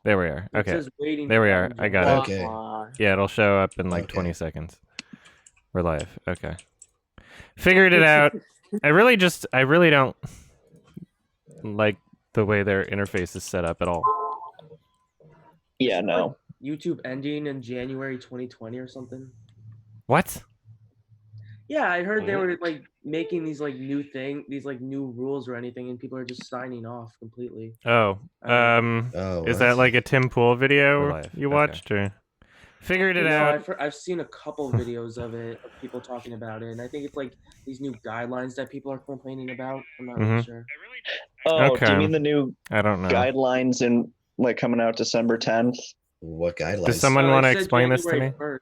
There we are. It Okay. says waiting There we for are. engine. I got it. Okay. Yeah, it'll show up in like Okay. 20 seconds. We're live. Okay. Figured it out. I really don't like the way their interface is set up at all. Yeah, no. YouTube ending in January 2020 or something. What? Yeah, I heard they were like making these like new rules or anything, and people are just signing off completely. Oh. Is that like a Tim Pool video you watched or? Figured it out. I've seen a couple videos of it, of people talking about it, and I think it's like these new guidelines that people are complaining about. I'm not really sure. Oh, Okay. do you mean the new I don't know. guidelines in like coming out December 10th? What guidelines? Does someone want to explain this to me? 1st.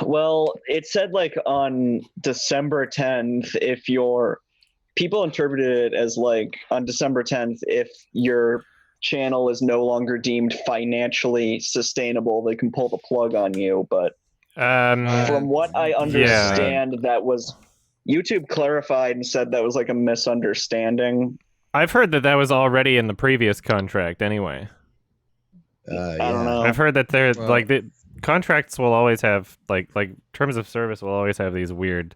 Well, it said like on December 10th, if your people interpreted it as like on December 10th, if your channel is no longer deemed financially sustainable, they can pull the plug on you. But from what I understand, that was YouTube clarified and said that was like a misunderstanding. I've heard that was already in the previous contract anyway. I don't know. I've heard that they're like the contracts will always have like terms of service will always have these weird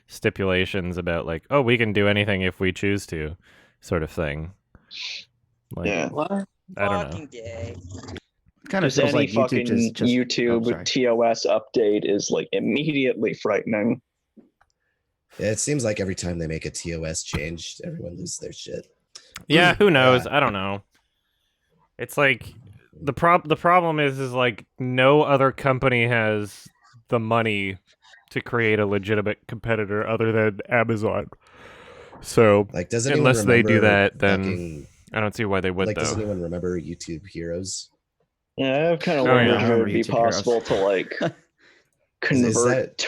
stipulations about like, oh, we can do anything if we choose to, sort of thing. Like, yeah. What? I don't know. Kind of Just feels any like fucking YouTube TOS update is like immediately frightening. Yeah, it seems like every time they make a TOS change, everyone loses their shit. Yeah, who knows? I don't know. It's like the problem is like no other company has the money to create a legitimate competitor other than Amazon. So like, doesn't unless they do that, then fucking, I don't see why they would. like, though. Doesn't anyone remember YouTube Heroes? Yeah, I've kind of wondered if it would be YouTube possible to like convert.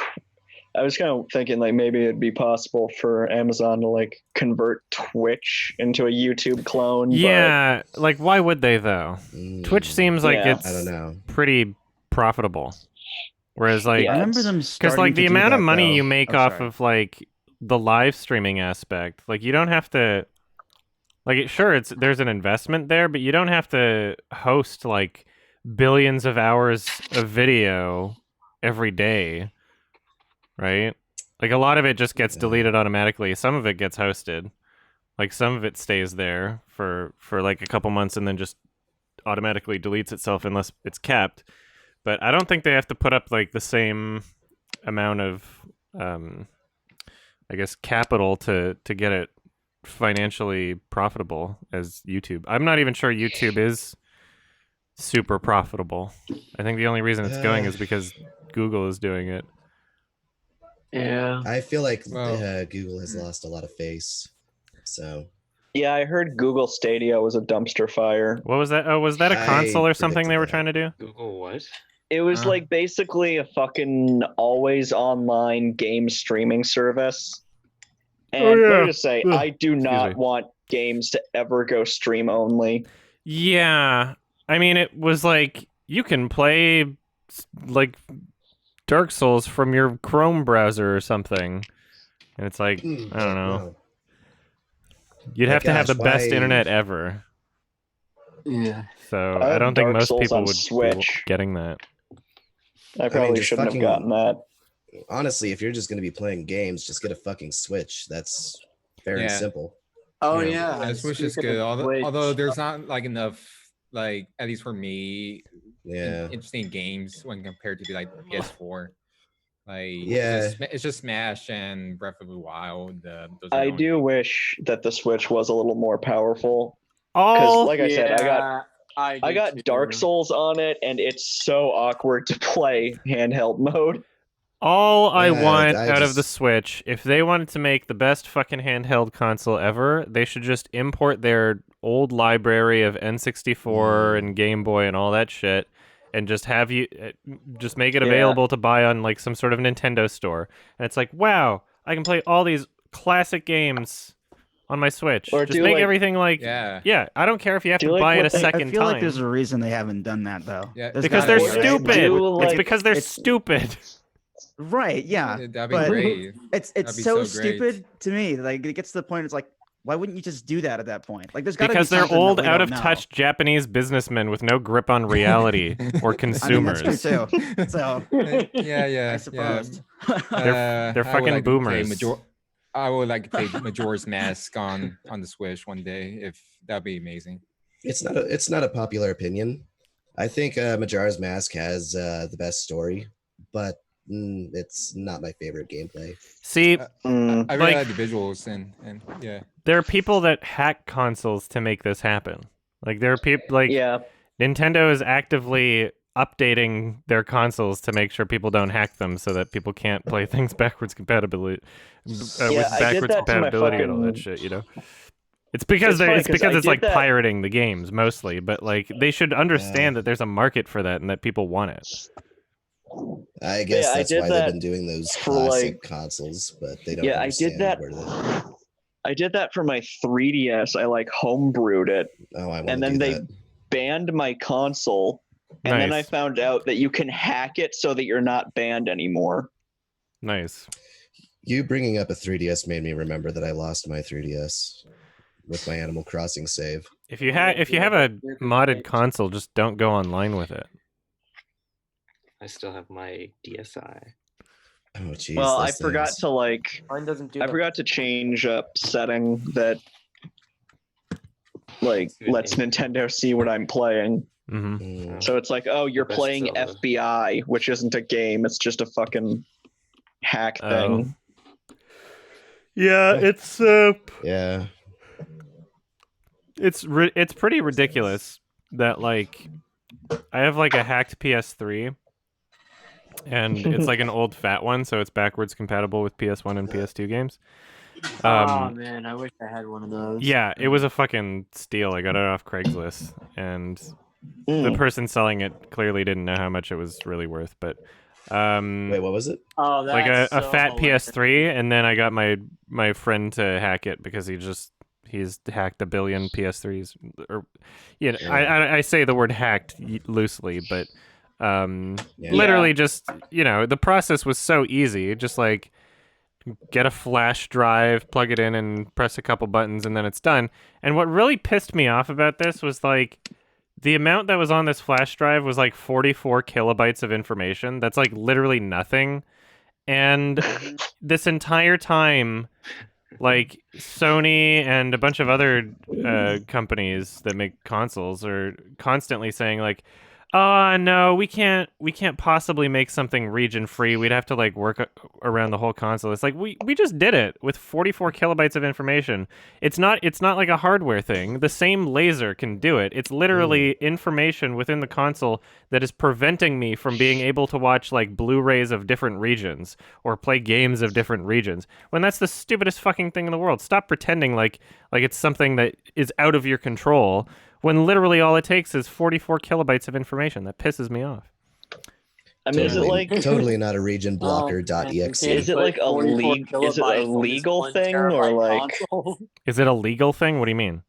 I was kind of thinking like maybe it'd be possible for Amazon to like convert Twitch into a YouTube clone. Yeah, like why would they though? Twitch seems like it's I don't know. pretty profitable. Whereas like I remember them because like the amount of money you make off sorry. of like the live streaming aspect, like you don't have to like sure there's an investment there, but you don't have to host like billions of hours of video every day. Right? Like a lot of it just gets deleted automatically. Some of it gets hosted. Like some of it stays there for like a couple months and then just automatically deletes itself unless it's kept. But I don't think they have to put up like the same amount of I guess capital to get it financially profitable as YouTube. I'm not even sure YouTube is super profitable. I think the only reason it's going is because Google is doing it. Yeah. I feel like Google has lost a lot of face. So yeah, I heard Google Stadia was a dumpster fire. What was that? Oh, was that a console or something they were trying to do? Google what? It was like basically a fucking always online game streaming service. And let me just say, I do not want games to ever go stream only. Yeah. I mean, it was like you can play like Dark Souls from your Chrome browser or something. And it's like, I don't know. No. You'd have to have the best internet ever. Yeah. So I don't think Dark most Souls people on would Switch. be getting that. I probably just shouldn't have gotten that. Honestly, if you're just going to be playing games, just get a fucking Switch. That's fair and simple. Oh Yeah, yeah. Switch is good. Although there's not like enough, like at least for me, interesting games when compared to like PS4. Like it's just Smash and Breath of the Wild. I do wish that the Switch was a little more powerful. Because, like I said, I got Dark Souls on it, and it's so awkward to play handheld mode. All I want out of the Switch, if they wanted to make the best fucking handheld console ever, they should just import their old library of N64 and Game Boy and all that shit, and just have you just make it available to buy on like some sort of Nintendo store. And it's like, wow, I can play all these classic games on my Switch. Or just make everything like I don't care if you have to buy it a second time. I feel like there's a reason they haven't done that though. Yeah, because they're stupid. It's because they're stupid. Right, yeah. That'd be great. It's so stupid to me. Like it gets to the point it's like Why wouldn't you just do that at that point? Like, there's got to be Because they're something that old, we don't out of know. touch Japanese businessmen with no grip on reality or I mean, consumers. that's true too. So Yeah. I suppose. They're I would fucking like to play boomers. I would like to play Majora's Mask on the Switch one day. If that'd be amazing. It's not a popular opinion. I think Majora's Mask has the best story, but it's not my favorite gameplay. See, I really like- like the visuals and yeah. there are people that hack consoles to make this happen. Like there are people like Yeah. Nintendo is actively updating their consoles to make sure people don't hack them, so that people can't play things backwards compatibility, with I did backwards that to my compatibility and all that fucking- shit. You know, it's because It's funny it's 'cause I because it's did like that- pirating the games mostly, but like they should understand that there's a market for that and that people want it. I guess Yeah, I that's did why that they've been doing those for, classic like- consoles, but they don't Yeah, I understand did that. where to... I did that for my 3DS. I like homebrewed it, Oh, I want and to then do they that. banned my console. And then I Nice. found out that you can hack it so that you're not banned anymore. Nice. You bringing up a 3DS made me remember that I lost my 3DS with my Animal Crossing save. If you have a modded console, just don't go online with it. I still have my DSi. Oh, jeez. Well, I those forgot things. to like. Mine doesn't do I that. forgot to change up setting that like lets Nintendo see what I'm playing. Hmm. Mm, So it's like, oh, you're Best playing Zelda. FBI, which isn't a game. It's just a fucking hack thing. Yeah, it's yeah. it's pretty ridiculous that like I have like a hacked PS3 and it's like an old fat one, so it's backwards compatible with PS1 and PS2 games. Oh man, I wish I had one of those. Yeah, it was a fucking steal. I got it off Craigslist, and the person selling it clearly didn't know how much it was really worth. But Wait, what was it? Oh, like that's a so fat hilarious. PS3, and then I got my friend to hack it because he's hacked a billion PS3s. Or, you know, I say the word hacked loosely, but literally just, you know, the process was so easy. Just like get a flash drive, plug it in, and press a couple buttons, and then it's done. And what really pissed me off about this was like the amount that was on this flash drive was like 44 kilobytes of information. That's like literally nothing. And this entire time, like Sony and a bunch of other companies that make consoles are constantly saying like, "Oh no, we can't possibly make something region free. We'd have to like work around the whole console." It's like we just did it with 44 kilobytes of information. It's not like a hardware thing. The same laser can do it. It's literally information within the console that is preventing me from being able to watch like Blu-rays of different regions or play games of different regions. When that's the stupidest fucking thing in the world. Stop pretending like it's something that is out of your control, when literally all it takes is 44 kilobytes of information. That pisses me off. I mean, is it like totally not a region blocker.exe? Is it like a legal thing or like Is it a legal thing? What do you mean?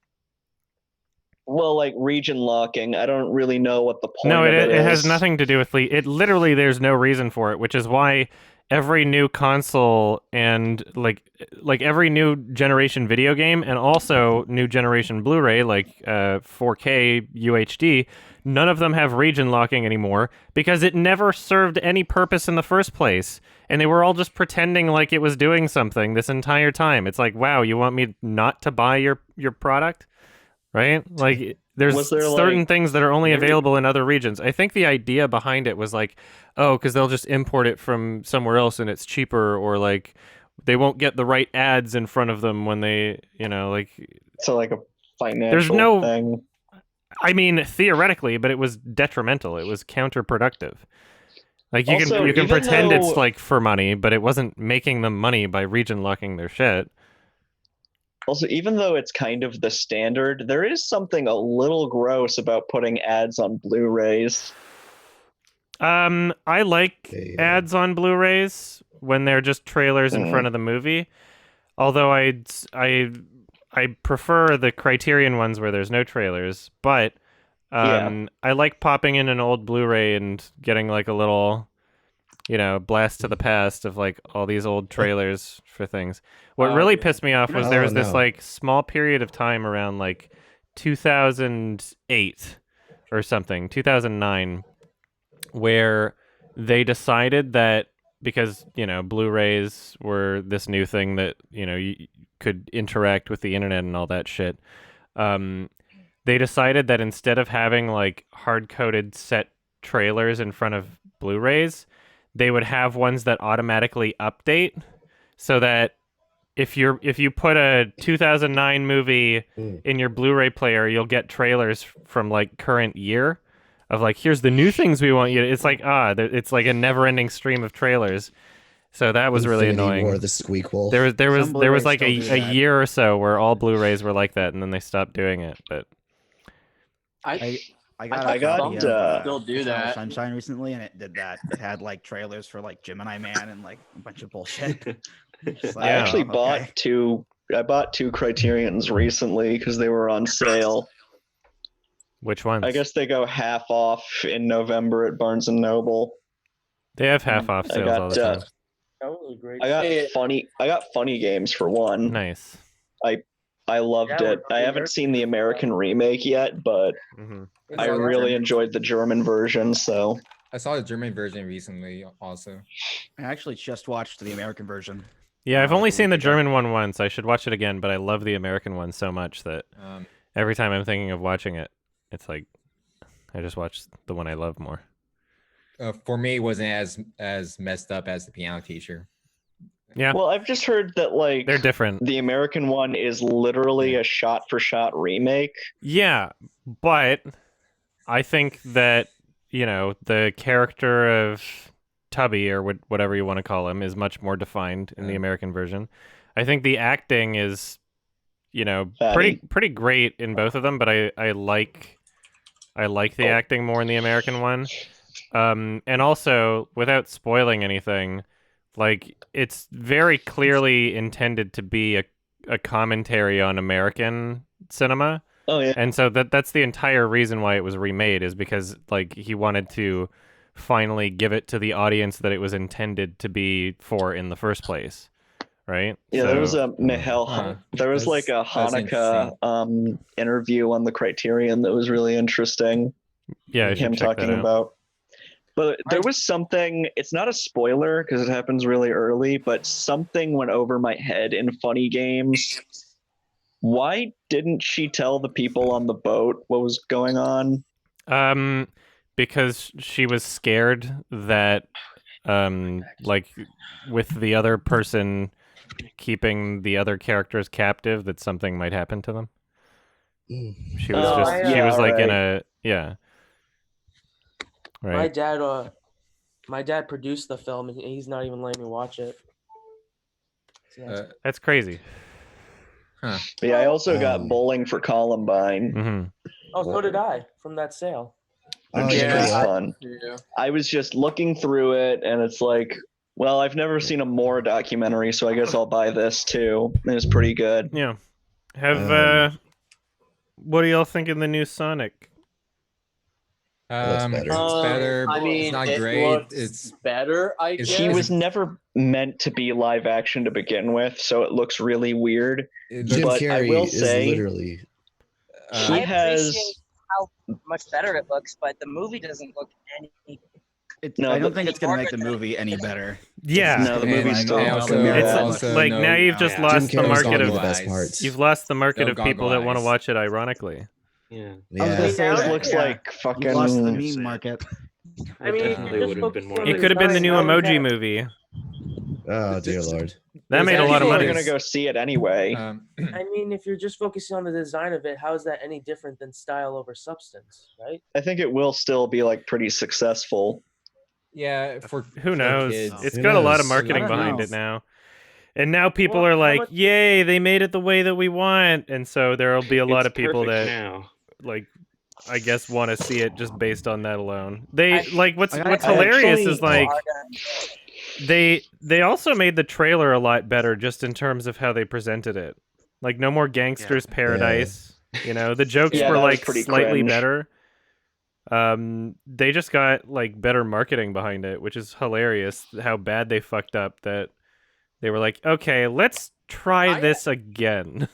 well, like region locking? I don't really know what the point No, of it it has is. nothing to do with it. Literally, there's no reason for it, which is why every new console and like every new generation video game and also new generation Blu-ray, like 4K UHD, none of them have region locking anymore because it never served any purpose in the first place. And they were all just pretending like it was doing something this entire time. It's like, wow, you want me not to buy your product? Right? Like, there's Was there, certain like- things that are only available in other regions. I think the idea behind it was like, oh, because they'll just import it from somewhere else and it's cheaper, or like they won't get the right ads in front of them when they, you know, like. So like a financial no- thing. I mean, theoretically, but it was detrimental. It was counterproductive. Like you Also, can even pretend though- it's like for money, but it wasn't making them money by region locking their shit. Also, even though it's kind of the standard, there is something a little gross about putting ads on Blu-rays. I like ads on Blu-rays when they're just trailers in Mhm. front of the movie. Although I prefer the Criterion ones where there's no trailers, but I like popping in an old Blu-ray and getting like a little blast to the past of like all these old trailers for things. What really pissed me off was there was this like small period of time around like 2008 or something, 2009, where they decided that because, Blu-rays were this new thing that, you could interact with the internet and all that shit. They decided that instead of having like hard-coded set trailers in front of Blu-rays, they would have ones that automatically update so that if you put a 2009 movie in your Blu-ray player, you'll get trailers from like current year of like, here's the new things we want you to. It's like it's like a never-ending stream of trailers. So that was really annoying. War, the squeak wolf. There was like a year or so where all Blu-rays were like that, and then they stopped doing it. But I got still do that. Sunshine recently, and it did that. It had like trailers for like Gemini Man and like a bunch of bullshit. I actually bought two. I bought two Criterions recently because they were on sale. Which ones? I guess they go half off in November at Barnes and Noble. They have half off sales all the time. That was great. I got funny games for one. Nice. I loved it. I haven't seen the American remake yet, but I really enjoyed the German version. So I saw the German version recently also. I actually just watched the American version. Yeah, I've only seen the German one once. I should watch it again, but I love the American one so much that every time I'm thinking of watching it, it's like I just watch the one I love more. For me, it wasn't as messed up as the piano teacher. Yeah. Well, I've just heard that like they're different. The American one is literally a shot-for-shot remake. Yeah, but I think that the character of Tubby or whatever you want to call him is much more defined in the American version. I think the acting is, pretty great in both of them, but I like the acting more in the American one. And also, without spoiling anything, like it's very clearly intended to be a commentary on American cinema. Oh yeah. And so that's the entire reason why it was remade, is because like he wanted to finally give it to the audience that it was intended to be for in the first place. Right? Yeah, there was a there was like a Hanukkah interview on the Criterion that was really interesting. Yeah, him talking about. But there was something, it's not a spoiler because it happens really early, but something went over my head in Funny Games. Why didn't she tell the people on the boat what was going on? Because she was scared that like with the other person keeping the other characters captive, that something might happen to them. She was like in a Right. My dad produced the film, and he's not even letting me watch it. So that's crazy. Huh. Yeah, I also got Bowling for Columbine. Mm-hmm. Oh, so did I from that sale. Which is pretty fun. Yeah. I was just looking through it, and it's like, well, I've never seen a Moore documentary, so I guess I'll buy this too. And it's pretty good. Yeah. What do y'all think of the new Sonic? It's better. It's better. I mean, it's not great. It's better. I guess he was never meant to be live action to begin with, so it looks really weird. Jim but Carrey I will is say, literally. He has. How much better it looks, but the movie doesn't look any. I don't think it's going to make the movie any better. Yeah. No, the movie's still. It's like now you've just lost the market of the best parts. You've lost the market of people that want to watch it ironically. Yeah. I was gonna say it looks like fucking. You lost the meme market. I mean, definitely would have been more. It could have been the new Emoji movie. Oh dear lord. That made a lot of money. People are gonna go see it anyway. I mean, if you're just focusing on the design of it, how is that any different than style over substance, right? I think it will still be like pretty successful. Yeah, who knows? Kids. It's got a lot of marketing behind it now. And now people are like, yay, they made it the way that we want. And so there'll be a lot of people that like I guess want to see it just based on that alone. What's hilarious is like they also made the trailer a lot better just in terms of how they presented it. Like no more Gangster's Paradise. The jokes were like slightly better. They just got like better marketing behind it, which is hilarious. How bad they fucked up that they were like, okay, let's try this again.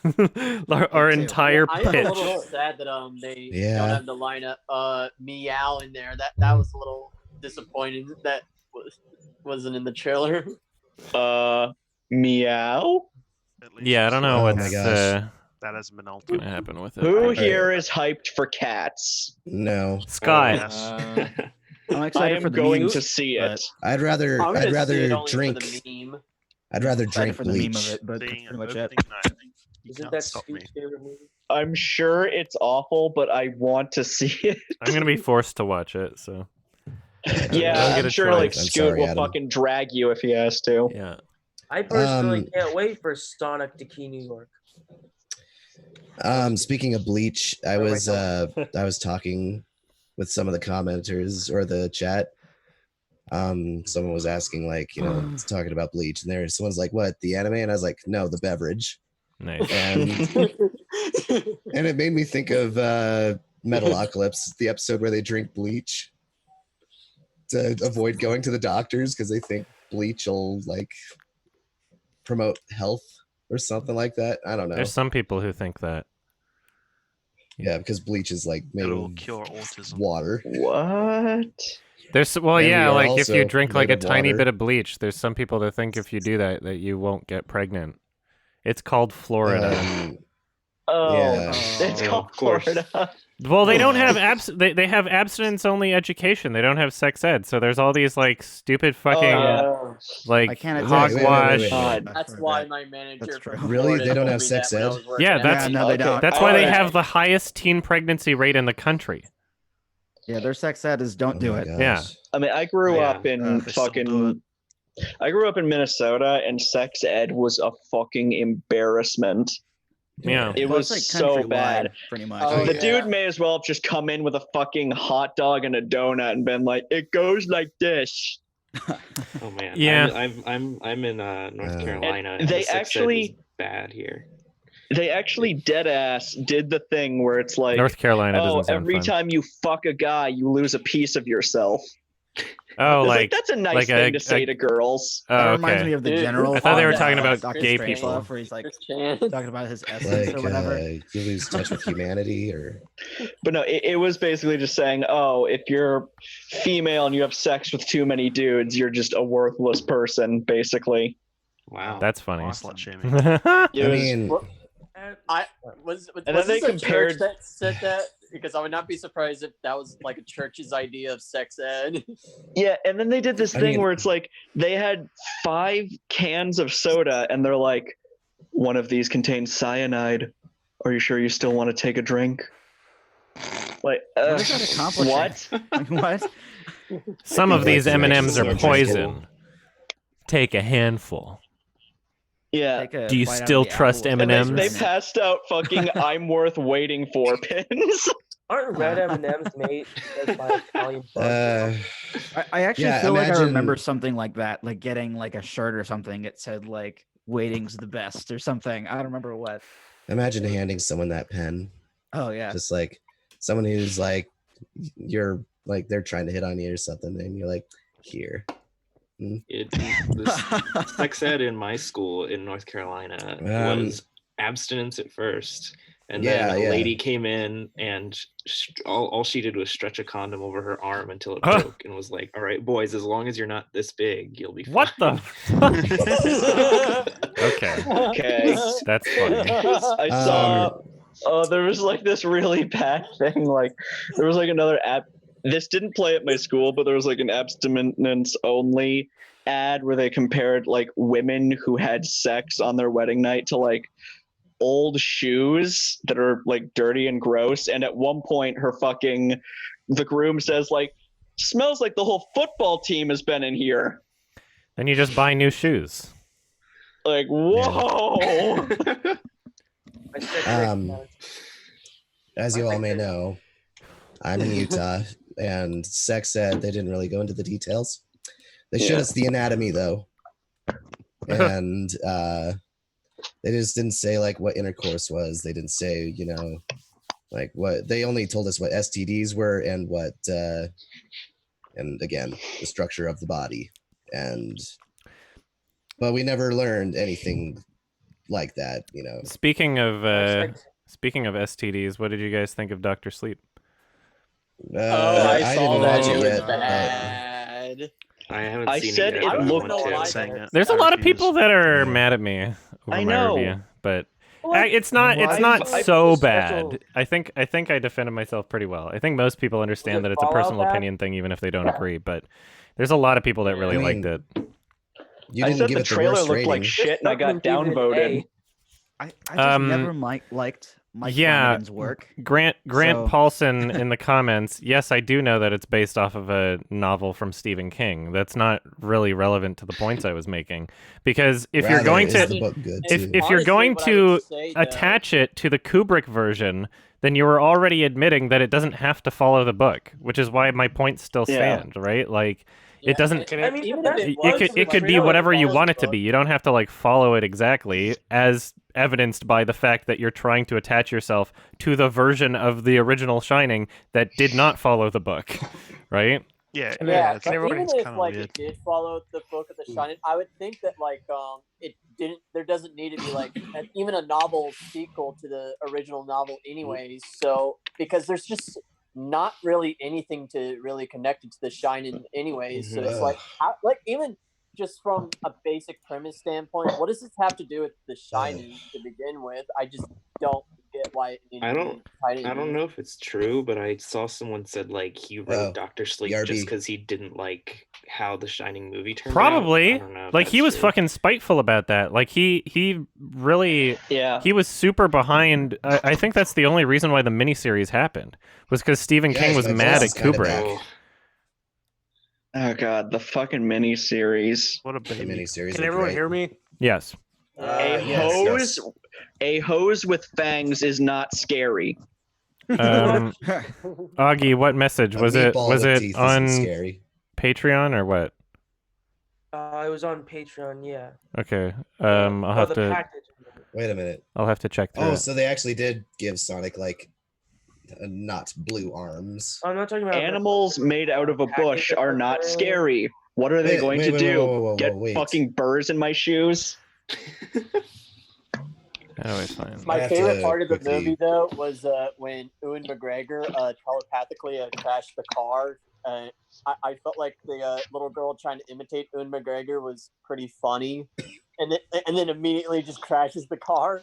Our entire pitch. I'm a little sad that they don't have the lineup meow in there. That was a little disappointing. That wasn't in the trailer. Meow. Yeah, I don't know what's that hasn't been altered. gonna happen with it. Who here is hyped for Cats? No. Sky. I'm I excited am for the going memes, to see it. I'd rather I'm gonna see it only for drink. the meme. I'd rather drink for the meme bleach. of it, but that's Being pretty much an it. opening night, you Isn't can't that stop me. Steve's favorite movie? I'm sure it's awful, but I want to see it. I'm gonna be forced to watch it, so Yeah, Don't get I'm a sure choice. like I'm Scoot sorry, will Adam. fucking drag you if he has to. yeah. I personally can't wait for Sonic to Key, New York. Speaking of bleach, I was talking with some of the commenters or the chat. Someone was asking, like, talking about bleach, and someone's like, what, the anime? And I was like, no, the beverage. Nice. And it made me think of Metalocalypse, the episode where they drink bleach to avoid going to the doctors because they think bleach will like promote health or something like that. I don't know. There's some people who think that. Yeah, because bleach is like made It'll of cure autism. water. What? There's And we yeah, are like if you also drink like a made of tiny water. bit of bleach, there's some people that think if you do that you won't get pregnant. It's called Florida. Oh, Yeah. it's called of course. Florida. Well, they don't have they have abstinence only education. They don't have sex ed. So there's all these like stupid fucking Oh. like I can't hogwash. wait. God. That's why my manager That's from true. Really? Florida They don't told have me sex that when I ed? was working Yeah, at that's- the no, they Okay. don't. That's why they Alright. have the highest teen pregnancy rate in the country. Yeah, their sex ed is don't Oh do my it. gosh. Yeah. I mean, I grew Yeah. up in They still do it. I grew up in Minnesota, and sex ed was a fucking embarrassment. Yeah. It Well, was it's, so like, countrywide, bad. pretty much. Oh, The yeah. dude may as well have just come in with a fucking hot dog and a donut and been like, "It goes like this." Oh man. Yeah. I'm in North Carolina. And And they the sex ed actually- is bad here. They actually dead ass did the thing where it's like, North Carolina oh, doesn't sound every fun. time you fuck a guy, you lose a piece of yourself. Oh, It's like that's a nice like thing to say to girls. oh, That okay. reminds me of the Dude, general. I thought they were from, talking about Doctor gay Strange people. Love, where he's like Chris Chan. talking about his essence Like or whatever. you lose touch with humanity, or But no, it was basically just saying, oh, if you're female and you have sex with too many dudes, you're just a worthless person, basically. Wow. That's funny. Slut shaming. It I was- mean, I was then was they this a compared- church that said that? Because I would not be surprised if that was like a church's idea of sex ed. yeah, and then they did this I thing mean- where it's like they had 5 cans of soda, and they're like, one of these contains cyanide. Are you sure you still want to take a drink? Like, What is that accomplishing? what? What? Some of Like these the M&Ms are actual poison. Take a handful. Yeah. Take a Do you bite out of still the trust apple. And M&Ms? they passed out fucking "I'm worth waiting for" pins. Aren't red M&Ms made by Italian bugs? I actually Yeah, feel like I imagine- remember something like that, like getting like a shirt or something. It said like "Waiting's the best" or something. I don't remember what. imagine handing someone that pen, Oh yeah. just like someone who's like, you're like they're trying to hit on you or something, and you're like, here. The sex ed in my school in North Carolina was abstinence at first, and then a lady came in and all she did was stretch a condom over her arm until it broke, and was like, "All right, boys, as long as you're not this big, you'll be fine." What the? Okay. Okay. That's funny. I saw. Oh, there was like this really bad thing. Like, there was like another app. This didn't play at my school, but there was like an abstinence only ad where they compared like women who had sex on their wedding night to like old shoes that are like dirty and gross. And at one point, the groom says like, "Smells like the whole football team has been in here." Then you just buy new shoes. Like, whoa. As you all may know, I'm in Utah, and sex ed, they didn't really go into the details. They showed us the anatomy, though. And they just didn't say, like, what intercourse was. They didn't say, Like what they only told us what STDs were and what and again the structure of the body, but we never learned anything like that, you know. Speaking of STDs, what did you guys think of Dr. Sleep? I saw didn't that. watch It it was yet. bad. I haven't I seen said it yet. it but I looked- want to. Saying it. There's a I lot of refuse. people that are mad at me over I my know. review, but Well, it's not I so put a special- bad. I think I defended myself pretty well. I think most people understand it that it's a Fallout personal bad? opinion thing, even if they don't agree. But there's a lot of people that really I liked mean, it. You I didn't said give the it the trailer worst looked like rating. shit, and I got Fucking give it an downvoted. A. I just never liked Mike Flanagan's work. Grant So- Paulson in the comments. Yes, I do know that it's based off of a novel from Stephen King. That's not really relevant to the points I was making, because if you're Rather, going is to the book good if too? you're Honestly, going what I to would say, though- attach it to the Kubrick version, then you were already admitting that it doesn't have to follow the book, which is why my points still Yeah. stand, right? Like Yeah, it doesn't. I mean, even that's- if It was, could like, be trailer whatever you follows want the it to book. be. You don't have to like follow it exactly, as evidenced by the fact that you're trying to attach yourself to the version of the original Shining that did not follow the book, right? Yeah, Yeah, it's but even everybody's if kind of like weird. it did follow the book of the Shining, I would think that like it didn't. There doesn't need to be like even a novel sequel to the original novel, anyways. So because there's just not really anything to really connect it to the Shining, anyways. So it's like like even just from a basic premise standpoint, what does this have to do with the Shining to begin with? I just don't get why it needed I to don't- be tied in. I don't know if it's true, but I saw someone said like he wrote Dr. Sleep BRB. just because he didn't like how the Shining movie turned out. Probably. I don't know if Like he that's was true. fucking spiteful about that. Like he really Yeah. he was super behind. I think that's the only reason why the miniseries happened, was because Stephen King Guys, was my mad voice at is kinda Kubrick. back. Oh god, the fucking miniseries. What a The baby. miniseries Can were everyone great. hear me? Yes. Yes. A hose with fangs is not scary. Augie, what message A was it? meatball Was with it teeth isn't on scary. Patreon or what? It was on Patreon, yeah. Okay. I'll have the to. package. Wait a minute. I'll have to check through. Oh, it. so they actually did give Sonic like not blue arms. I'm not talking about Animals made out of a bush are not scary. What are they Wait, going wait, to wait, do? whoa, whoa, whoa, Get wait. fucking burrs in my shoes? Oh, it's fine. My have favorite to part of the quickly- movie, though, was when Ewan McGregor telepathically crashed the car. I felt like the little girl trying to imitate Ewan McGregor was pretty funny, and then immediately just crashes the car.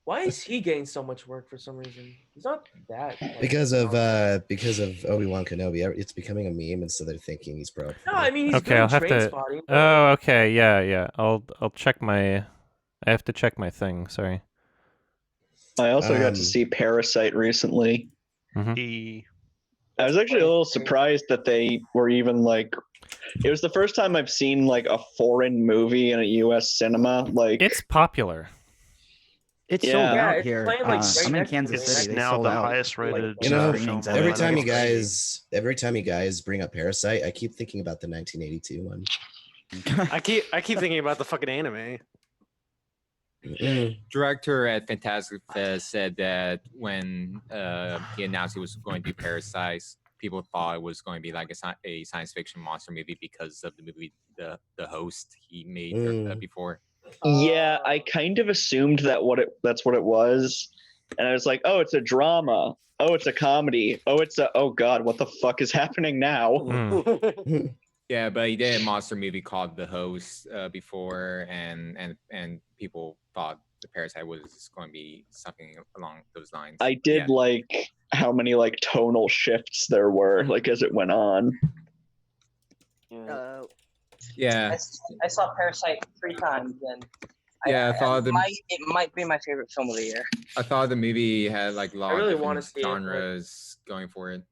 Why is he getting so much work for some reason? He's not that. Like, Because of Obi-Wan Kenobi, it's becoming a meme, and so they're thinking he's pro. No, I mean he's Okay, good I'll in have to. Trainspotting, but- Oh, okay, yeah. I'll check my. I have to check my thing. Sorry. I also got to see Parasite recently. Mm-hmm. I was actually a little surprised that they were even like. It was the first time I've seen like a foreign movie in a U.S. cinema. Like it's popular. It's Yeah. sold Yeah, out it's here. playing, like, right I'm in next to Kansas it. City. It's They now sold the out. highest rated You know, screenings every everywhere. time you guys bring up Parasite, I keep thinking about the 1982 one. I keep thinking about the fucking anime. Director at Fantastic Fest said that when he announced he was going to do Parasite, people thought it was going to be like a science fiction monster movie because of the movie The Host he made before. Yeah, I kind of assumed that's what it was, and I was like, oh, it's a drama. Oh, it's a comedy. Oh god, what the fuck is happening now? Yeah, but he did a monster movie called The Host before, and people thought the Parasite was going to be something along those lines. I did like how many like tonal shifts there were, like as it went on. Yeah. I saw Parasite 3 times, and Yeah, I thought it might be my favorite film of the year. I thought the movie had like a lot really of wanna different see it, but- genres going for it.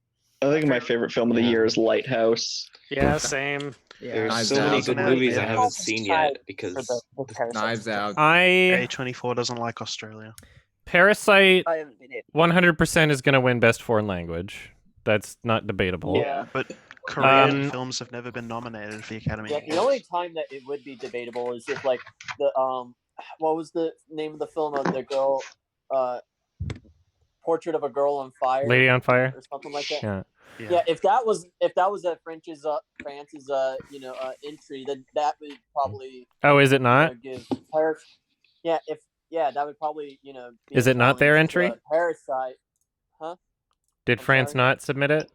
I think my favorite film of the year is Lighthouse. Yeah, same. There's Knives so many Out. good movies I haven't seen yet because Knives Out. A24 doesn't like Australia. Parasite I haven't been able. 100% is going to win Best Foreign Language. That's not debatable. Yeah. But Korean films have never been nominated for the Academy. Yeah, the only time that it would be debatable is if like the what was the name of the film of the girl Portrait of a Girl on Fire. Lady on Fire, or something like that. Yeah. Yeah, if that was at France's entry, then that would probably. Oh, is it not? Give Paris. Yeah, that would probably be Is it not their entry? Parasite, huh? Did France not submit it?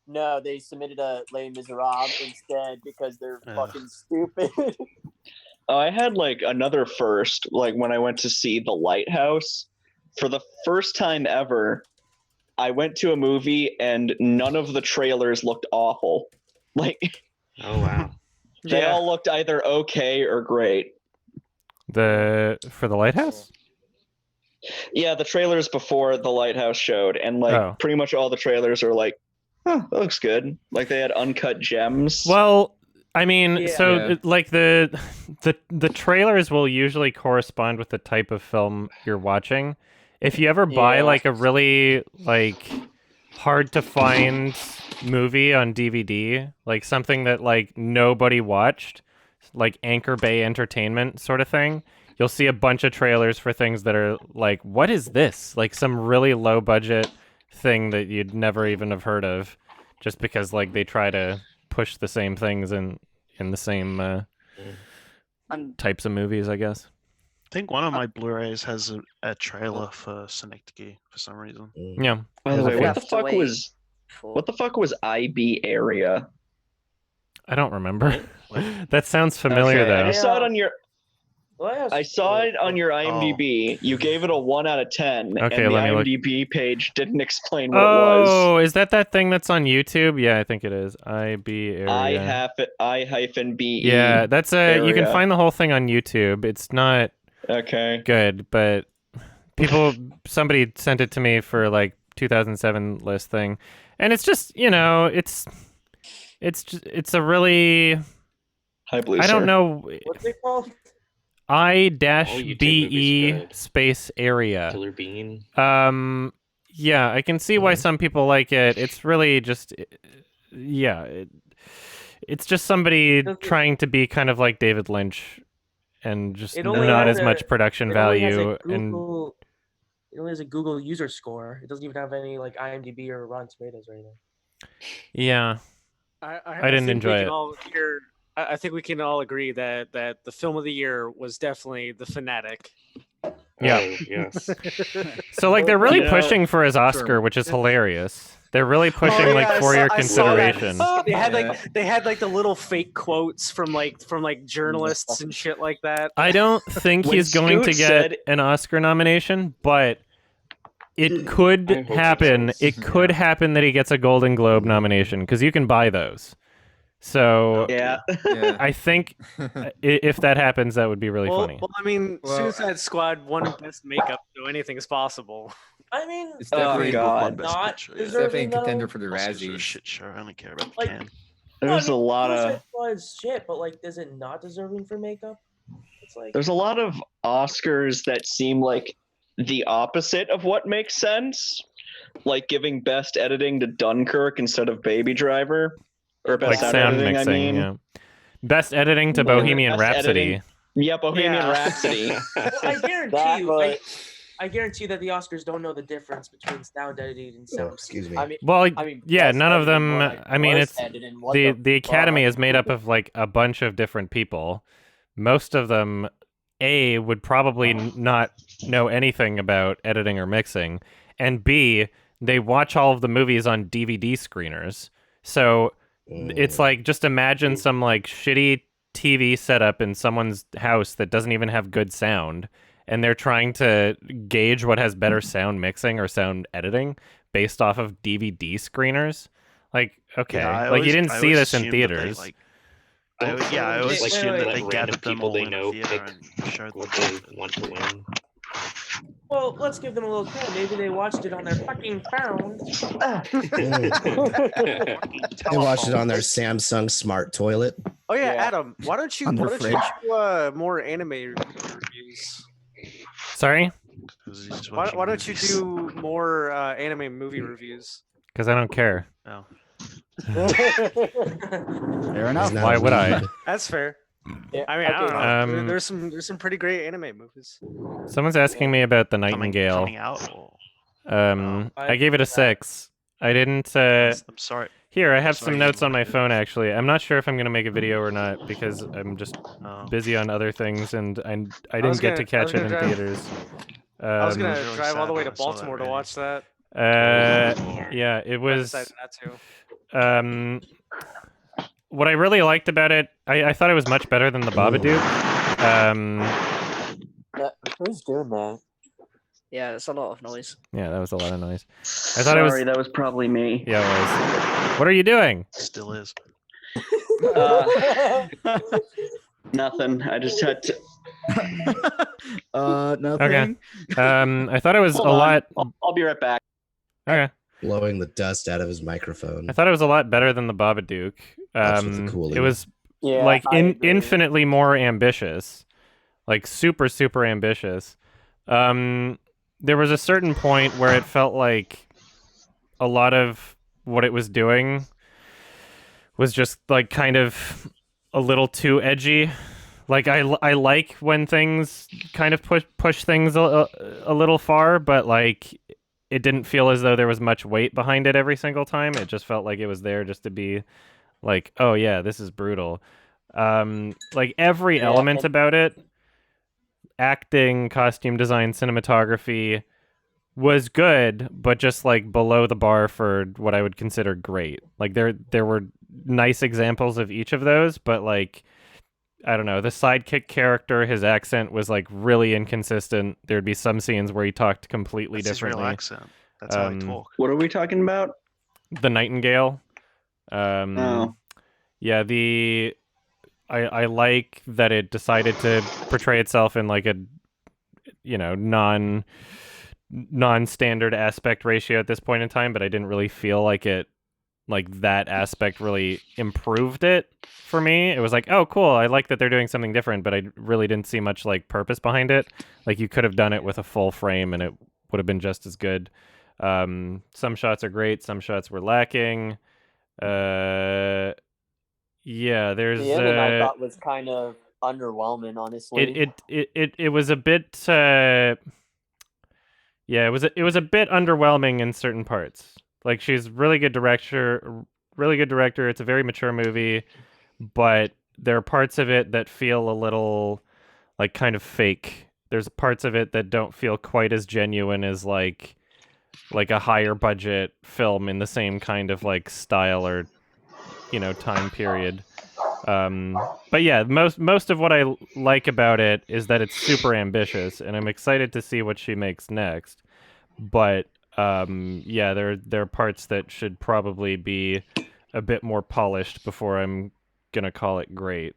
No, they submitted a Les Miserables instead because they're fucking stupid. I had like another first, like when I went to see The Lighthouse for the first time ever. I went to a movie and none of the trailers looked awful. Like, oh wow, they all looked either okay or great. For The Lighthouse? Yeah, the trailers before The Lighthouse showed, and like pretty much all the trailers are like, "Huh, that looks good." Like they had uncut gems. Well, I mean, like the trailers will usually correspond with the type of film you're watching. If you ever buy like a really like hard to find movie on DVD, like something that like nobody watched, like Anchor Bay Entertainment sort of thing, you'll see a bunch of trailers for things that are like, what is this? Like some really low budget thing that you'd never even have heard of, just because like they try to push the same things in the same types of movies, I guess. I think one of my Blu-rays has a trailer for Synecdoche for some reason. Yeah. By the way, what the fuck was IB area? I don't remember. That sounds familiar though. I saw it on your IMDb. You gave it a 1 out of 10, and the IMDb page didn't explain what it was. Oh, is that thing that's on YouTube? Yeah, I think it is. IB area. I-B. Yeah, that's area. You can find the whole thing on YouTube. It's not good, but somebody sent it to me for like 2007 list thing, and it's just it's a really Hi, Blue, I don't know. What's it called? I-BE space area. Killer Bean. Yeah, I can see why some people like it. It's really just, it's just somebody trying to be kind of like David Lynch, and just not as much production value. It only has a Google user score. It doesn't even have any like IMDb or Rotten Tomatoes or anything. Yeah, I didn't enjoy it. I think we can all agree that the film of the year was definitely The Fanatic. Yeah. Oh, yes. So like they're really pushing for his Oscar, which is hilarious. They're really pushing for your consideration. They had like the little fake quotes from journalists and shit like that. I don't think he's going to get an Oscar nomination, but it could happen. It could happen that he gets a Golden Globe nomination, because you can buy those. So I think if that happens, that would be really funny. Well, I mean, Suicide Squad won Best Makeup, so anything is possible. I mean, it's definitely not it's definitely a contender for the Razzies. Shit show. I only care about the can. There's a lot of shit, but like, is it not deserving for makeup? It's like there's a lot of Oscars that seem like the opposite of what makes sense, like giving Best Editing to Dunkirk instead of Baby Driver. Or best sound editing, mixing, I mean. Yeah. Best editing to Bohemian Rhapsody. Editing. Yeah, Bohemian Rhapsody. Well, I guarantee you that the Oscars don't know the difference between sound editing and sound. Excuse me. I mean, none of them. I mean, it's the Academy is made up of like a bunch of different people. Most of them, would probably not know anything about editing or mixing, and B, they watch all of the movies on DVD screeners. So it's like, just imagine some like shitty TV setup in someone's house that doesn't even have good sound, and they're trying to gauge what has better sound mixing or sound editing based off of DVD screeners. Like, okay, you didn't see this in theaters. I always assume that they gathered them all in know a theater and showed what they want to win. Well, let's give them a little clue. Maybe they watched it on their fucking phone. They watched it on their Samsung smart toilet. Oh yeah, Adam, why don't you do more anime reviews? Sorry? Why don't you do more anime movie reviews? Because I don't care. Oh. Fair enough. Why would I? That's fair. Yeah, I mean, I don't know. There's some pretty great anime movies. Someone's asking me about the Nightingale. Coming out? I gave it a 6. I didn't. I'm sorry. Here, I have Sorry, some you notes on my wanted- phone. Actually, I'm not sure if I'm gonna make a video or not because I'm just busy on other things, and I didn't get to catch it in theaters. I was gonna really drive all the way to sad when I saw that Baltimore to rating. watch that. Yeah, it but I was. decided not to. What I really liked about it, I thought it was much better than the Babadook. Who's doing that? Yeah, it's a lot of noise. Yeah, that was a lot of noise. I thought it was. That was probably me. Yeah, it was. What are you doing? Still is. Nothing. I just had to. Nothing. Okay. I thought it was Hold a on. lot. I'll be right back. Okay. Blowing the dust out of his microphone. I thought it was a lot better than the Babadook. That's with the cooling. It was Yeah, like I agree. infinitely more ambitious, like super ambitious. There was a certain point where it felt like a lot of what it was doing was just like kind of a little too edgy. Like I like when things kind of push things a little far, but like it didn't feel as though there was much weight behind it every single time. It just felt like it was there just to be like, oh yeah, this is brutal. Like every element about it, acting, costume design, cinematography was good, but just like below the bar for what I would consider great. Like there were nice examples of each of those, but like I don't know, the sidekick character, his accent was like really inconsistent. There'd be some scenes where he talked completely That's his real differently. accent. That's how he talk. What are we talking about? The Nightingale. Yeah, I like that it decided to portray itself in like a non-standard aspect ratio at this point in time, but I didn't really feel like that aspect really improved it for me. It was like, oh cool, I like that they're doing something different, but I really didn't see much like purpose behind it. Like you could have done it with a full frame and it would have been just as good. Some shots are great, some shots were lacking. Yeah, there's The ending I thought was kind of underwhelming, honestly. it was a bit yeah, it was a bit underwhelming in certain parts. Like she's really good director. It's a very mature movie, but there are parts of it that feel a little like kind of fake. There's parts of it that don't feel quite as genuine as like a higher budget film in the same kind of like style or time period. But yeah, most of what I like about it is that it's super ambitious, and I'm excited to see what she makes next. But yeah, there are parts that should probably be a bit more polished before I'm gonna call it great.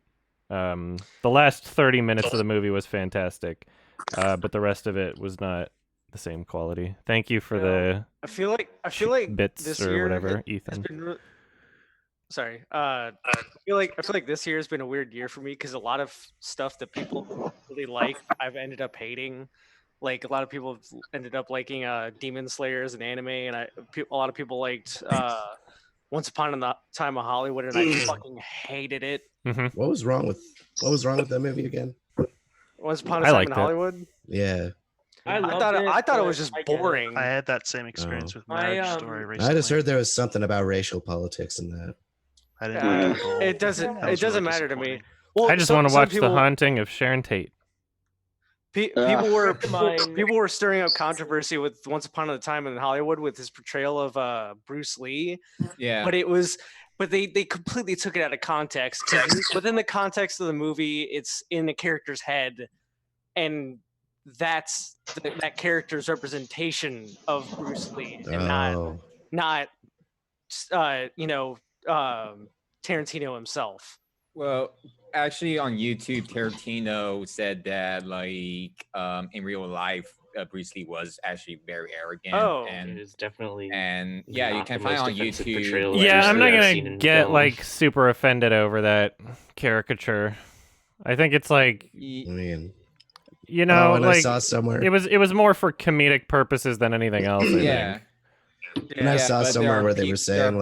The last 30 minutes of the movie was fantastic, but the rest of it was not the same quality. Thank you for the I feel like bits this or year whatever, has Ethan. been sorry. I feel like this year has been a weird year for me because a lot of stuff that people really like, I've ended up hating. Like a lot of people have ended up liking Demon Slayer as an anime, and a lot of people liked Once Upon a Time in Hollywood, and I fucking hated it. What was wrong with that movie again? Once Upon a Time in Hollywood. Yeah. I thought it was just boring. I had that same experience with Marriage Story recently. I just heard there was something about racial politics in that. I didn't. It doesn't matter to me. Well, I just want to watch The Haunting of Sharon Tate. People were stirring up controversy with Once Upon a Time in Hollywood with his portrayal of Bruce Lee. Yeah, but they completely took it out of context. Within the context of the movie, it's in the character's head, and that's that character's representation of Bruce Lee, and not Tarantino himself. Well, actually, on YouTube, Tarantino said that in real life, Bruce Lee was actually very arrogant. Oh, and it is definitely. And yeah, you can find it on YouTube. Yeah, I'm not gonna get like super offended over that caricature. I think it's like, I saw somewhere it was more for comedic purposes than anything else. I think. And I saw somewhere where they were saying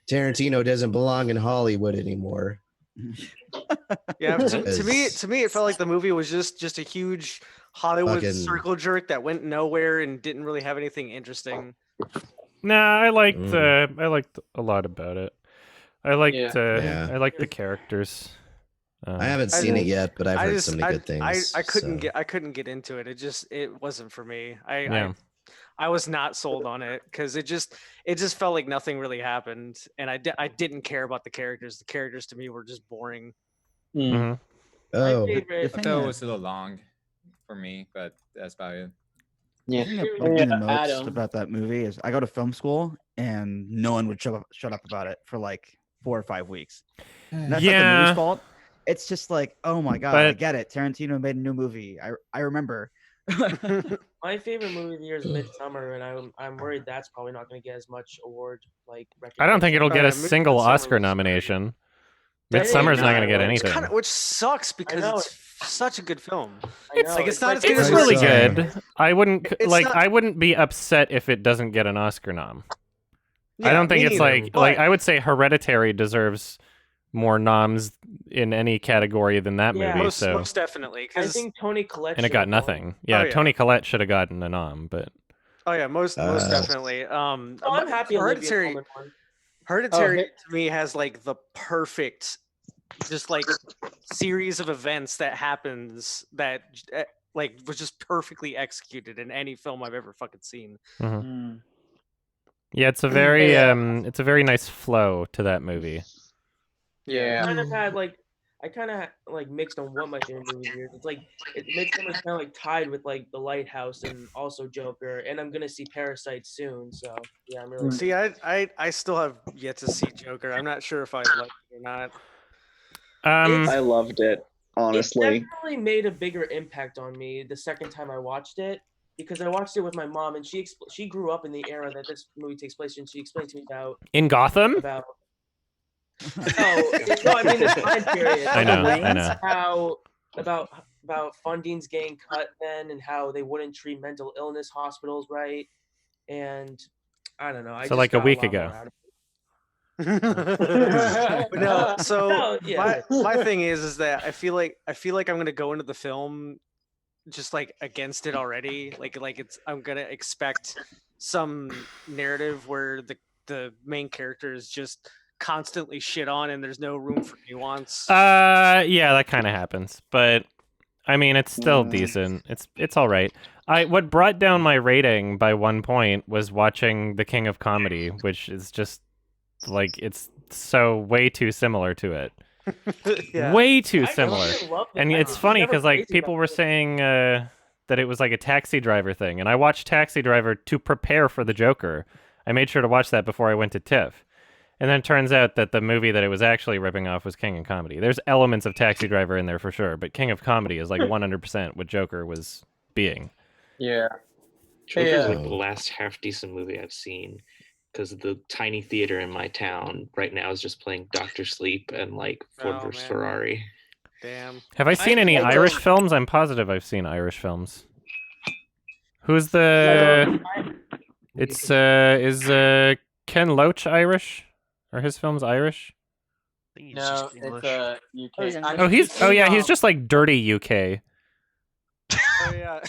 Tarantino doesn't belong in Hollywood anymore. Yeah, to me, it felt like the movie was just a huge Hollywood Fucking- circle jerk that went nowhere and didn't really have anything interesting. Nah, I liked a lot about it. I liked Yeah. I liked the characters. I haven't seen it yet, but I've heard so many good things. I couldn't so. I couldn't get into it. It wasn't for me. Yeah. I was not sold on it because it just felt like nothing really happened, and I didn't care about the characters. The characters to me were just boring. Mhm. Oh, I thought it was a little long for me, but that's about it. The thing that bugged me the most about that movie is I go to film school and no one would shut up about it for like 4 or 5 weeks. And that's not the movie's fault. It's just like, oh my god, I get it. Tarantino made a new movie. I remember. My favorite movie of the year is Midsummer, and I'm worried that's probably not going to get as much award I don't think it'll get a single Oscar nomination. Midsummer's not going to get anything. Which sucks because it's such a good film. It's not as good as really Parasite. good. I wouldn't be upset if it doesn't get an Oscar nom. I don't think it's like I would say Hereditary deserves more noms in any category than that movie. Most definitely. I think Tony Collette And it got nothing. Yeah, Tony Collette should have gotten a nom, but Oh yeah, most definitely. I'm happy Hereditary to me has like the perfect just like series of events that happens that like was just perfectly executed in any film I've ever fucking seen. Mm-hmm. Yeah, it's a very nice flow to that movie. Yeah. I kind of had mixed on what my favorite movie is. It's like Midsummer's kind of like tied with like The Lighthouse and also Joker, and I'm gonna see Parasite soon. So yeah, I'm really. See, I still have yet to see Joker. I'm not sure if I like it or not. I loved it, honestly. It definitely made a bigger impact on me the second time I watched it because I watched it with my mom, and she grew up in the era that this movie takes place in. She explained to me in Gotham. About no, I mean the time period. I know. How about funding's getting cut then, and how they wouldn't treat mental illness hospitals right, and I don't know. So like a week ago. No, so my thing is that I feel like I'm gonna go into the film just like against it already. Like I'm gonna expect some narrative where the main character is just constantly shit on and there's no room for nuance. Yeah, that kind of happens, but I mean it's still decent. It's all right. What brought down my rating by 1 point was watching The King of Comedy, which is just like it's so way too similar to it. Yeah. Way too similar. And it's funny because like people were saying that it was like a Taxi Driver thing, and I watched Taxi Driver to prepare for the Joker. I made sure to watch that before I went to TIFF. And then it turns out that the movie that it was actually ripping off was King of Comedy. There's elements of Taxi Driver in there for sure, but King of Comedy is like 100% what Joker was being. Yeah. Joker's like the last half-decent movie I've seen because the tiny theater in my town right now is just playing Dr. Sleep and like Ford vs. Ferrari. Damn. Have I seen any Irish films? I'm positive I've seen Irish films. Who's the... It's, is Ken Loach Irish? Are his films Irish? No, it's UK. He's just like dirty UK. Oh yeah.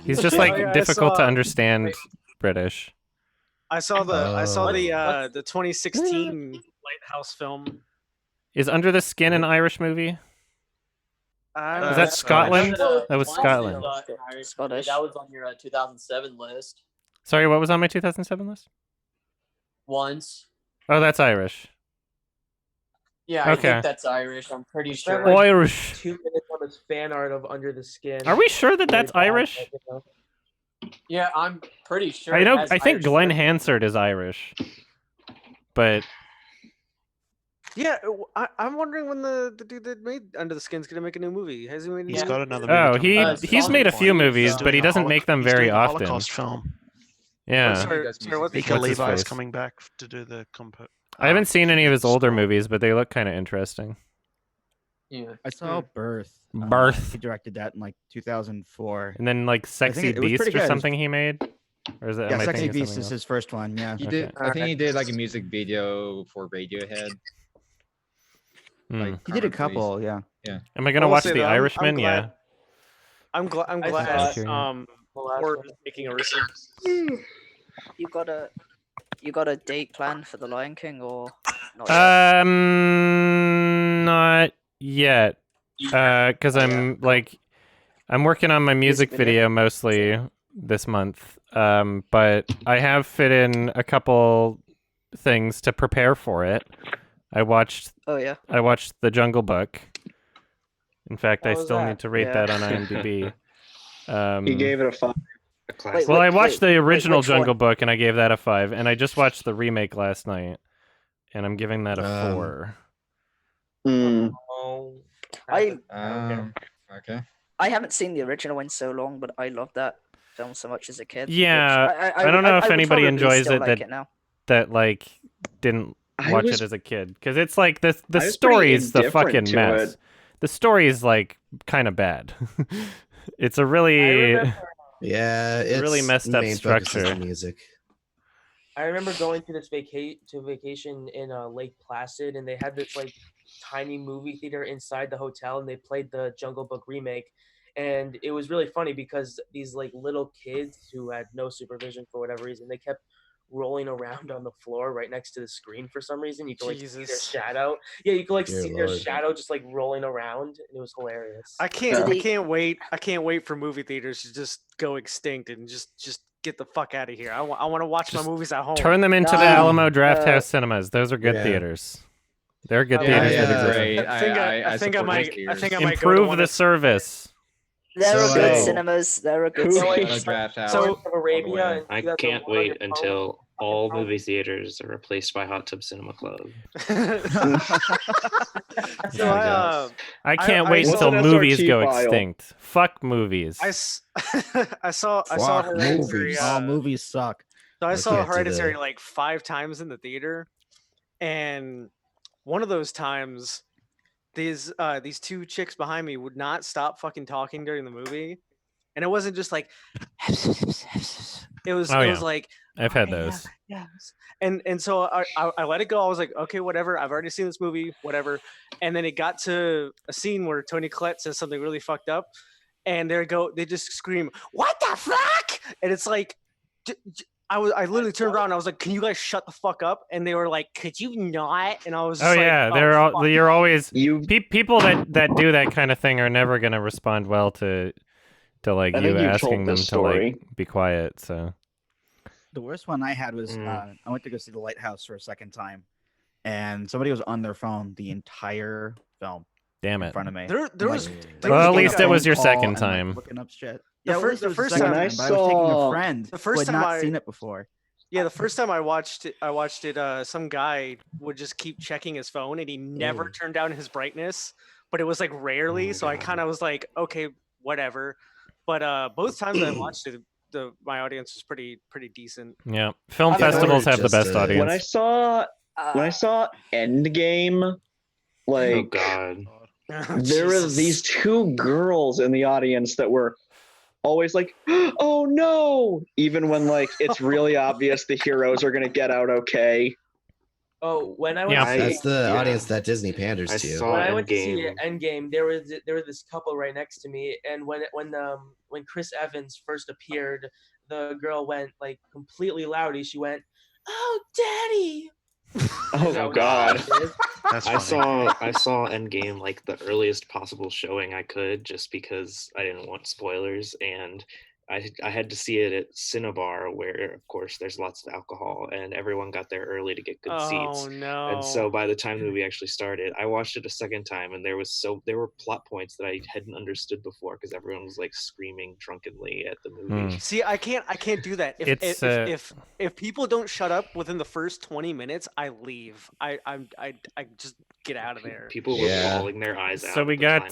He's just like difficult to understand British. I saw the 2016 Lighthouse film. Is Under the Skin an Irish movie? Is that Scotland? That was Scotland. Scottish. That was on your 2007 list. Sorry, what was on my 2007 list? Once. Oh, that's Irish. Yeah, I think that's Irish. I'm pretty sure. Irish. 2 minutes on this fan art of Under the Skin. Are we sure that that's Irish? Yeah, I'm pretty sure. I think Glenn Hansard is Irish, but yeah, I'm wondering when the dude that made Under the Skin's gonna make a new movie. Has he made? He's got another movie. Oh, he's made a few movies, but he doesn't make them very often. Holocaust film. Yeah. Mika Levi's coming back to do the compo. I haven't seen any of his older movies, but they look kind of interesting. Yeah, I saw Birth. He directed that in like 2004. And then like Sexy Beast or something he made. Or is that? Yeah, Sexy Beast is his first one. Yeah, he did. I think he did like a music video for Radiohead. He did a couple. Yeah. Yeah. Am I gonna watch The Irishman? Yeah. I'm glad. Thank you. Ford is making a recent. You got a date planned for the Lion King or not yet? Not yet. Because I'm I'm working on my music video mostly this month. But I have fit in a couple things to prepare for it. I watched The Jungle Book. In fact, I still need to rate that on IMDb. He gave it a 5. Well, I watched the original Jungle Book and I gave that a 5, and I just watched the remake last night, and I'm giving that a 4. Okay. I haven't seen the original in so long, but I loved that film so much as a kid. Yeah, I don't know if anybody enjoys it that like didn't watch it as a kid, because it's like the story is the fucking mess. The story is like kind of bad. It's a really it's really messed up structure. Music. I remember going to this vacation in Lake Placid, and they had this like tiny movie theater inside the hotel, and they played the Jungle Book remake, and it was really funny because these like little kids who had no supervision for whatever reason, they kept rolling around on the floor right next to the screen for some reason. You could like see their shadow. Yeah, you could like see their shadow just like rolling around, and it was hilarious. I can't wait for movie theaters to just go extinct and just get the fuck out of here. I want to watch my movies at home. Turn them into the Alamo Drafthouse cinemas. Those are good theaters. They're good theaters. I think I might improve the service. There are good cinemas. There are good cinemas. So Arabia. I can't wait until all movie theaters are replaced by Hot Tub Cinema Club. I can't wait until movies go extinct. Fuck movies. I saw Hereditary. All movies suck. So I saw Hereditary like 5 times in the theater, and one of those times, these 2 chicks behind me would not stop fucking talking during the movie, and it wasn't just like it was like I've had those. Yes. And so I let it go. I was like, okay, whatever. I've already seen this movie, whatever. And then it got to a scene where Toni Collette says something really fucked up, and they just scream, "What the fuck?" And it's like, I literally turned around and I was like, "Can you guys shut the fuck up?" And they were like, "Could you not?" And I was just you're always people that do that kind of thing are never gonna respond well to like you asking them to like be quiet. So the worst one I had was I went to go see The Lighthouse for a second time, and somebody was on their phone the entire film. Damn it! In front of me. Well, at least it was your second time. Looking up shit. Yeah, the first time I was taking a friend who had not seen it before. Yeah, the first time I watched it, some guy would just keep checking his phone, and he never turned down his brightness, but it was like rarely. So I kind of was like, okay, whatever. But both times I watched it, my audience was pretty decent. Yeah, film festivals have the best audience. When I saw Endgame, like, oh god, there were these 2 girls in the audience that were always like, "Oh no!" Even when like it's really obvious the heroes are gonna get out okay. Oh, when I went that's the audience that Disney panders to. When I went to see Endgame, there was this couple right next to me, and when Chris Evans first appeared, the girl went like completely loudy. She went, "Oh, Daddy!" Oh god. I saw Endgame like the earliest possible showing I could, just because I didn't want spoilers, and I had to see it at Cinnabar, where of course there's lots of alcohol, and everyone got there early to get good seats. Oh no! And so by the time the movie actually started, I watched it a second time, and there were plot points that I hadn't understood before because everyone was like screaming drunkenly at the movie. See, I can't do that. If people don't shut up within the first 20 minutes, I leave. I just get out of there. People were bawling their eyes out. So we got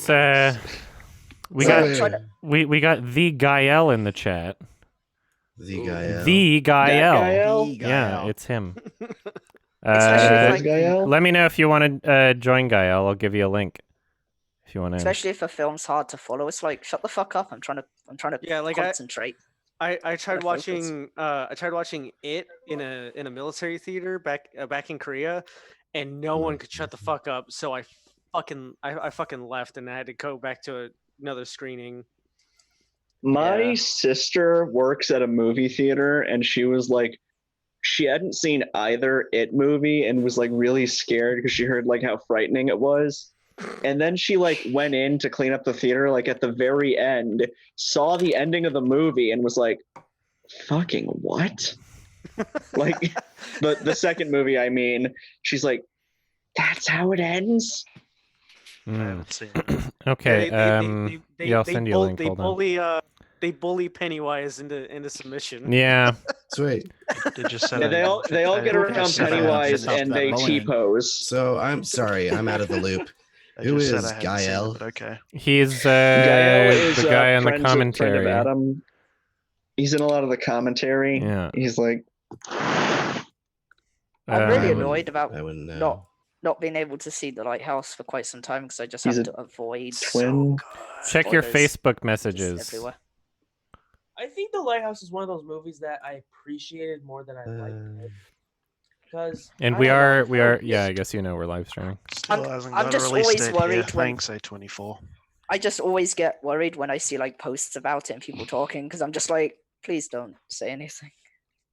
we got the Gael in the chat. The Gael. Yeah, it's him. Let me know if you want to join Gael. I'll give you a link if you want to. Especially if a film's hard to follow, it's like, shut the fuck up. I'm trying to concentrate. I tried watching it in a military theater back in Korea, and no one could shut the fuck up. So I fucking left, and I had to go back to another screening. My sister works at a movie theater, and she was like, she hadn't seen either It movie and was like really scared because she heard like how frightening it was. And then she like went in to clean up the theater like at the very end, saw the ending of the movie and was like, fucking what? Like the second movie, I mean, she's like, that's how it ends? I haven't seen it. Okay. They I'll send you a link. They Hold on. they bully Pennywise into submission. Yeah. Sweet. They just said they all get around Pennywise and they T-pose. So I'm sorry, I'm out of the loop. Who is Gael? Okay. He's Gael is the guy on the friend commentary. of Adam. He's in a lot of the commentary. Yeah. He's like, I'm really annoyed about I wouldn't know. not being able to see the lighthouse for quite some time because I just He's have a to avoid twin. Check your spoilers Facebook messages. everywhere. I think The Lighthouse is one of those movies that I appreciated more than I liked it. Because And we are yeah, I guess you know we're live streaming. Still hasn't I'm got just a release always date worried here. when- Thanks, A24. I just always get worried when I see like posts about it and people talking because I'm just like, please don't say anything.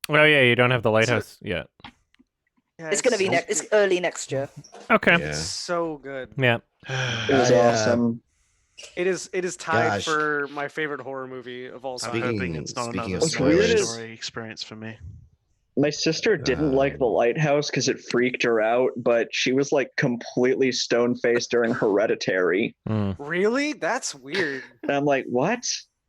Oh yeah, you don't have the lighthouse yet. Yeah, It's gonna be it's early next year. Okay. It's so good. Yeah. It was awesome. It is tied Gosh. for my favorite horror movie of all time. I'm hoping it's not Speaking another of Toy spoilers- Story experience for me. My sister didn't like The Lighthouse because it freaked her out, but she was like completely stone-faced during Hereditary. Really? That's weird. And I'm like, what?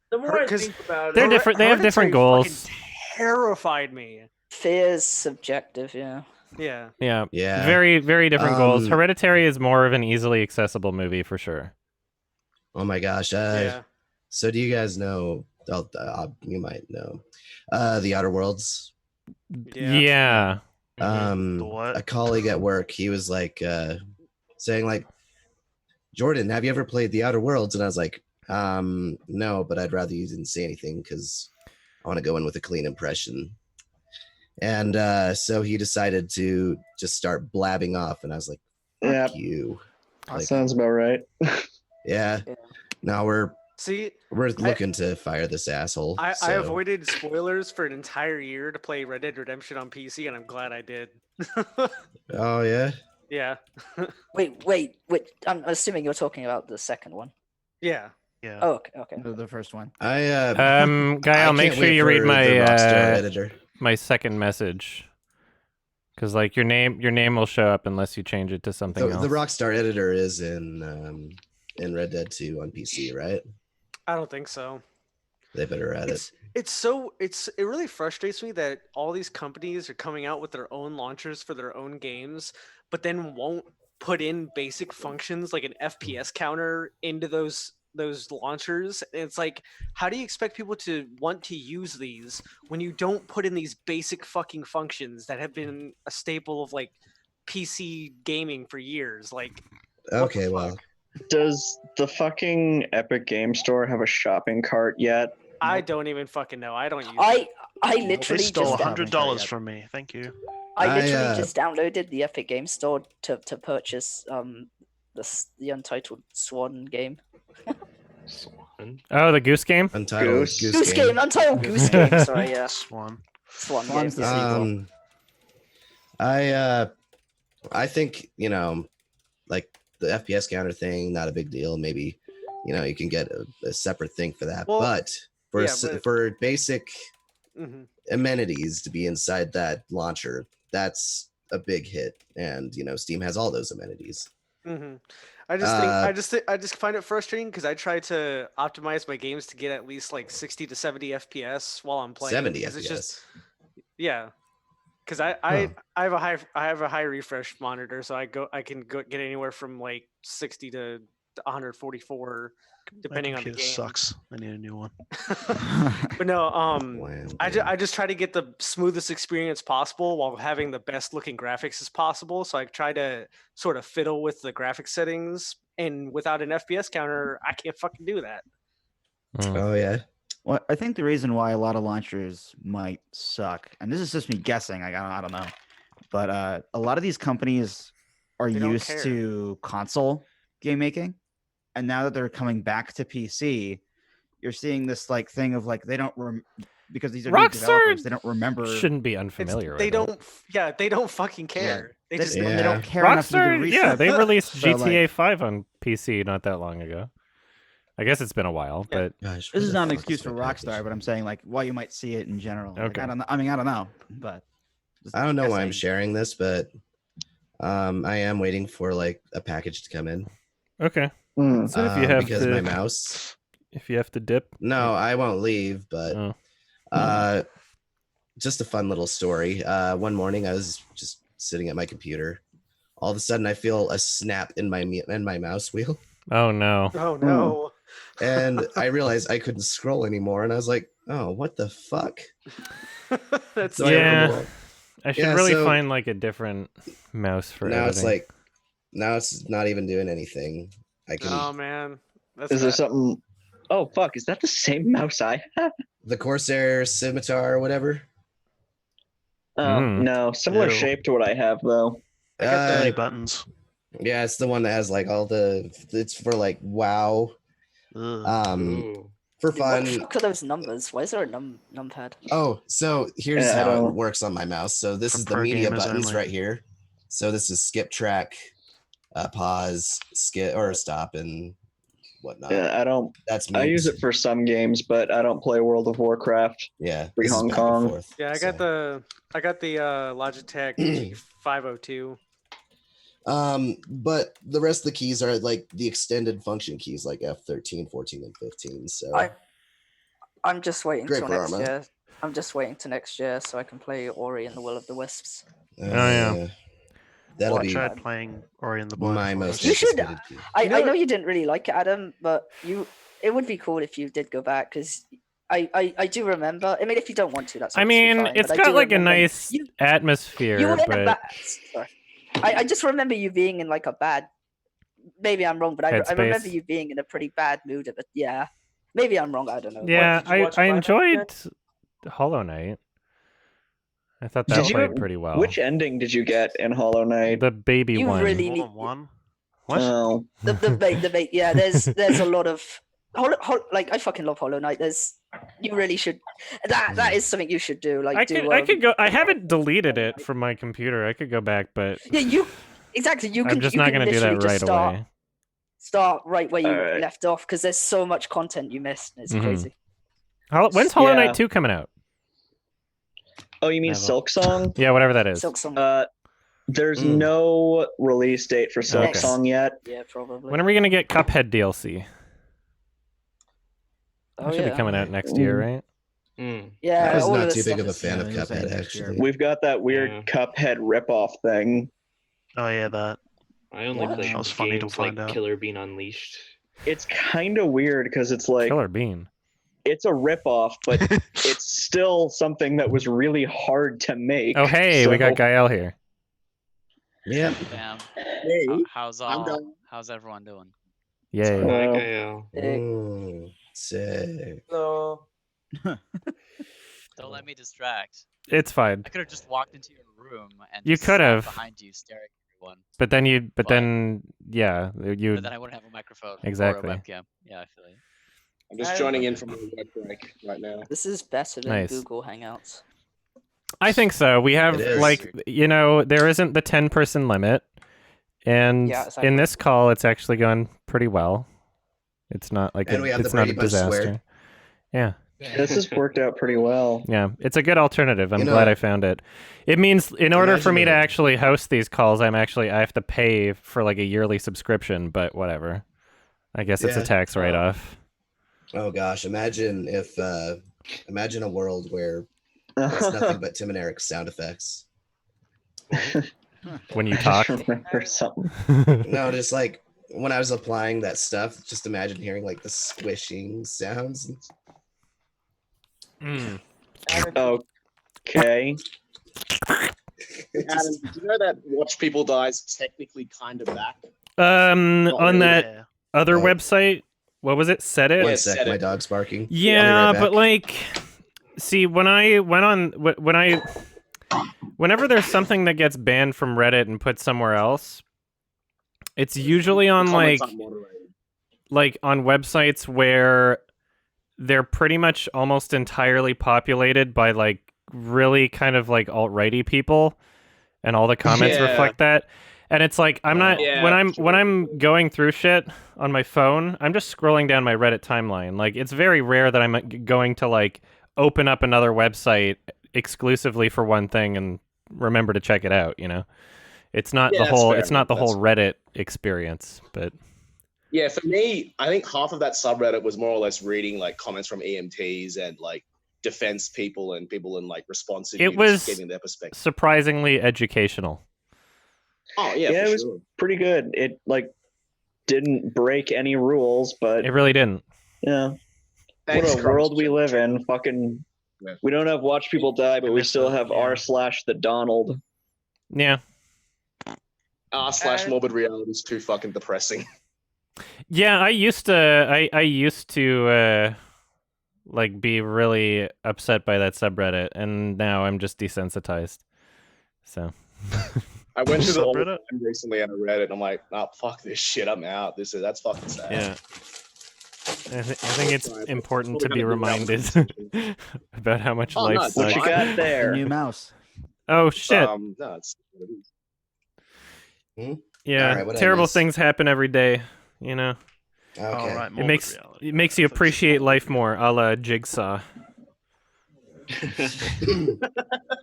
The more I 'Cause think about it, They're different. They have different Hereditary goals. fucking terrified me. Fear's subjective, yeah. Yeah. Yeah. Yeah. Very, very different goals. Um, Hereditary is more of an easily accessible movie for sure. Oh my gosh. Yeah. So do you guys know? You might know. The Outer Worlds. Yeah. The what? A colleague at work, he was like saying like, Jordan, have you ever played The Outer Worlds? And I was like, no, but I'd rather you didn't say anything because I want to go in with a clean impression. And so he decided to just start blabbing off, and I was like, Yeah, you. Like, sounds about right. yeah. Now we're looking to fire this asshole. I so. avoided spoilers for an entire year to play Red Dead Redemption on PC, and I'm glad I did. Oh yeah. Yeah. Wait. I'm assuming you're talking about the second one. Yeah. Yeah. Oh, okay. The first one. Gael, make sure you read my editor. My second message, because like your name will show up unless you change it to something else. The Rockstar editor is in Red Dead 2 on PC, right? I don't think so. They better add it. It really frustrates me that all these companies are coming out with their own launchers for their own games, but then won't put in basic functions like an FPS counter into those launchers. And it's like, how do you expect people to want to use these when you don't put in these basic fucking functions that have been a staple of like PC gaming for years? Like, okay, well, does the fucking Epic Game Store have a shopping cart yet? I don't even fucking know. I don't use I They literally stole just $100 from me. Thank you. I literally just downloaded the Epic Game Store to purchase the Untitled Swan game. Swan. Oh, the Goose Game. Untitled Goose Game. Untitled Goose Game. Sorry, yeah. Swan. Swan's the sequel. I think, like the FPS counter thing, not a big deal. Maybe, you can get a separate thing for that. Well, but for basic amenities to be inside that launcher, that's a big hit. And, Steam has all those amenities. Mm-hmm. I just find it frustrating because I try to optimize my games to get at least like 60 to 70 FPS while I'm playing. 70 because FPS. It's just, yeah, because I have a high refresh monitor, so I can get anywhere from like 60 to 144 depending on the game. Sucks. I need a new one. But no, I just try to get the smoothest experience possible while having the best looking graphics as possible. So I try to sort of fiddle with the graphics settings, and without an FPS counter, I can't fucking do that. Oh yeah. Well, I think the reason why a lot of launchers might suck, and this is just me guessing, I don't know, but a lot of these companies are used to console game making, and now that they're coming back to PC, you're seeing this like thing of like they don't because these are new developers, they don't remember. Shouldn't be unfamiliar. They with don't. it. Yeah, they don't fucking care. Yeah. They just they don't care enough to do Rockstar, research. yeah, they released So, GTA 5 on PC not that long ago. I guess it's been a while, but this is not an excuse for Rockstar, but I'm saying like why you might see it in general. Like, Okay. I don't know. I mean, I don't know, but I don't know why I'm sharing this, but I am waiting for like a package to come in. okay. So if you have because to, my mouse. If you have to dip. No, I won't leave, but just a fun little story. One morning I was just sitting at my computer. All of a sudden I feel a snap in my mouse wheel. Oh no. Oh no. And I realized I couldn't scroll anymore, and I was like, "Oh, what the fuck?" That's So I should really find like a different mouse for now. editing. Now it's not even doing anything. I can. Oh man. Is there something? Oh fuck! Is that the same mouse I have? The Corsair Scimitar or whatever. No, similar shape to what I have though. I got too many buttons. Yeah, it's the one that has like all the. It's for like WoW. For fun. Look at those numbers. Why is there a numpad? Oh, so here's how it works on my mouse. So this is the media buttons right here. So this is skip track, pause, skip or stop, and whatnot. Yeah, I don't. That's I use it for some games, but I don't play World of Warcraft. Yeah, Free Hong Kong. Yeah, I got the Logitech G502. But the rest of the keys are like the extended function keys, like F13, 14, and 15. So I'm just waiting till next Arma. year. I'm just waiting to next year so I can play Ori and the Will of the Wisps. Yeah. That'll I be tried playing Ori and the Blind my Forest. most. You should. I know you didn't really like it, Adam, but it would be cool if you did go back because I do remember. I mean, if you don't want to, that's. I mean, fine, it's but I got do like a remember nice atmosphere, you were in a but sorry. I just remember you being in like a bad. Maybe I'm wrong, but I remember Headspace. you being in a pretty bad mood. But yeah, maybe I'm wrong. I don't know. yeah, did you watch I Final enjoyed Hollow Knight. I thought that played pretty well. Which ending did you get in Hollow Knight? The baby You one. really need One? Oh. the bait. Yeah, there's a lot of like I fucking love Hollow Knight. You really should. That is something you should do. Like I could go. I haven't deleted it from my computer. I could go back, but yeah, exactly. You can. I'm just you not can going to do that literally just right away. Start right where you left off because there's so much content you missed. It's crazy. When's Hollow Knight 2 coming out? Oh, you mean Silk Song? Yeah, whatever that is. Silk Song. There's no release date for Silk Okay. Song yet. Yeah, probably. When are we going to get Cuphead DLC? Oh, That should be coming out next year, right? Yeah, I was all not of too this big of a stuff fan Yeah, of I was gonna say Cuphead, next year. actually. We've got that weird Cuphead ripoff thing. Oh yeah, that. I only play That was funny to games like find out. Killer Bean Unleashed. It's kind of weird because it's like Killer Bean. it's a ripoff, but it's still something that was really hard to make. Oh, hey, we got Gael here. Yeah. Damn. Hey, How's everyone doing? Yay. Sick. So Don't let me distract. It's fine. I could have just walked into your room and You just could sat have. behind you staring at everyone. But then yeah, you. But then I wouldn't have a microphone Exactly. or a webcam. Yeah, I feel you. I'm just joining in from a web break right now. This is better than Nice. Google Hangouts. I think so. We have It is. there isn't the 10-person limit, and Yeah, exactly. in this call, it's actually gone pretty well. It's not like And we have the it's not a Brady Bunch disaster. squared. Yeah. This has worked out pretty well. Yeah, it's a good alternative. I'm You know- glad I found it. It means in order for Imagine me to that- actually host these calls, I have to pay for like a yearly subscription, but whatever. I guess it's a Yeah. tax write-off. Oh gosh, imagine a world where it's nothing but Tim and Eric's sound effects. When you talk. I remember something. No, just like when I was applying that stuff, just imagine hearing like the squishing sounds. Okay. Adam, did you know that Watch People Die is technically kind of back? On that Yeah. other Oh. website, what was it? Set it. One Yeah, sec, set my it. dog's barking. Yeah, I'll be right but back. like, see, when I went on, whenever there's something that gets banned from Reddit and put somewhere else, it's usually on Comments aren't moderated. like on websites where they're pretty much almost entirely populated by like really kind of like alt-righty people, and all the comments reflect that. And it's like I'm not when I'm going through shit on my phone, I'm just scrolling down my Reddit timeline. Like it's very rare that I'm going to like open up another website exclusively for one thing and remember to check it out, you know. It's not the whole Reddit experience, but yeah, for me, I think half of that subreddit was more or less reading like comments from EMTs and like defense people and people in like responsive. It was getting their perspective. Surprisingly educational. Oh yeah, it was pretty good. It like didn't break any rules, but it really didn't. Yeah. Thanks, what a world we live in. Fucking, we don't have watch people die, but we still have r/the Donald. Yeah. r/morbid reality is too fucking depressing. Yeah, I used to like be really upset by that subreddit, and now I'm just desensitized. So I went to the subreddit recently and I read it and I'm like, oh fuck this shit, I'm out. That's fucking sad. Yeah. I think it's important to be reminded about how much life sucks. What you got there? New mouse. Oh shit. No, it's yeah, All right, terrible things happen every day, you know. Okay. All right, It makes you appreciate life more, a la Jigsaw.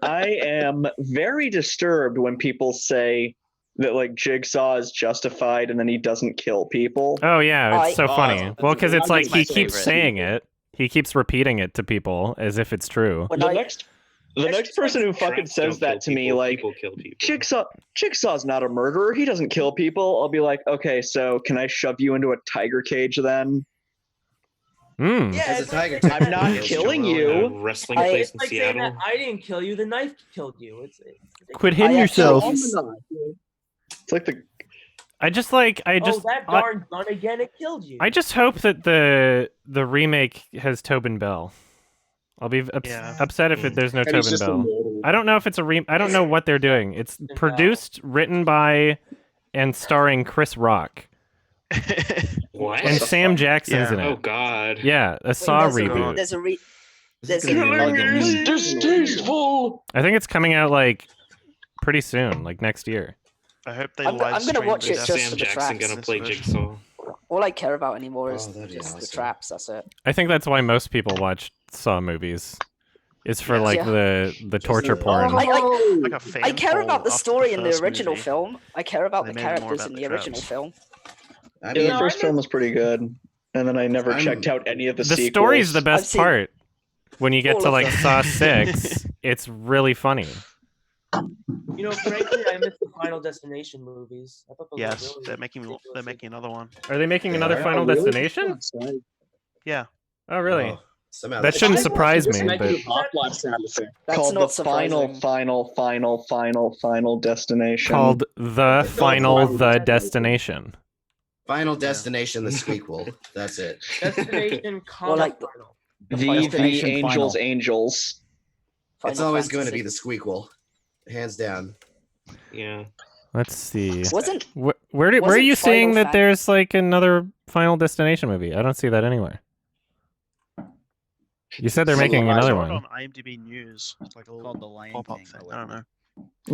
I am very disturbed when people say that like Jigsaw is justified and then he doesn't kill people. Oh yeah, it's so funny. Well, because it's like he keeps favorite. saying it. He keeps repeating it to people as if it's true. The next person who fucking says that to me, like, Jigsaw's not a murderer. He doesn't kill people. I'll be like, okay, so can I shove you into a tiger cage then? Yeah, I'm not killing you. Wrestling place in like saying Seattle. that I didn't kill you, the knife killed you. Quit hitting yourself. It's like I just oh, that darn gun again, it killed you. I just hope that the remake has Tobin Bell. I'll be upset if there's no Tobin Bell. I don't know if it's I don't know what they're doing. It's produced, written by, and starring Chris Rock. What? And Sam Jackson's in it. Oh God. Yeah, a Saw reboot. There's a distasteful. I think it's coming out like pretty soon, like next year. I hope they I'm gonna watch it just Sam for the Jackson traps. gonna play Jigsaw. All I care about anymore is that'd be just the awesome. traps. That's it. I think that's why most people watch Saw movies. It's for like Yeah. the torture porn. I care about the story in the first original movie. film. I care about They the made it more characters about in the the original traps. film. I Yeah, mean, the first film was pretty good, and then I never checked out any of the The sequels. story's the I've best seen part. When you get all to of like them. Saw 6, it's really funny. You know, frankly, I miss the Final Destination movies. I thought those Yes, were really they're making another one. Are they making They another are? Final really? Destination? Yeah. Oh, really? oh, somehow That shouldn't surprise Just me, make but it a Half-Life sound effect. That's called not the surprising. final destination. called The Final Destination. Final Destination, the squeakquel. That's it. Destination Well, like Final. the Destination Angels Final. Angels. It's Final always going to Fantasy. be the squeakquel, hands down. Yeah. Let's see. Wasn't Where are wasn't you seeing Final that there's like another Final Destination movie? I don't see that anywhere. You said they're making I another saw it one. on IMDb News. It's like a little Called The Lion pop-up King. thing. I don't know.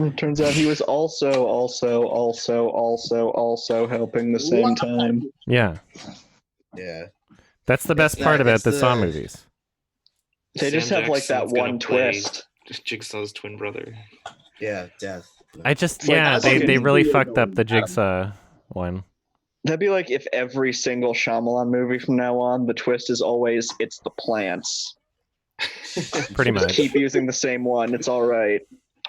It turns out he was also helping the same time. Yeah, Yeah. that's the best part about the Saw movies. They just Sam have like that Jackson's gonna one play twist. Just Jigsaw's twin brother. Yeah, death. I just It's like- yeah, it's like they a really video fucked up game. the Jigsaw one. That'd be like if every single Shyamalan movie from now on, the twist is always it's the plants. Pretty Just much. keep using the same one. It's all right.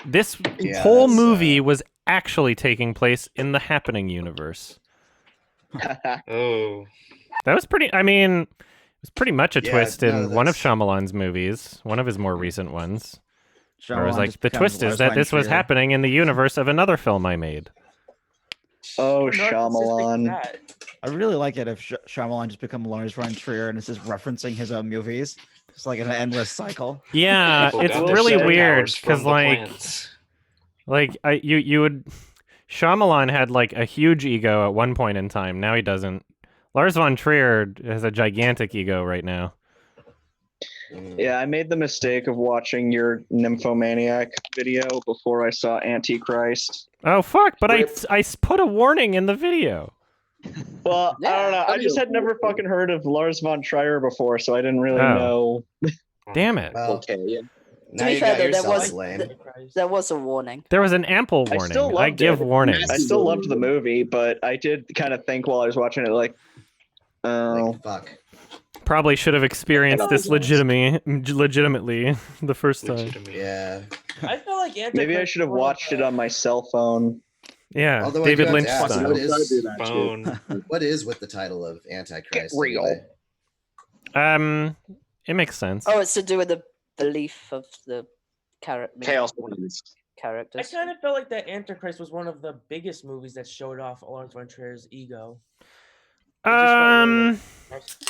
This Yeah, whole that's, movie was actually taking place in the Happening universe. Oh. That was pretty. I mean, it was pretty much a Yeah, twist no, in one of that's- Shyamalan's movies, one of his more recent ones. Where it was Shyamalan like just the becomes twist is Lars that von this was Trier. happening in the universe of another film I made. Oh, Narcissistic Shyamalan. cat. I really like it if Shyamalan just become Lars von Trier and it's just referencing his own movies. It's like an endless cycle. Yeah, People it's got their really weird superpowers from because the like plants. you would Shyamalan had like a huge ego at one point in time. Now he doesn't. Lars von Trier has a gigantic ego right now. Yeah, I made the mistake of watching your Nymphomaniac video before I saw Antichrist. Oh fuck! But I put a warning in the video. Well, I don't know. I just had never fucking heard of Lars von Trier before, so I didn't really know. Damn it! Okay, yeah. To be fair, though, there was a warning. There was an ample warning. I give warnings. I still loved the movie, but I did kind of think while I was watching it, like, oh, fuck. Probably should have experienced this legitimately the first time. Yeah. I feel like Antichrist maybe I should have watched it on my cell phone. Yeah, Although David I do have Lynch to ask, style. what is with the title of Antichrist? Get real. Anyway? It makes sense. Oh, it's to do with the belief of the Chaos characters. I kind of felt like that Antichrist was one of the biggest movies that showed off Lars von Trier's ego.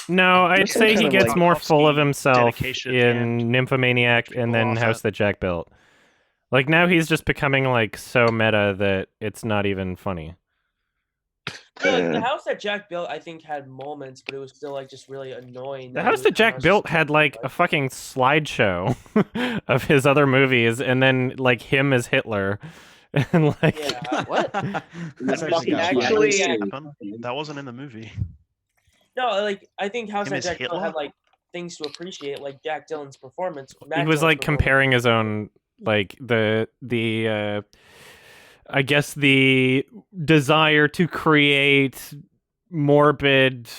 No, I'd say he gets more full of himself dedication in Nymphomaniac and then House That Jack Built. Like now he's just becoming like so meta that it's not even funny. Like, the house that Jack built, I think, had moments, but it was still like just really annoying. The house that Jack built had like a fucking slideshow of his other movies, and then like him as Hitler, and like what? That wasn't in the movie. No, like I think House Him that as Jack built Hitler? had like things to appreciate, like Jack Dylan's performance. he was like comparing his own like the I guess the desire to create morbid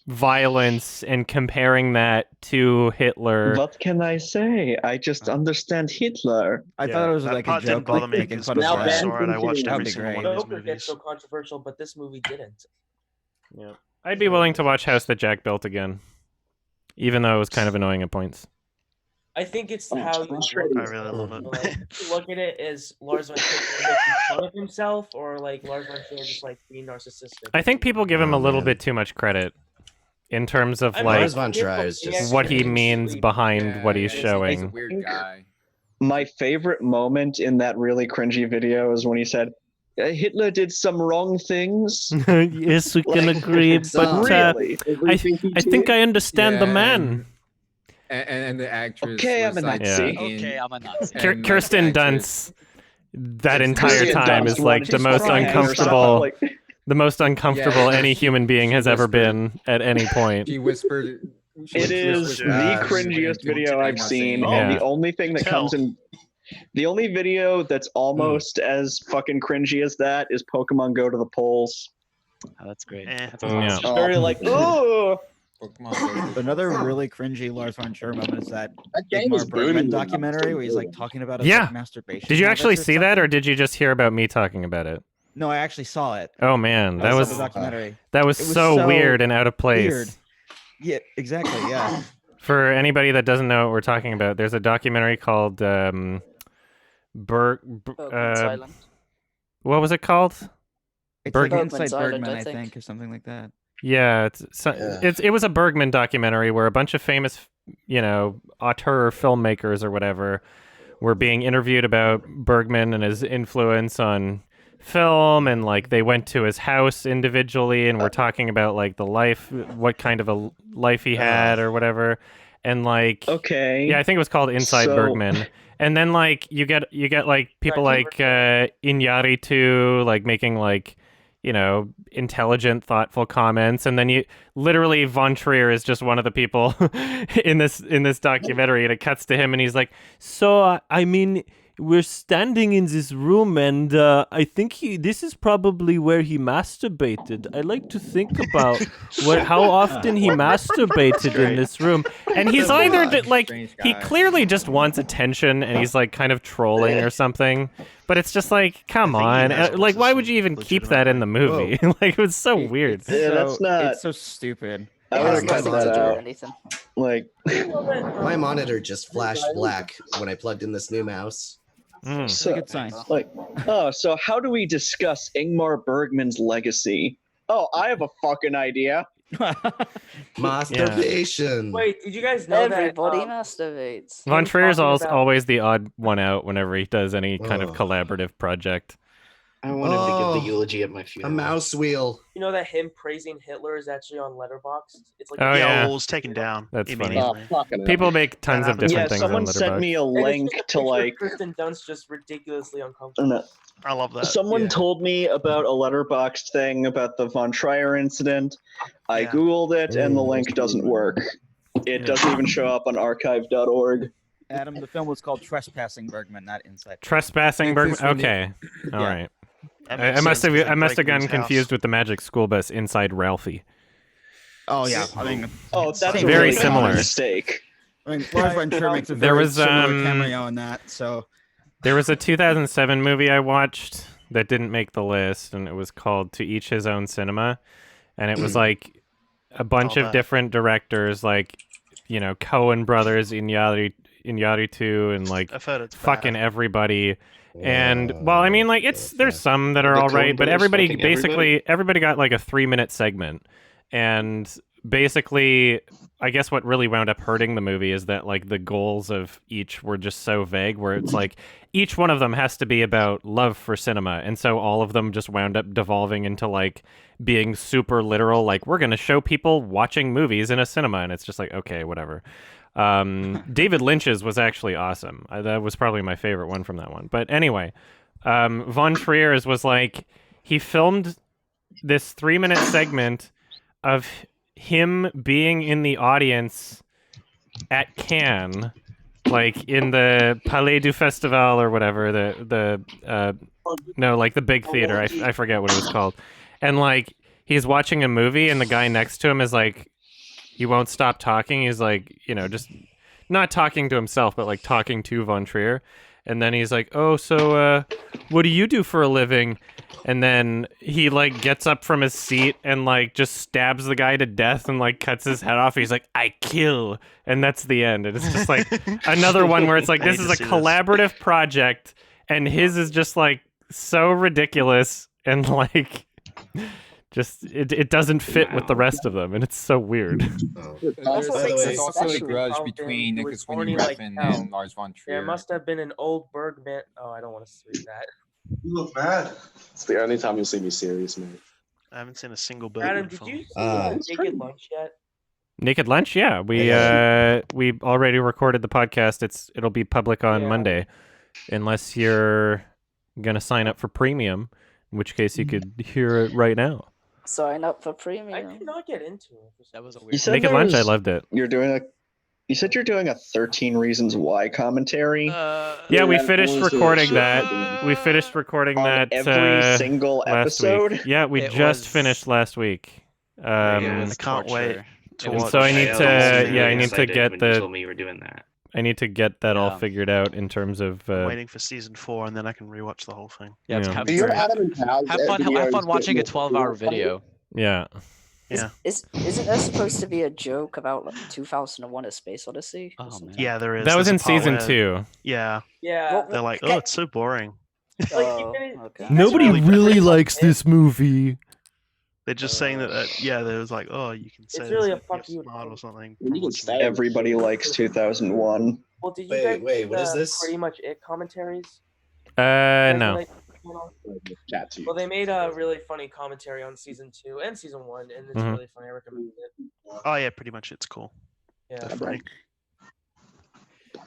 violence and comparing that to Hitler. What can I say? I just understand Hitler. I thought it was That like a part didn't joke, bother like me making because fun of before I that. saw it, I watched That'd every be single great. one of his Joker gets movies. so controversial, but this movie didn't. Yeah, I'd be willing to watch House That Jack Built again, even though it was kind of annoying at points. I think it's how you I really love it. like, you look at it as Lars von Trier making fun of himself, or like Lars von Trier just like being narcissistic. I think people give him a little bit too much credit in terms of I mean, like Lars von Trier is just what he strange. means behind what he's He's a showing. weird guy. My favorite moment in that really cringy video is when he said, Hitler did some wrong things. Yes, we can agree, but really? I think I understand the man. And the actress. Okay, was I'm a like Nazi. in- Okay, I'm a Nazi. and, like, Kirsten the actress- Dunst that entire Kirsten time Dunst is like wanted the to most cry herself, uncomfortable, like- the most uncomfortable Yeah, any human being she has ever whispered- been at any point. She whispered. It is the cringiest video I've seen, and the only thing that comes in, the only video that's almost as fucking cringy as that is Pokemon Go to the Polls. Oh, that's great. That's Yeah. It's very like, oh, Another really cringy Lars von Trier moment is that game was Ingmar Bergman booming. documentary where he's like talking about his Yeah. like, masturbation. Did you habits actually or see that, something. or did you just hear about me talking about it? No, I actually saw it. Oh man, that I saw was the documentary. that was, It was so so weird and out of place. Weird. Yeah, exactly. Yeah. For anybody that doesn't know what we're talking about, there's a documentary called Bergman's Island. what was it called? It's Berg- like Bergman's Inside Island, Bergman, I I think. think, or something like that. Yeah, it was a Bergman documentary where a bunch of famous, auteur filmmakers or whatever were being interviewed about Bergman and his influence on film, and like they went to his house individually and were talking about like the life, what kind of a life he had or whatever. And like okay. yeah, I think it was called Inside So- Bergman. And then like you get like people like Iñárritu like making like intelligent, thoughtful comments, and then you literally Von Trier is just one of the people in this documentary, and it cuts to him, and he's like, "So I mean, we're standing in this room, and I think this is probably where he masturbated. I like to think about how often he masturbated in this room." And he's either like he clearly just wants attention, and he's like kind of trolling or something. But it's just like, come on, like why would you even keep that in the movie? Like it was so weird. Yeah, that's not. It's so stupid. I would have cut nothing that to do out. with Anything. Like, My monitor just flashed black when I plugged in this new mouse. It's a good sign. So how do we discuss Ingmar Bergman's legacy? Oh, I have a fucking idea. Masturbation. Wait, did you guys know Everybody that? masturbates. Von Trier's talking about- always the odd one out whenever he does any kind of collaborative project. I want him to give the eulogy at my A funeral. mouse wheel. You know that him praising Hitler is actually on Letterboxd? It's like Well, it was taken down. That's funny. immediately. People make tons of different things on someone sent me a Letterboxd. link to like. Kristen Dunst just ridiculously uncomfortable. I love that. Someone told me about a Letterboxd thing about the Von Trier incident. I googled it, and the link doesn't work. It doesn't even show up on archive.org. Adam, the film was called Trespassing Bergman, not Inside. Trespassing Bergman. Okay, all right. I must have gotten confused with the Magic School Bus Inside Ralphie. Oh yeah, I mean, that's very a really similar common mistake. I mean, Lars von Trier makes a There very was, similar cameo in that. So There was a 2007 movie I watched that didn't make the list, and it was called To Each His Own Cinema, and it was like a bunch of different directors, like, you know, Coen brothers, Iñárritu, and like fucking everybody. And well, I mean, like, there's some that are all right, but everybody everybody got like a 3-minute segment, and basically, I guess what really wound up hurting the movie is that like the goals of each were just so vague, where it's like each one of them has to be about love for cinema, and so all of them just wound up devolving into like being super literal, like we're going to show people watching movies in a cinema, and it's just like, okay, whatever. David Lynch's was actually awesome. That was probably my favorite one from that one. But anyway, Von Trier's was like, he filmed this 3-minute segment of him being in the audience at Cannes, like in the Palais du Festival or whatever, the big theater. I forget what it was called. And like, he's watching a movie and the guy next to him is like, he won't stop talking. He's like, you know, just not talking to himself, but like talking to Von Trier. And then he's like, oh, so what do you do for a living? And then he like gets up from his seat and like just stabs the guy to death and like cuts his head off. He's like, I kill. And that's the end. And it's just like another one where it's like, this is a collaborative project, and his is just like so ridiculous and like just it doesn't fit with the rest of them, and it's so weird. There's also a grudge between Nicholas Winding Refn and Lars von Trier. There must have been an old Bergman. Oh, I don't want to say that. You look mad. It's the only time you'll see me serious, man. I haven't seen a single Bergman Adam, did you see Naked Lunch yet? Naked Lunch, yeah. We already recorded the podcast. It'll be public on Monday, unless you're gonna sign up for premium, in which case you could hear it right now. Sign up for premium. I could not get into it. That was a weird. Naked Lunch, I loved it. You said you're doing a 13 Reasons Why commentary. Yeah, we finished recording that. We finished recording that every single last episode. week. Yeah, we just finished last week. I can't wait to watch. So I need to get You the. told me you were doing that. I need to get that all figured out in terms of I'm waiting for season 4, and then I can rewatch the whole thing. Yeah, it's Yeah. kind of have fun watching a 12-hour video. Yeah. Yeah. Isn't there supposed to be a joke about like 2001: A Space Odyssey? Oh man. Yeah, there is. That was There's in a part season where- 2. Yeah. Yeah. They're like, oh, it's so boring. Okay. Nobody really likes this movie. They're just saying that. There was like, oh, you can say It's really this a fuck you. smart or something. Everybody likes 2001. Well, did you Wait, guys wait, see what is the this? Pretty Much It commentaries? No. Well, they made a really funny commentary on season 2 and season 1, and it's really funny. I recommend it. Oh yeah, pretty much. It's cool. Yeah. Definitely.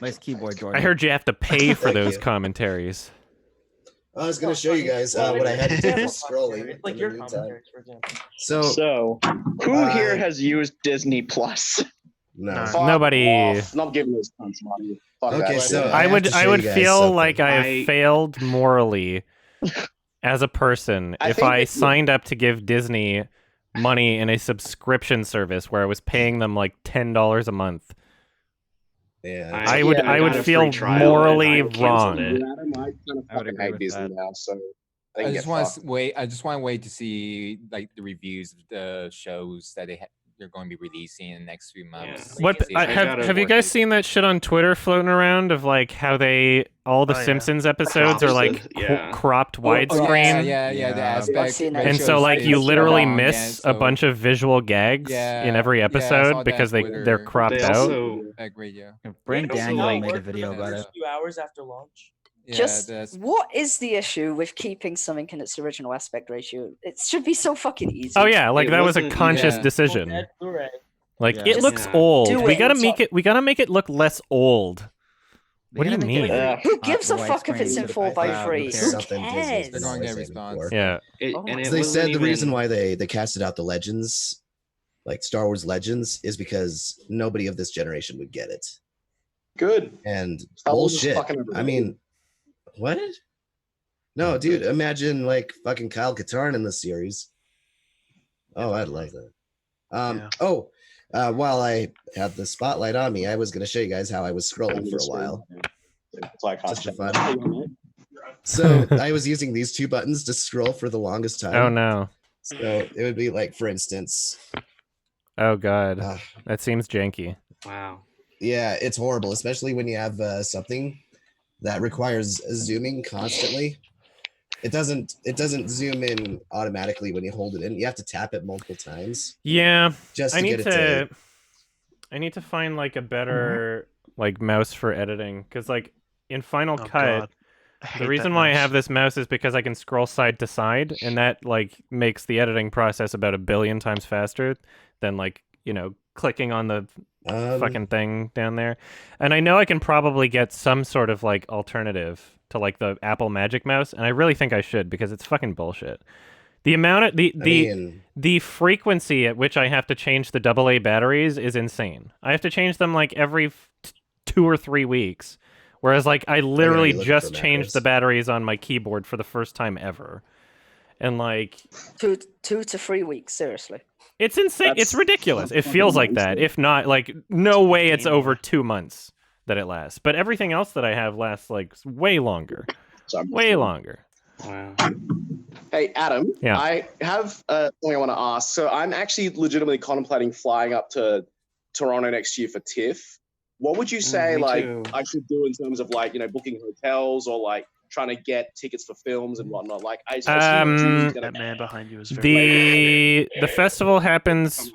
Nice keyboard, Jordan. I heard you have to pay for Thank those you. commentaries. I was going to show you guys what I had to do for scrolling. It's like in your the meantime. commentaries, for example. So who here has used Disney Plus? No. Nobody. Not giving those tons of money. Fuck Okay, that. so I have would to show I would you guys feel something. like I have failed morally as a person I if think I that- signed up to give Disney money in a subscription service where I was paying them like $10 a month. Yeah. I would got a feel free trial morally and I canceled wrong. it. I would agree hate with Disney that. now, so they I can just get want fucked. to wait. I just want to wait to see like the reviews of the shows that they're going to be releasing in the next few months. What See if I, they have got have you guys seen that shit on Twitter floating around of like how all the Oh, yeah. Simpsons episodes are like cropped widescreen? Yeah, the aspect. seen that. And so ratios like is you literally wrong, miss yeah, a bunch of visual gags in every yeah, I saw episode that because on they're Twitter. cropped They out. also I agree, yeah. Brand They also, Daniel like, made a work for video the about first it. few hours after launch. What is the issue with keeping something in its original aspect ratio? It should be so fucking easy. Oh yeah, like that was a conscious decision. Like it looks old. We gotta make it. We gotta make it look less old. What do you mean? Who gives a fuck if it's in 4:3? Who cares? They're going to get a response. Yeah. They said the reason why they casted out the Legends, like Star Wars Legends, is because nobody of this generation would get it. Good. And bullshit. I mean, what? No, dude, imagine like fucking Kyle Katarn in the series. Oh, I'd like that. While I have the spotlight on me, I was going to show you guys how I was scrolling for a while. Just for fun. So I was using these two buttons to scroll for the longest time. Oh no. So it would be like, for instance. Oh god, that seems janky. Wow. Yeah, it's horrible, especially when you have something that requires zooming constantly. It doesn't zoom in automatically when you hold it in. You have to tap it multiple times. Yeah, just to get it to. I need to find like a better like mouse for editing, because like in Final Cut, the reason why I have this mouse is because I can scroll side to side, and that like makes the editing process about 1 billion times faster than like, you know, clicking on the fucking thing down there. And I know I can probably get some sort of like alternative to like the Apple Magic Mouse, and I really think I should, because it's fucking bullshit. The amount of the frequency at which I have to change the AA batteries is insane. I have to change them like every 2 or 3 weeks, whereas like I literally just changed the batteries on my keyboard for the first time ever, and like 2 to 3 weeks, seriously. It's insane. It's ridiculous. It feels like that. If not, like, no way it's over 2 months that it lasts. But everything else that I have lasts, like, way longer. Way longer. Wow. Hey, Adam. Yeah. I have something I want to ask. So I'm actually legitimately contemplating flying up to Toronto next year for TIFF. What would you say, I should do in terms of, like, you know, booking hotels or, like, trying to get tickets for films and whatnot? Like, that man behind you is very the festival happens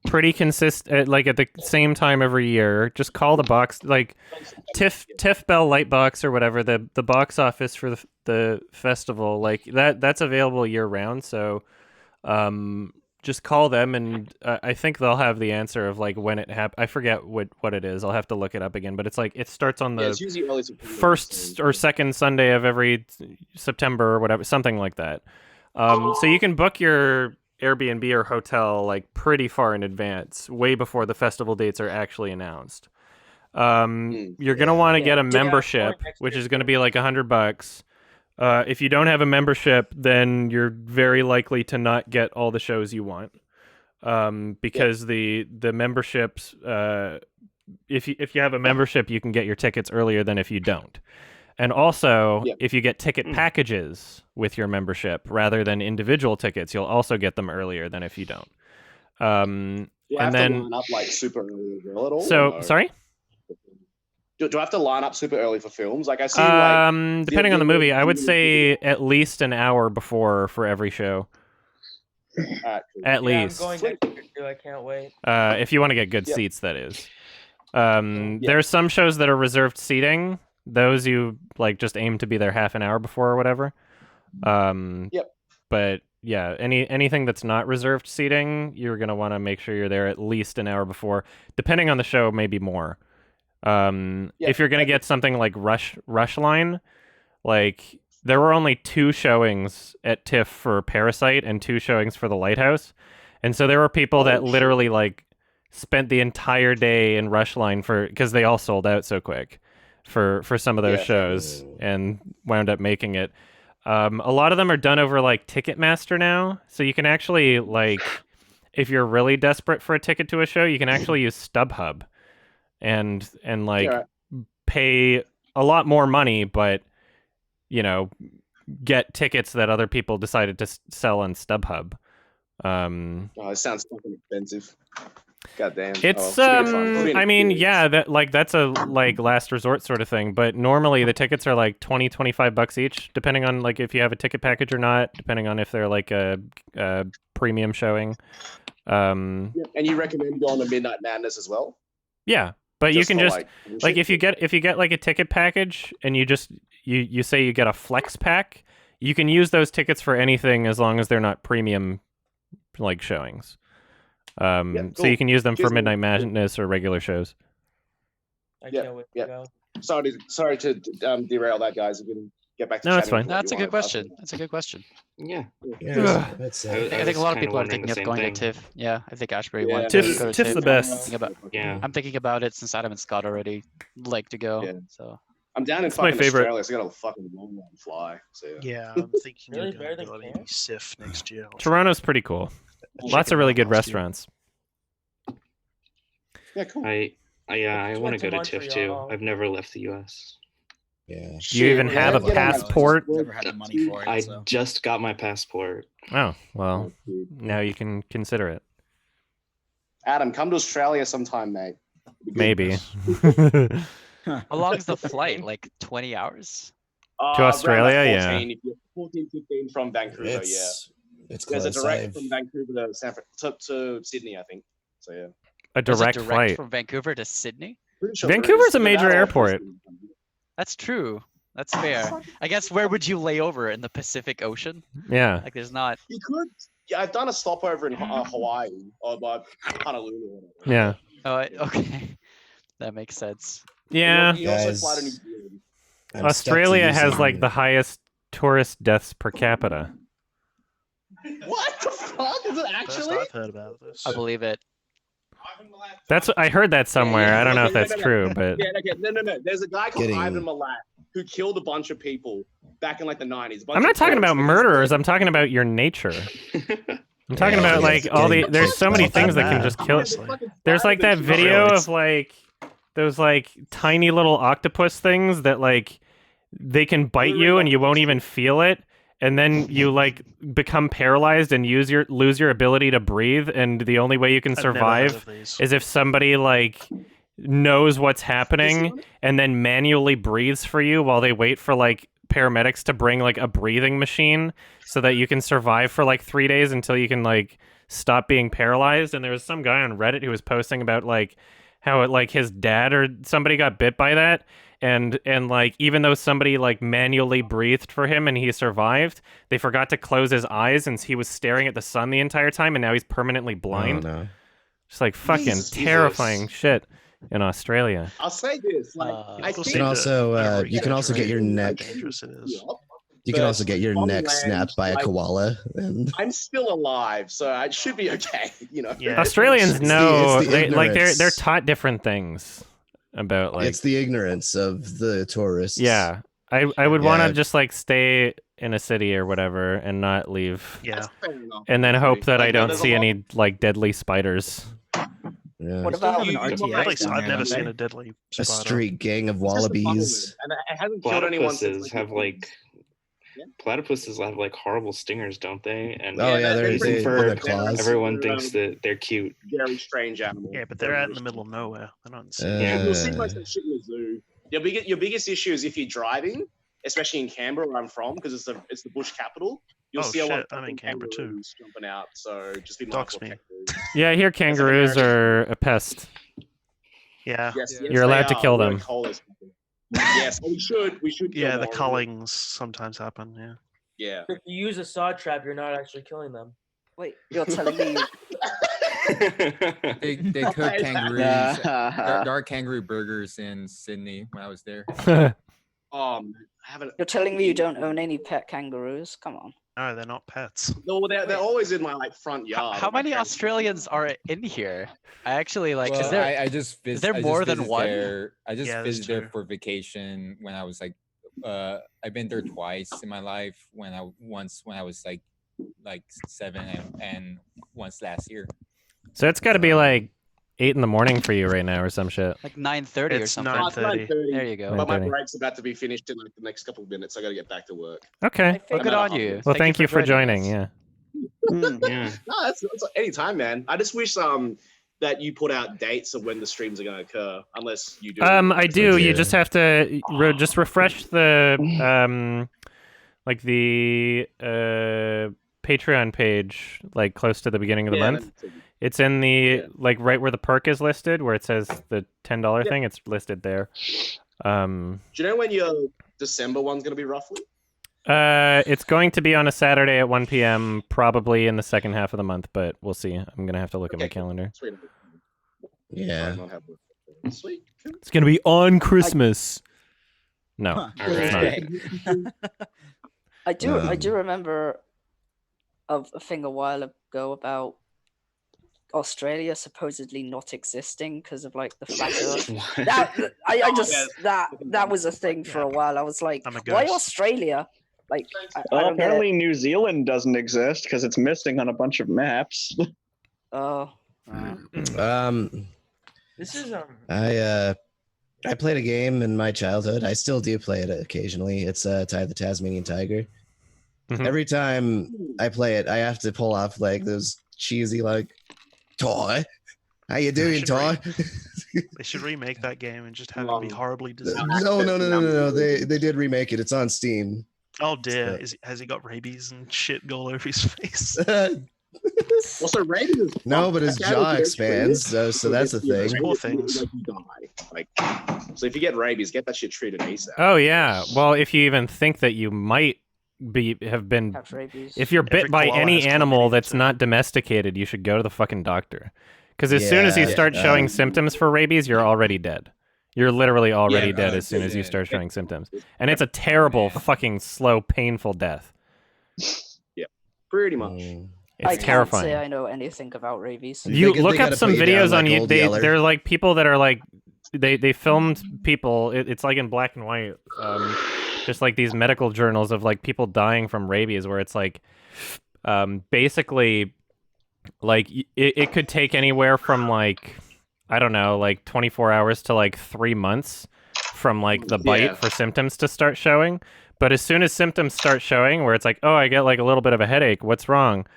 pretty consistent, like at the same time every year. Just call the box, like TIFF Bell Lightbox or whatever, the box office for the festival, like that's available year round. So just call them, and I think they'll have the answer of like when it happened. I forget what it is. I'll have to look it up again. But it's like it starts on the first or second Sunday of every September or whatever, something like that. So you can book your Airbnb or hotel like pretty far in advance, way before the festival dates are actually announced. You're gonna want to get a membership, which is going to be like $100. If you don't have a membership, then you're very likely to not get all the shows you want, because the memberships, if you have a membership, you can get your tickets earlier than if you don't. And also, if you get ticket packages with your membership rather than individual tickets, you'll also get them earlier than if you don't. Do I have to line up like super early as well at all? So, sorry? Do I have to line up super early for films? Like I see, like depending on the movie, I would say at least an hour before for every show. At least. I'm going next year too. I can't wait. If you want to get good seats, that is. There's some shows that are reserved seating. Those you like just aim to be there half an hour before or whatever. But yeah, anything that's not reserved seating, you're gonna want to make sure you're there at least an hour before. Depending on the show, maybe more. If you're gonna get something like Rush Line, like there were only 2 showings at TIFF for Parasite and 2 showings for The Lighthouse, and so there were people that literally like spent the entire day in Rush Line because they all sold out so quick for some of those shows and wound up making it. A lot of them are done over like Ticketmaster now, so you can actually like, if you're really desperate for a ticket to a show, you can actually use StubHub and like pay a lot more money, but you know, get tickets that other people decided to sell on StubHub. It sounds fucking expensive. God damn. It's I mean, yeah, that's a like last resort sort of thing, but normally the tickets are like $20-$25 each, depending on like if you have a ticket package or not, depending on if they're like a premium showing. And you recommend going to Midnight Madness as well? Yeah. But you can for, just like if you get like a ticket package and you say you get a flex pack, you can use those tickets for anything as long as they're not premium like showings. Cool. So you can use them for Midnight Madness or regular shows. I can't wait to go. Sorry to derail that, guys. We can get back to No, that's chatting fine. what That's you a good wanted. question. That's a good question. Yeah. I think a lot of people are thinking of going to TIFF. Yeah, I think Ashbury went to go to TIFF's the best. I'm thinking about it since Adam and Scott already like to go. Yeah. So I'm down in It's my fucking favorite. Australia, so I got a fucking long one fly. So Yeah, I'm thinking Really of better going than to maybe SIF next year. Toronto's pretty cool. Lots of really good restaurants. Yeah, cool. I want went to to go to TIFF too. Montreal. I've never left the U.S. Yeah. Do you even have a passport? Never had the money for it. I so. just got my passport. Oh, well, now you can consider it. Adam, come to Australia sometime, mate. Maybe. how long is the flight? Like 20 hours? To Australia, around yeah. 14, if you're 14, 15 from Vancouver, It's There's close. a direct from Vancouver to Sydney, I think. So yeah. A There's direct flight. from Vancouver to Sydney? Pretty sure there Vancouver's is. a major Either that or airport. Brisbane. That's true. That's fair. I guess where would you lay over? In the Pacific Ocean? Yeah. Like there's not. You could. Yeah, I've done a stopover in Hawaii or like Honolulu or whatever. Yeah. Oh, okay. That makes sense. Yeah. You also Guys, fly to New Zealand. I'm Australia stuck to has like using- the highest tourist deaths per capita. What the fuck? Is it First actually? I've heard about this. I believe it. I heard that somewhere. I don't know if that's true, but Yeah, okay. No. There's a guy called Getting- Ivan Milat who killed a bunch of people back in like the 90s. I'm not talking about murderers. I'm talking about your nature. I'm talking Yeah, about like all the. getting There's kicked so many out things that that can bad. just kill. Honestly. There's like that video really. of like those like tiny little octopus things that like they can bite you and you won't even feel it, and then you like become paralyzed and lose your ability to breathe, and the only way you can I've never heard survive of these. is if somebody like knows what's happening and then manually breathes for you while they wait for like paramedics to bring like a breathing machine so that you can survive for like 3 days until you can like stop being paralyzed. And there was some guy on Reddit who was posting about like how like his dad or somebody got bit by that, and like even though somebody like manually breathed for him and he survived, they forgot to close his eyes and he was staring at the sun the entire time, and now he's permanently blind. Oh, no. Just like fucking Jesus. terrifying shit in Australia. I'll say this. Like, I People think seem to you can also get your exaggerate neck. how dangerous it is. You can But also get your on neck land, snapped by a like- koala. And I'm still alive, so I should be okay. You know. Yeah. Australians It's know the like they're ignorance. taught different things about like it's the ignorance of the tourists. yeah. I would want Yeah. to just like stay in a city or whatever and not leave, Yeah. Fair enough. and then hope that Like, I don't there's a see lot- any like deadly spiders. Yeah. What about You- an you- RTX At least down I've there, never don't seen they? a deadly A spider. street gang of It's just a wallabies. bubble, and it hasn't killed anyone since. Platypuses have like platypuses have like horrible stingers, don't they? And Oh yeah, they're they're pretty they, fur. their claws. everyone thinks that they're cute. very strange animal. Yeah, but they're out in the middle of nowhere. They're not in cities. Yeah. You'll see most of that shit in the zoo. Your biggest issue is if you're driving, especially in Canberra, where I'm from, because it's the bush capital. You'll Oh, see a lot of shit, I'm in fucking Canberra too. kangaroos jumping out. So just be Dox mindful of me. kangaroos. Yeah, I hear kangaroos are a pest. Yeah. Yes, You're allowed to kill them. Yes, we should. Kill Yeah, the more of them. cullings sometimes happen. Yeah. Yeah. If you use a saw trap, you're not actually killing them. Wait, you're telling me They cook Nice. kangaroos. Yeah. There are kangaroo burgers in Sydney when I was there. I haven't. you're telling me you don't own any pet kangaroos? Come on. No, they're not pets. No, they're always in my like front yard. How at my many parents' Australians are in here? I actually like. Well, Is there? I just is there more than one? I just Yeah, there's visited there two. for vacation when I was like, I've been there twice in my life. Once when I was like 7 and once last year. So it's got to be like 8 in the morning for you right now or some shit. Like 9:30 or It's something. 9:30. There you go. But my 9:30. break's about to be finished in like the next couple of minutes. I got to get back to work. Okay. Well, good on you. Well, thank you for joining. us. Yeah. Yeah. No, that's anytime, man. I just wish that you put out dates of when the streams are going to occur, unless you do. I do. You Yeah. just have to just refresh the like the Patreon page like close to the beginning of the month. It's in the like right where the perk is listed, where it says the $10 thing. It's listed there. Do you know when your December one's going to be roughly? It's going to be on a Saturday at 1 p.m. probably in the second half of the month, but we'll see. I'm gonna have to look at my calendar. Sweet. Yeah. Sweet. It's gonna be on Christmas. No, it's not. I do remember of a thing a while ago about Australia supposedly not existing because of like the flat Earth. That was a thing for a while. I was like, why Australia? Like, I don't apparently New Zealand doesn't exist because it's missing on a bunch of maps. Oh. This is I played a game in my childhood. I still do play it occasionally. It's Ty the Tasmanian Tiger. Every time I play it, I have to pull off like those cheesy like, Ty, how you doing, Ty? They should remake that game and just have it be horribly designed. No. They did remake it. It's on Steam. Oh dear, has he got rabies and shit all over his face? Also, rabies is no, but his jaw expands, so that's the thing. Poor things. Like, so if you get rabies, get that shit treated ASAP. Oh yeah. Well, if you even think that you might have been, if you're bit by any animal that's not domesticated, you should go to the fucking doctor. Because as soon as you start showing symptoms for rabies, you're already dead. You're literally already dead as soon as you start showing symptoms. And it's a terrible, fucking, slow, painful death. Yeah, pretty much. It's terrifying. I can't say I know anything about rabies. You look up some videos on YouTube. They're like people that are like, they filmed people. It's like in black and white. Just like these medical journals of like people dying from rabies, where it's like, basically, like it could take anywhere from like, I don't know, like 24 hours to like 3 months from like the bite for symptoms to start showing. But as soon as symptoms start showing, where it's like, oh, I get like a little bit of a headache, what's wrong?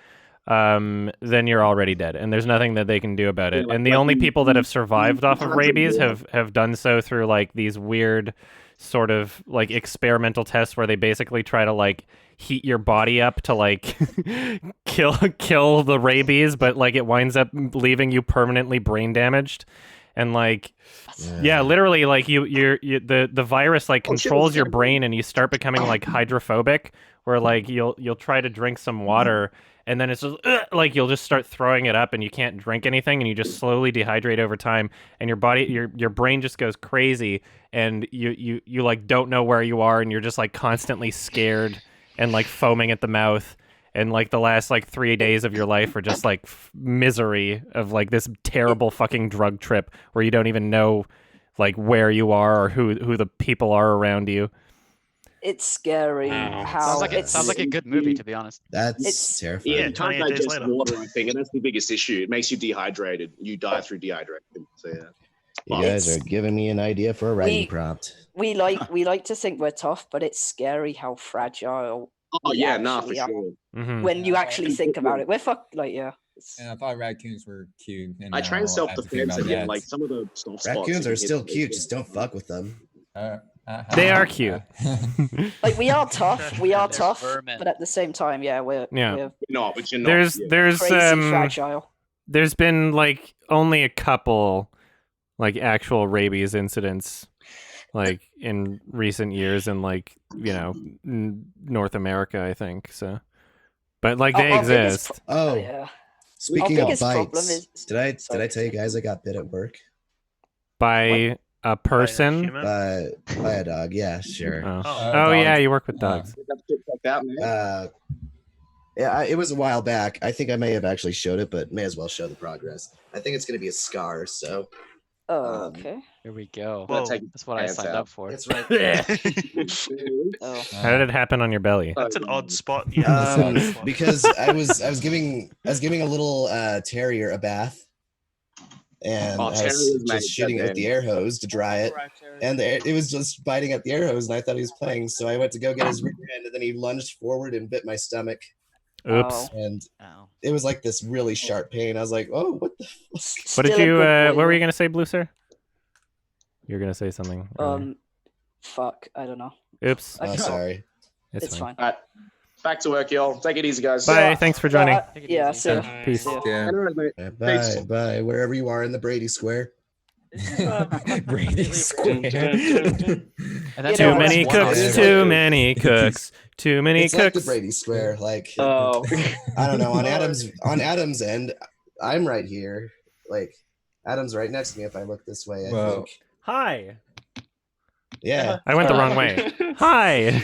Then you're already dead, and there's nothing that they can do about it. And the only people that have survived off of rabies have done so through like these weird sort of like experimental tests where they basically try to like heat your body up to like kill the rabies, but like it winds up leaving you permanently brain damaged. And like literally like the virus like controls your brain, and you start becoming like hydrophobic, where like you'll try to drink some water, and then it's just like you'll just start throwing it up, and you can't drink anything, and you just slowly dehydrate over time, and your body your brain just goes crazy, and you like don't know where you are, and you're just like constantly scared and like foaming at the mouth. And like the last like 3 days of your life are just like misery of like this terrible fucking drug trip where you don't even know like where you are or who the people are around you. It's scary. How sounds like a good movie, to be honest. That's terrifying. Yeah, can't digest water, I think, and that's the biggest issue. It makes you dehydrated. You die through dehydration. So yeah. You guys are giving me an idea for a writing prompt. We like to think we're tough, but it's scary how fragile. Oh yeah, for sure. When you actually think about it, we're fucked. Like And I thought raccoons were cute. And I try and self-defense again. Like some of the soft spots. Raccoons are still cute. Just don't fuck with them. They are cute. Like we are tough, but at the same time, we're not. But you're not. There's crazy fragile. There's been like only a couple like actual rabies incidents like in recent years in like, you know, North America, I think. So, but like they exist. Speaking of bites, did I tell you guys I got bit at work by a person? By a dog? Yeah, sure. Oh yeah, you work with dogs. Yeah, it was a while back. I think I may have actually showed it, but may as well show the progress. I think it's going to be a scar. So. Oh, okay. Here we go. That's what I signed up for. That's right. How did it happen on your belly? That's an odd spot. Because I was giving a little terrier a bath, and I was just shooting it with the air hose to dry it, and it was just biting at the air hose, and I thought he was playing, so I went to go get his rear end, and then he lunged forward and bit my stomach. Oops. And it was like this really sharp pain. I was like, oh, what the fuck? What did you what were you gonna say, Blue Sir? You're gonna say something. Fuck, I don't know. Oops. Oh, sorry. It's fine. Back to work, y'all. Take it easy, guys. Bye. Thanks for joining. Yeah, see ya. Peace. Yeah. Bye, bye. Wherever you are in the Brady Square. Brady Square. Too many cooks. Too many cooks. Too many It's like cooks. the Brady Square. Like, Oh, I don't know. On Adam's end, I'm right here. Like, Adam's right next to me. If I look this way, I think. Hi. Yeah. I went the wrong way. Hi.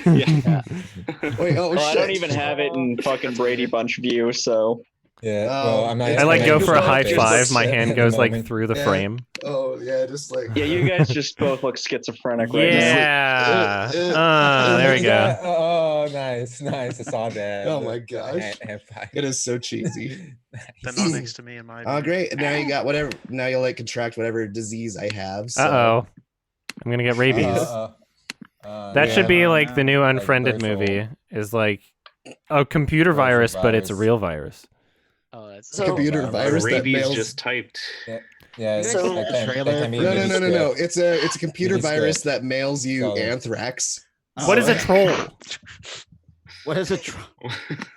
Wait, well, I don't even have it in fucking Brady Bunch view, so. Yeah. Well, I'm not. I like go for a high just five. My at hand the goes like moment. through the Yeah. frame. Oh yeah, just like. Yeah, you guys just both look schizophrenic right now. Yeah. There we go. Yeah, oh, nice. I saw that. Oh my gosh. It is so cheesy. They're not next to me in my. Oh great! Now you got whatever. Now you'll like contract whatever disease I have. So. Uh-oh. I'm gonna get rabies. That should be like the new Unfriended movie. Is like a computer virus, but it's a real virus. Oh, that's a computer virus that Rabies mails. just typed. Yeah. So- No. It's a computer virus that mails you anthrax. What is a troll? What is a troll?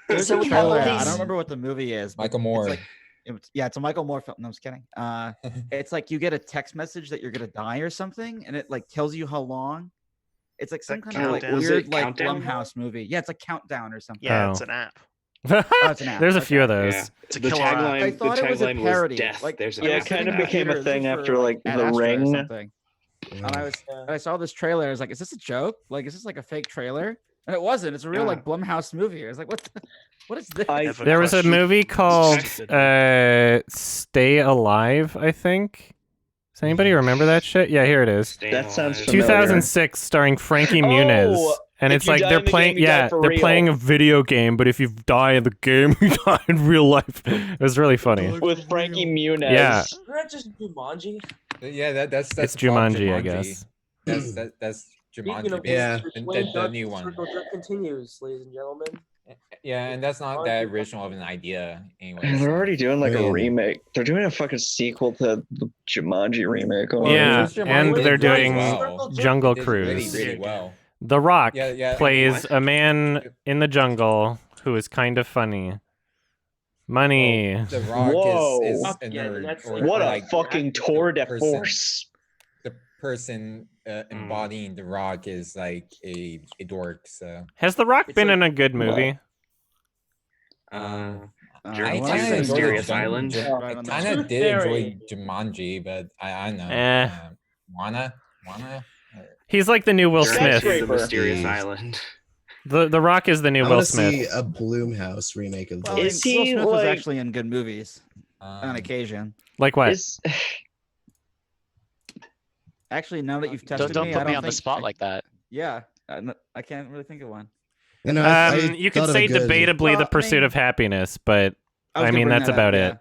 There's a trailer. I don't remember what the movie is. Michael Moore. It's a Michael Moore film. No, I'm just kidding. It's like you get a text message that you're gonna die or something, and it like tells you how long. It's like some kind of like Countdown? weird like Countdown? Blumhouse movie. Yeah, it's a countdown or something. Yeah, Oh. it's an app. it's an app. There's a few of those. Yeah. It's a The killer app. I tagline. The thought it was a tagline was parody. death. Like, There's an Yeah, it app. kind of Yeah. became a thing after like Ad The Astra or Ring. something. And I saw this trailer. I was like, "Is this a joke? Like, is this like a fake trailer?" And it wasn't. It's a real like Blumhouse movie. I was like, what is this?" There was a movie called Stay Alive, I think. Does anybody remember that shit? Yeah, here it is. That sounds familiar. 2006, starring Frankie Muniz. And if it's you like die they're in the playing, game, you die yeah, for they're real. playing a video game, but if you die in the game, you die in real life. It was really funny. With Frankie Muniz. Yeah. Isn't that just Jumanji? Yeah, that's It's called Jumanji, I guess. That's Speaking Jumanji. of Yeah. which, And Wayne the Duck new one. Circle Jerk continues, ladies and gentlemen. Yeah, and that's not that original of an idea anyway. They're already doing like a Yeah. remake. They're doing a fucking sequel to the Jumanji remake. Oh, Yeah, it's and they're doing Well, Jungle It did Cruise. really well. The Rock Yeah. plays a man in the jungle who is kind of funny. Money. The Rock Whoa. is a Yeah, nerd. that's or What a like fucking tour de person. force. the person embodying the Rock is like a dork. So Has The Rock It's been like- in a good movie? Uh, I Journey kinda to enjoyed Mysterious Jum- Island. Jum- I Right kind of did Very. enjoy Jumanji, but I know. Eh. Wanna? He's like the new Will Journey Smith. to the Skyscraper. Mysterious Jeez. Island. The Rock is the new I Will want to see Smith. a Bloomhouse remake of Well, this. Is he, Will Smith was like- actually in good movies on occasion. Like what? Is, Actually, now that you've tested Don't me, put I me don't on the think spot like that. Yeah, I can't really think of one. You know, I You could thought of say a good- debatably Well, The I Pursuit mean- of Happiness, but was I gonna mean bring that's that up, about yeah. it.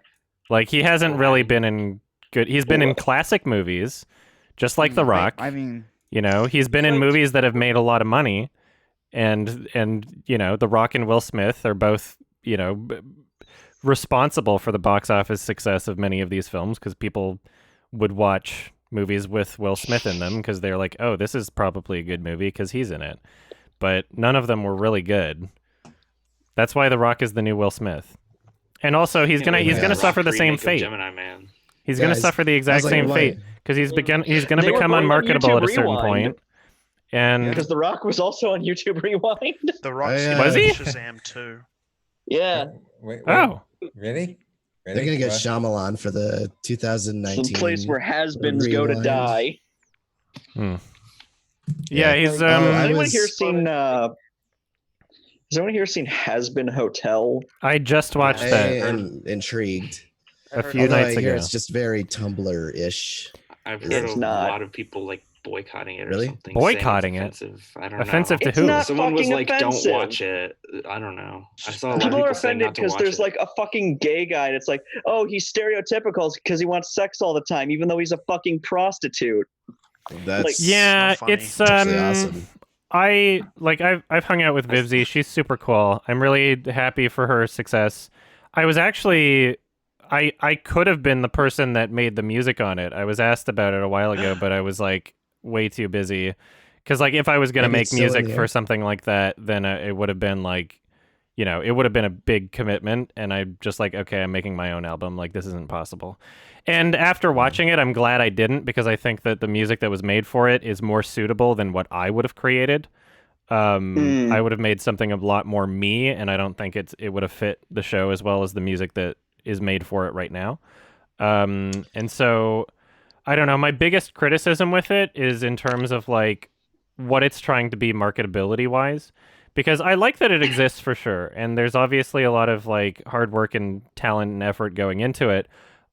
Like he hasn't really been in good. He's been in classic movies, just like The Rock. I mean, You know, he's been in movies that have made a lot of money, and you know, The Rock and Will Smith are both responsible for the box office success of many of these films because people would watch movies with Will Smith in them because they're like, oh, this is probably a good movie because he's in it. But none of them were really good. That's why The Rock is the new Will Smith. And also, he's gonna suffer the same fate. Gemini Man. He's gonna Guys, suffer the I exact was like, same why? fate because he's gonna They were become going on unmarketable at a YouTube certain Rewind. point. And because The Rock was also on YouTube Rewind. The Rock's yeah. gonna Was he? get Shazam too. Yeah. Wait, oh, really? They're gonna get What? Shyamalan for the 2019. Some place where has-beens go to Rewind. die. yeah, he's I Has anyone was- here seen has anyone here seen Hazbin Hotel? I just watched I that am intrigued. a few Although nights I hear ago. it's just very Tumblr-ish. I've heard It's a not. lot of people like boycotting it or Really? something. Boycotting saying it? it's offensive. I don't Offensive know. to It's who? not Someone was fucking like, offensive. "Don't watch it." I don't know. I saw a lot of People are people saying offended not to because watch there's it. like a fucking gay guy and it's like, oh, he's stereotypical because he wants sex all the time, even though he's a fucking prostitute. That's Yeah, not funny. it's actually awesome. I've hung out with Vivzy. She's super cool. I'm really happy for her success. I was actually I could have been the person that made the music on it. I was asked about it a while ago, but I was like way too busy. Because like if I was gonna Maybe make it's still in music the for air. something like that, then it would have been like, you know, it would have been a big commitment, and I'm just like, okay, I'm making my own album. Like, this isn't possible. And after watching it, I'm glad I didn't, because I think that the music that was made for it is more suitable than what I would have created. I would have made something a lot more me, and I don't think it would have fit the show as well as the music that is made for it right now. And so, I don't know. My biggest criticism with it is in terms of like what it's trying to be marketability wise. Because I like that it exists for sure, and there's obviously a lot of like hard work and talent and effort going into it.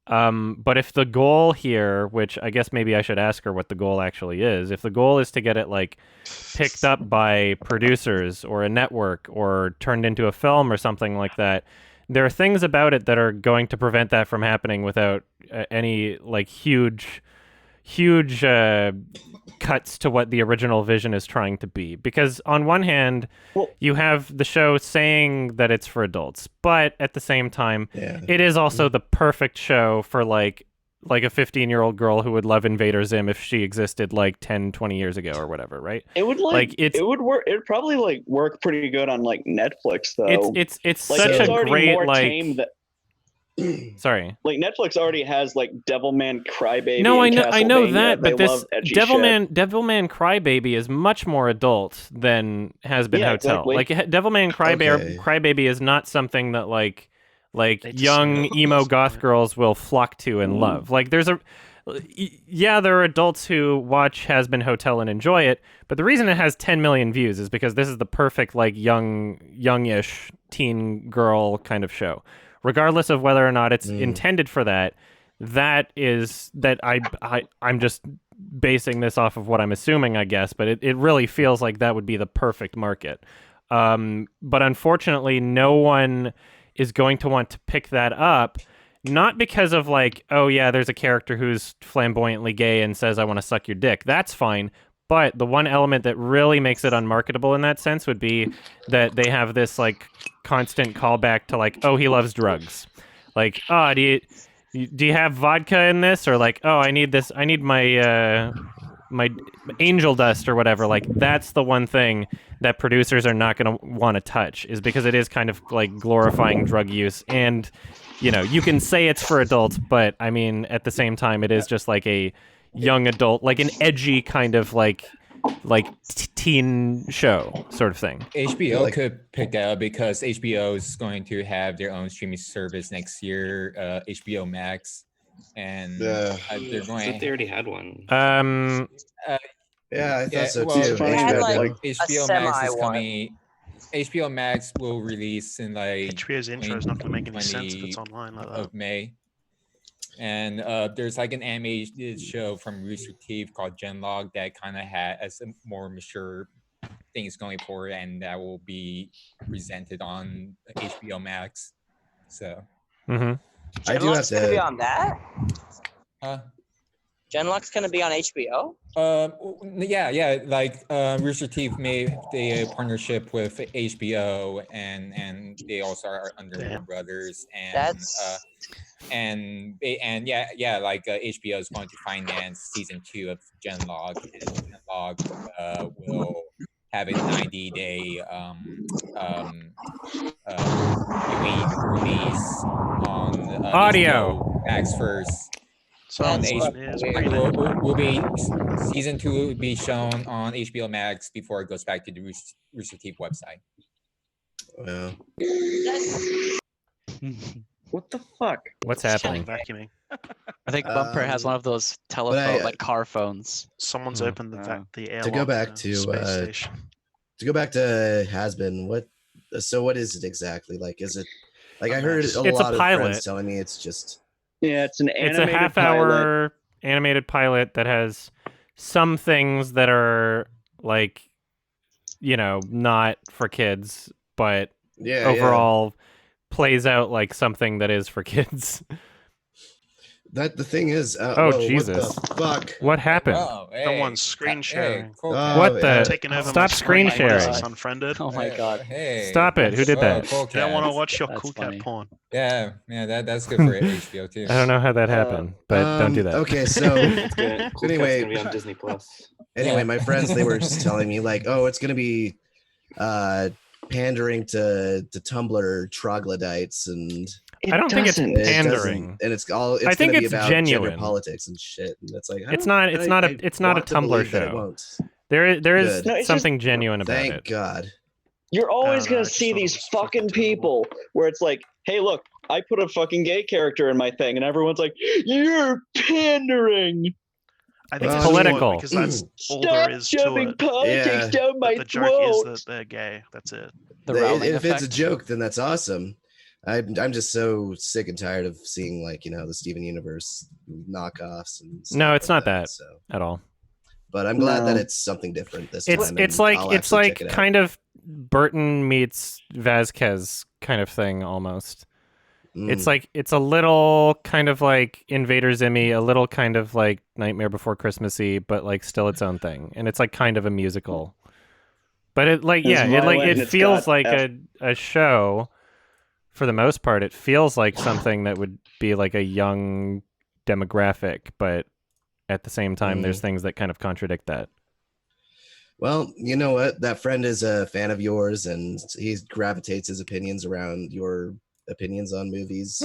But if the goal here, which I guess maybe I should ask her what the goal actually is, if the goal is to get it like picked up by producers or a network or turned into a film or something like that, there are things about it that are going to prevent that from happening without any like huge cuts to what the original vision is trying to be. Because on one hand, you have the show saying that it's for adults, but at the same time, it is also the perfect show for like a 15-year-old girl who would love Invader Zim if she existed like 10, 20 years ago or whatever, right? It would it would work. It would probably like work pretty good on like Netflix though. It's like, such a great more like. tame that, Sorry. Like Netflix already has like Devilman Crybaby. No, and I know Castlevania. that, They but this love edgy shit. Devilman Crybaby is much more adult than Hazbin Hotel. exactly. Like Devilman Crybaby is not something that like young emo goth girls will flock to and love. Like there are adults who watch Hazbin Hotel and enjoy it, but the reason it has 10 million views is because this is the perfect like youngish teen girl kind of show. Regardless of whether or not it's intended for that, I'm just basing this off of what I'm assuming, I guess, but it really feels like that would be the perfect market. But unfortunately, no one is going to want to pick that up, not because of like, oh yeah, there's a character who's flamboyantly gay and says, I want to suck your dick. That's fine. But the one element that really makes it unmarketable in that sense would be that they have this like constant callback to like, oh, he loves drugs. Like, oh, do you have vodka in this? Or like, oh, I need this. I need my my angel dust or whatever. Like, that's the one thing that producers are not going to want to touch, is because it is kind of like glorifying drug use. And, you know, you can say it's for adults, but I mean, at the same time, it is just like a young adult, like an edgy kind of like teen show sort of thing. HBO could pick that up because HBO is going to have their own streaming service next year, HBO Max, and they're going. They already had one. I thought so too. HBO Max is coming. HBO Max will release in like HBO's intro is not going to make any sense if it's online like that. Of May. And there's like an animated show from Rooster Teeth called Genlog that kind of has some more mature things going forward, and that will be presented on HBO Max. So, Genlock's gonna be on that. Genlock's gonna be on HBO. Yeah. Like Rooster Teeth made a partnership with HBO, and they also are under Warner Brothers, and like HBO is going to finance season 2 of Genlog. Genlog will have a 90-day release on audio Max first. So will be season 2 will be shown on HBO Max before it goes back to the Rooster Teeth website. Well. What the fuck? What's happening? Vacuuming. I think Bumper has one of those telephone, like car phones. Someone's opened the airlock. To go back to go back to Hazbin, what is it exactly? Like, is it like I heard a lot of friends telling me it's just. Yeah, it's a half-hour animated pilot that has some things that are like, you know, not for kids, but overall plays out like something that is for kids. That the thing is. Jesus! What the fuck? What happened? Someone's screen sharing. What the? Stop screen sharing. Unfriended. Oh my god! Stop it! Who did that? You don't want to watch your cool cat porn. Yeah, that's good for HBO too. I don't know how that happened, but don't do that. Okay, so anyway, gonna be on Disney Plus. Anyway, my friends, they were just telling me like, oh, it's gonna be pandering to Tumblr troglodytes and. I don't think it's pandering, and it's all. It's I think gonna be it's about genuine gender politics and shit. And it's like it's not a Tumblr show. There is something genuine about Thank it. God. You're always gonna see these fucking people where it's like, hey, look, I put a fucking gay character in my thing, and everyone's like, you're pandering. I think it's political because that's all there is to it. Politics down my the joke throat. is that they're gay. That's it. If it's a joke, then that's awesome. I'm just so sick and tired of seeing the Steven Universe knockoffs and stuff. No, it's not that at all. But I'm glad that it's something different this time. It's like kind of Burton meets Vasquez kind of thing almost. It's a little kind of like Invader Zimmy, a little kind of like Nightmare Before Christmassy, but like still its own thing, and it's like kind of a musical. But it feels like a show. For the most part, it feels like something that would be like a young demographic, but at the same time, there's things that kind of contradict that. Well, you know what? That friend is a fan of yours, and he gravitates his opinions around your opinions on movies.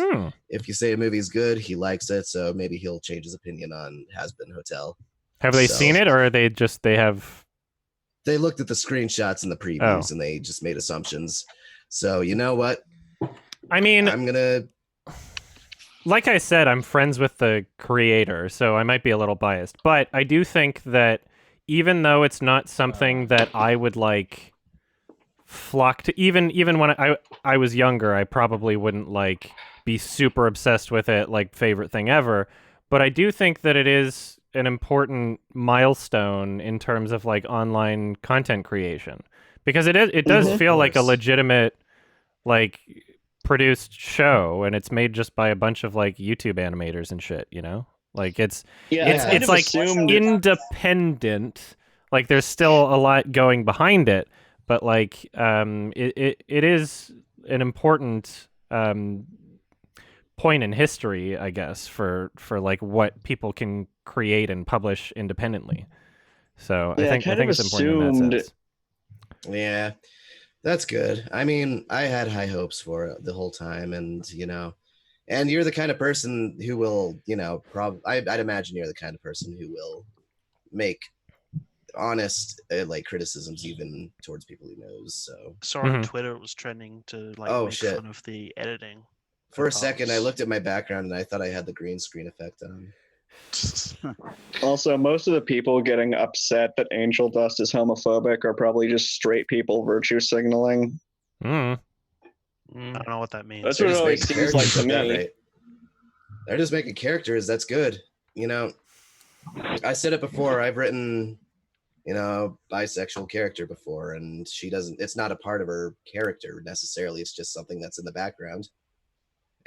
If you say a movie's good, he likes it, so maybe he'll change his opinion on Hazbin Hotel. Have they seen it, or are they have... They looked at the screenshots and the previews, and they just made assumptions. So, you know what? I mean, I'm gonna. Like I said, I'm friends with the creator, so I might be a little biased. But I do think that even though it's not something that I would like flock to, even when I was younger, I probably wouldn't like be super obsessed with it, like favorite thing ever. But I do think that it is an important milestone in terms of like online content creation, because it does feel like a legitimate like produced show, and it's made just by a bunch of like YouTube animators and shit, like it's like independent, like there's still a lot going behind it, but like it is an important point in history, I guess, for like what people can create and publish independently. So I think it's important in that sense. Yeah. That's good. I mean, I had high hopes for it the whole time, and and you're the kind of person who will, I'd imagine you're the kind of person who will make honest like criticisms even towards people he knows. So saw on Twitter it was trending to like make fun of the editing. For a second, I looked at my background and I thought I had the green screen effect on. Also, most of the people getting upset that Angel Dust is homophobic are probably just straight people virtue signaling. I don't know what that means. That's what it always seems like to me. Right. They're just making characters. That's good. I said it before. I've written, bisexual character before, and she doesn't. It's not a part of her character necessarily. It's just something that's in the background.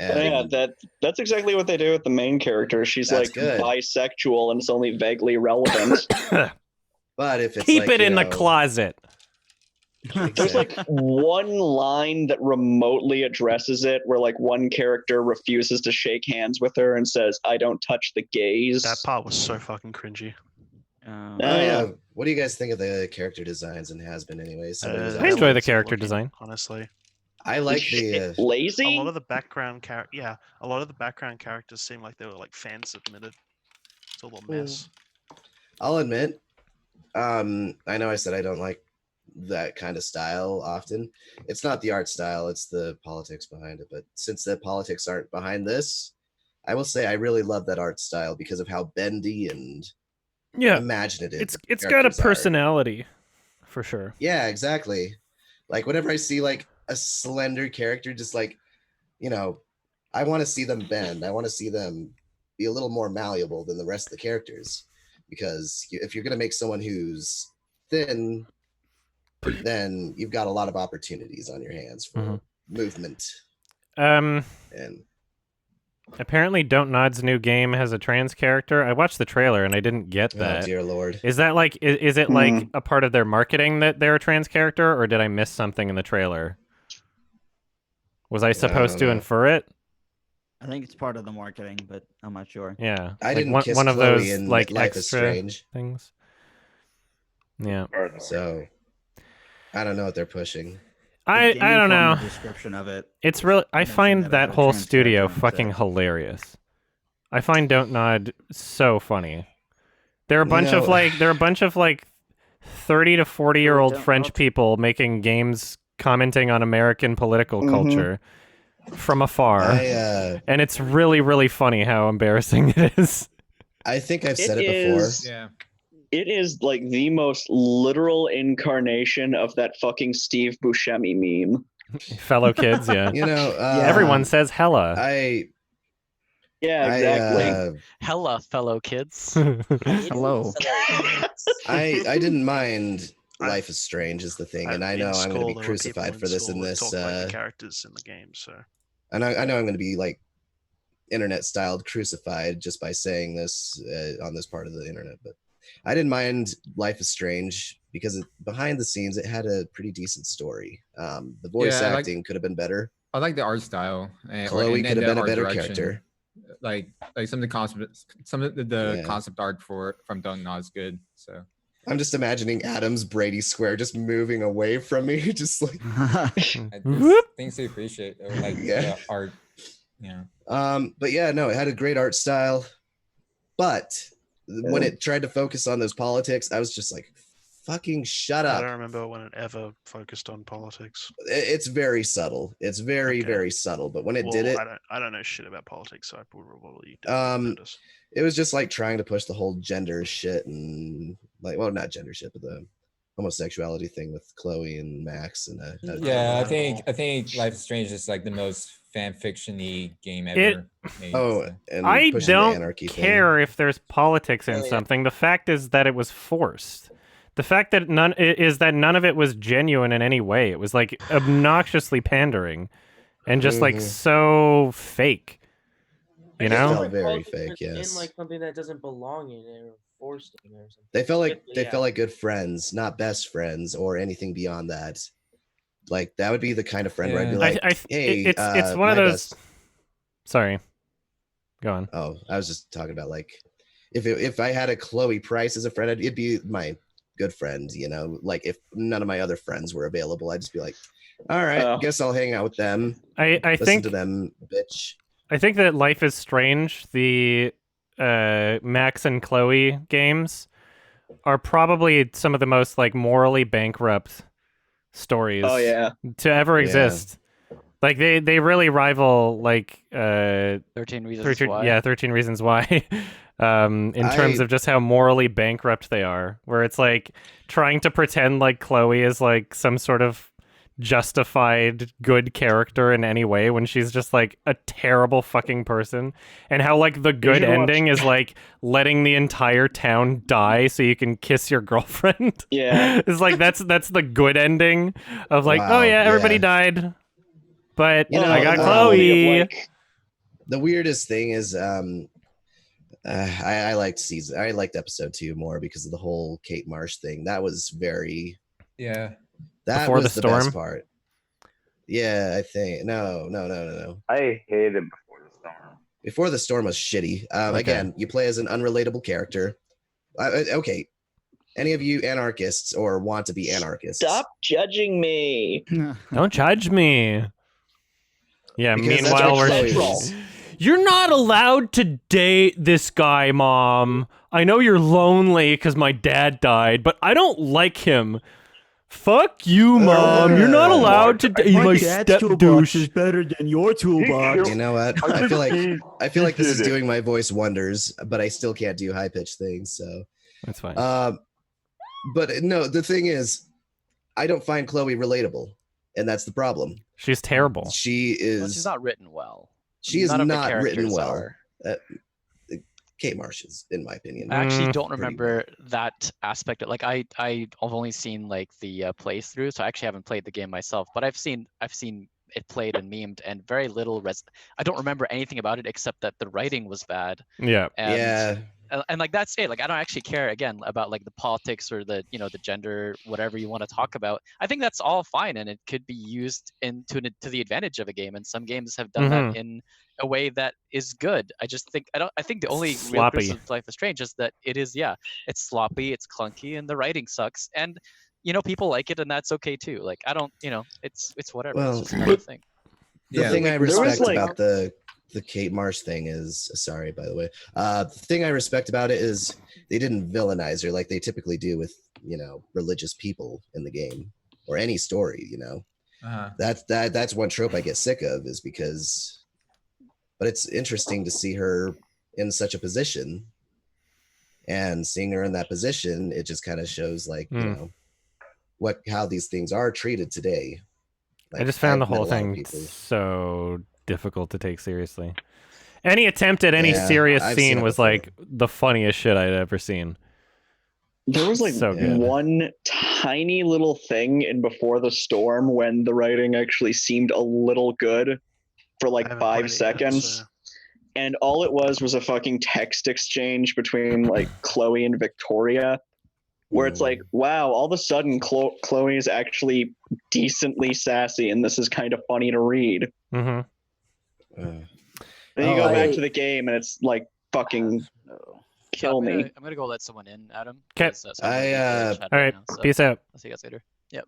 And that's exactly what they do with the main character. She's like bisexual, and it's only vaguely relevant. But if it's keep it in the closet. There's like one line that remotely addresses it, where like one character refuses to shake hands with her and says, "I don't touch the gays." That part was so fucking cringy. What do you guys think of the character designs in Hazbin, anyways? I enjoy the character design, honestly. I like the lazy. A lot of the background characters seem like they were like fan submitted. It's a little mess. I'll admit, I know I said I don't like that kind of style often. It's not the art style, it's the politics behind it. But since the politics aren't behind this, I will say I really love that art style because of how bendy and imaginative. It's got a personality for sure. Yeah, exactly. Like whenever I see like a slender character, just like, I want to see them bend. I want to see them be a little more malleable than the rest of the characters, because if you're going to make someone who's thin, then you've got a lot of opportunities on your hands for movement. And apparently Don't Nod's new game has a trans character. I watched the trailer and I didn't get that. Oh dear Lord. Is that like, is it like a part of their marketing that they're a trans character, or did I miss something in the trailer? Was I supposed to infer it? I think it's part of the marketing, but I'm not sure. Yeah, I like didn't kiss one of Chloe those in like Life is extra Strange things. Yeah. So I don't know what they're pushing. I don't know. Description of it. It's really. I find that whole studio character fucking hilarious. I find Don't Nod so funny. There are a bunch of like 30 to 40-year-old French people making games commenting on American political culture from afar. And it's really, really funny how embarrassing it is. I think I've said it before. Yeah. It is like the most literal incarnation of that fucking Steve Buscemi meme. Fellow kids, yeah. You know, everyone says hella. Yeah, exactly. Hella, fellow kids. Hello. I didn't mind Life is Strange is the thing, and I know I'm going to be crucified for this in this. The characters in the game, so. And I know I'm going to be like internet-styled crucified just by saying this on this part of the internet, but I didn't mind Life is Strange because behind the scenes it had a pretty decent story. The voice acting could have been better. I like the art style. Chloe could have been a better character. Like some of the concept art from Don't Nod is good. So I'm just imagining Adam's Brady Square just moving away from me, just like things to appreciate, like art. Yeah. But yeah, no, it had a great art style, but when it tried to focus on those politics, I was just like, fucking shut up. I don't remember when it ever focused on politics. It's very subtle. It's very, very subtle. But when it did it, I don't know shit about politics, so I probably don't notice. It was just like trying to push the whole gender shit and like, well, not gender shit, but the homosexuality thing with Chloe and Max and I think Life is Strange is like the most fan fiction-y game ever made. And I pushing the don't anarchy care if there's politics in something. The fact is that it was forced. The fact that none of it was genuine in any way. It was like obnoxiously pandering and just like so fake. You know? It felt very fake, yes. In like something that doesn't belong in it or forced in or something. They felt like good friends, not best friends or anything beyond that. Like that would be the kind of friend where I'd be like, "Hey, it's one of those." Sorry, go on. Oh, I was just talking about like if I had a Chloe Price as a friend, it'd be my good friend. You know, like if none of my other friends were available, I'd just be like, "All right, guess I'll hang out with them." I listen think to them, bitch. I think that Life is Strange, the Max and Chloe games, are probably some of the most like morally bankrupt stories to ever exist. Like they really rival like 13 Reasons Why. Yeah, 13 Reasons Why. In terms of just how morally bankrupt they are, where it's like trying to pretend like Chloe is like some sort of justified good character in any way when she's just like a terrible fucking person, and how like the good ending is like letting the entire town die so you can kiss your girlfriend. It's like that's the good ending of like, oh yeah, everybody died, but I got Chloe. The weirdest thing is I liked episode 2 more because of the whole Kate Marsh thing. That was very that Before was the best Storm? part. Yeah, I think no. I hated Before the Storm. Before the Storm was shitty. Again, you play as an unrelatable character. Okay, any of you anarchists or want to be anarchists? Stop judging me. Don't judge me. Yeah. Because Meanwhile, that's you're not allowed to date this guy, Mom. I know you're lonely because my dad died, but I don't like him. Fuck you, Mom. You're not allowed to date my step douche. Is better than your toolbox. You know what? I feel like this is doing my voice wonders, but I still can't do high pitched things. So that's fine. But no, the thing is, I don't find Chloe relatable, and that's the problem. She's terrible. She is. Well, she's not written well. She is None of the not written characters well. are. Kate Marsh is, in my opinion. I actually don't remember that aspect. Like I've only seen like the playthrough, so I actually haven't played the game myself. But I've seen it played and memed, and very little. I don't remember anything about it except that the writing was bad. Yeah. And like that's it. Like I don't actually care again about like the politics or the the gender, whatever you want to talk about. I think that's all fine, and it could be used to the advantage of a game. And some games have done that in a way that is good. I just think I think the only real criticism of Life is Strange is that it is it's sloppy, it's clunky, and the writing sucks. And people like it, and that's okay too. Like I don't, it's whatever. Well, it's just another thing. The thing I respect about the Kate Marsh thing is, sorry, by the way, the thing I respect about it is they didn't villainize her like they typically do with, religious people in the game or any story, That's one trope I get sick of is because, but it's interesting to see her in such a position, and seeing her in that position, it just kind of shows like, how these things are treated today. Like, I just found the whole thing so difficult to take seriously. Any attempt at any serious scene was like the funniest shit I'd ever seen. There was like one tiny little thing in Before the Storm when the writing actually seemed a little good for like 5 seconds. And all it was a fucking text exchange between like Chloe and Victoria, where it's like, wow, all of a sudden Chloe is actually decently sassy, and this is kind of funny to read. Mm-hmm. Then you go back to the game, and it's like fucking kill me. I'm gonna go let someone in, Adam. Okay. All right. Peace out. I'll see you guys later. Yep.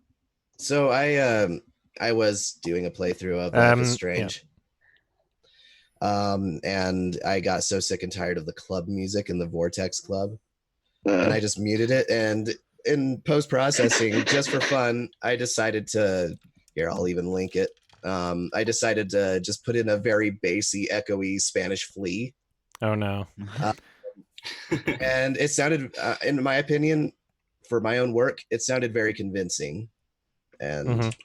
So I was doing a playthrough of Life is Strange. And I got so sick and tired of the club music in the Vortex Club. And I just muted it, and in post-processing, just for fun, I decided to, here, I'll even link it. I decided to just put in a very bassy, echoey Spanish flea. Oh, no. And it sounded, in my opinion, for my own work, it sounded very convincing. And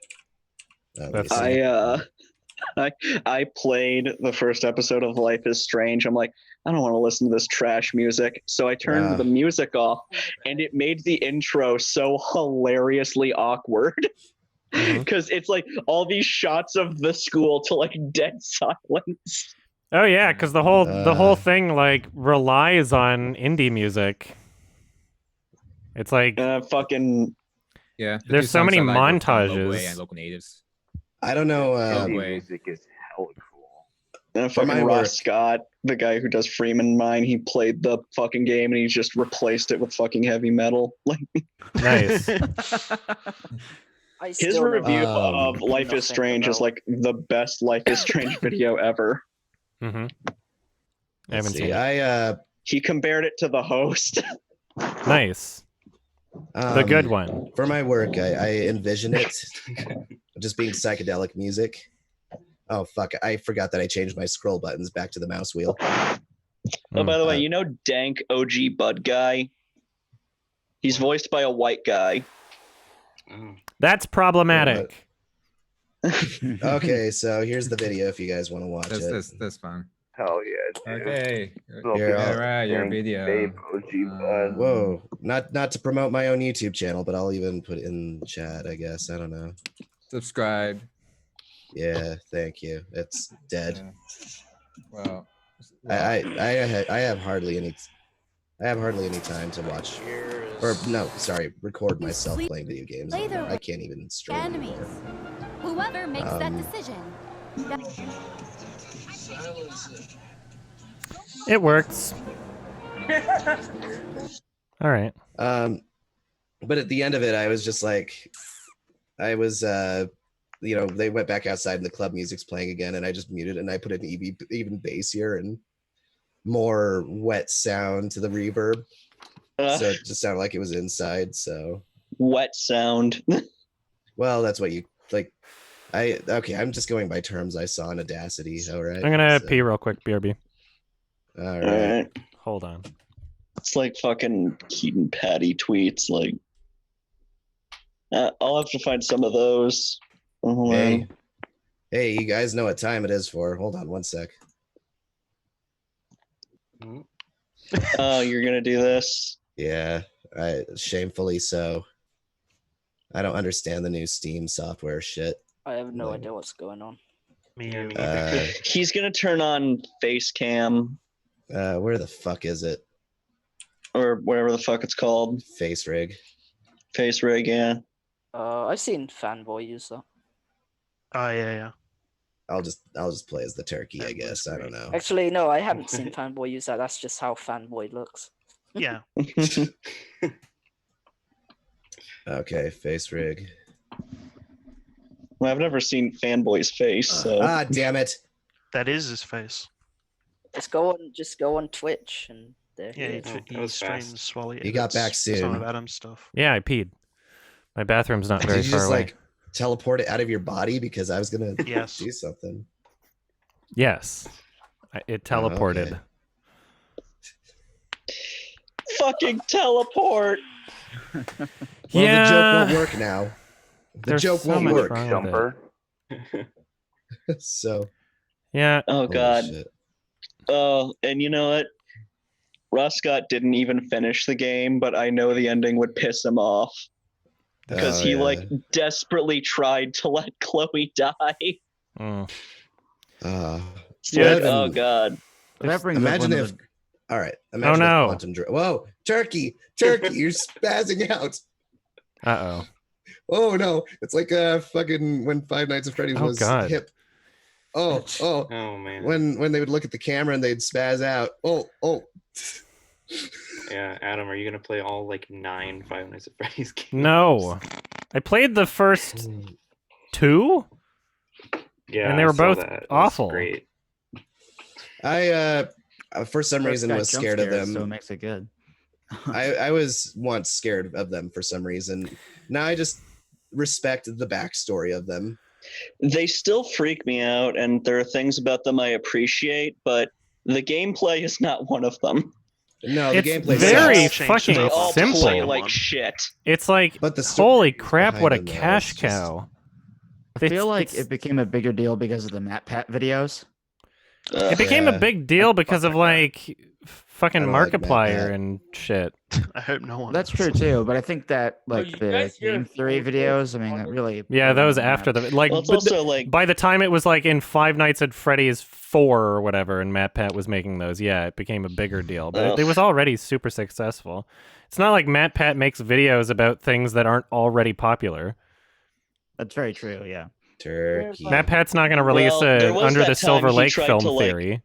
I played the first episode of Life is Strange. I'm like, I don't want to listen to this trash music. So I turned the music off, and it made the intro so hilariously awkward. Because it's like all these shots of the school to like dead silence. Oh yeah, because the whole thing like relies on indie music. It's like fucking There's so many montages. And local natives. I don't know. Music is hella cool. And fucking Ross Scott, the guy who does Freeman Mine, he played the fucking game and he just replaced it with fucking heavy metal. Like, nice. His review of Life is Strange is like the best Life is Strange video ever. Mm-hmm. I haven't seen it. He compared it to The Host. Nice. The good one. For my work, I envision it just being psychedelic music. Oh, fuck. I forgot that I changed my scroll buttons back to the mouse wheel. Oh, by the way, you know Dank OG Bud Guy? He's voiced by a white guy. That's problematic. Okay, so here's the video if you guys want to watch it. That's fun. Hell yeah, dude. Okay. Here, all right, your video. Whoa, not to promote my own YouTube channel, but I'll even put it in chat, I guess. I don't know. Subscribe. Yeah, thank you. It's dead. Well, I have hardly any time to watch record myself playing video games. I can't even stream anymore. Whoever makes that decision. It works. All right. But at the end of it, I was just like, they went back outside and the club music's playing again, and I just muted it and I put an even bassier and more wet sound to the reverb. So it just sounded like it was inside. So wet sound. Well, that's what you like. I'm just going by terms I saw in Audacity. All right. I'm gonna pee real quick, BRB. All right. Hold on. It's like fucking Keaton Patty tweets. Like, I'll have to find some of those. Hey, you guys know what time it is for. Hold on one sec. Oh, you're gonna do this? Yeah, shamefully so. I don't understand the new Steam software shit. I have no idea what's going on. He's gonna turn on face cam. Where the fuck is it? Or whatever the fuck it's called. Face rig. Face rig, yeah. I've seen Fanboy use that. Oh yeah. I'll just play as the turkey, I guess. I don't know. Actually, no, I haven't seen Fanboy use that. That's just how Fanboy looks. Yeah. Okay, face rig. Well, I've never seen Fanboy's face, so. Damn it. That is his face. Just go on Twitch and there he is. He streams while he He got back soon. Some of Adam's stuff. Yeah, I peed. My bathroom's not very Did you far just away. like teleport it out of your body because I was gonna do something? Yes, it teleported. Okay. Fucking teleport. Well, the joke won't work now. The There's joke so won't much work. wrong with it. So. Yeah. Oh God. Shit. Oh, and you know what? Ross Scott didn't even finish the game, but I know the ending would piss him off because he like desperately tried to let Chloe die. Mm. Oh God. Imagine if. All right. Imagine Oh, no. if Quantum Whoa, turkey, you're spazzing out. Uh-oh. Oh no, it's like fucking when Five Nights at Freddy's was God. hip. Oh man. When they would look at the camera and they'd spaz out. Oh. Yeah, Adam, are you gonna play all like 9 Five Nights at Freddy's games? No. I played the first 2. Yeah, and they I were saw both that. It was awful. Great. I for some reason was scared of them. So it makes it good. I was once scared of them for some reason. Now I just respect the backstory of them. They still freak me out, and there are things about them I appreciate, but the gameplay is not one of them. No, the It's gameplay very sucks. fucking They all simple. play like shit. It's like, But the story holy crap, what a behind them, though, cash is just- cow. I feel like it became a bigger deal because of the MatPat videos. It became a big deal because of like fucking I don't like Markiplier MatPat. and shit. I hope no one. That's true too, but I think that like you the guys hear Game people 3 say videos, I mean, that really. Yeah, those after the like. Well, it's but also like by the time it was like in Five Nights at Freddy's 4 or whatever, and MatPat was making those, yeah, it became a bigger deal. But it was already super successful. It's not like MatPat makes videos about things that aren't already popular. That's very true. Yeah. Turkey. MatPat's not going to release Well, there was Under that the Silver time he Lake tried film to, like- theory.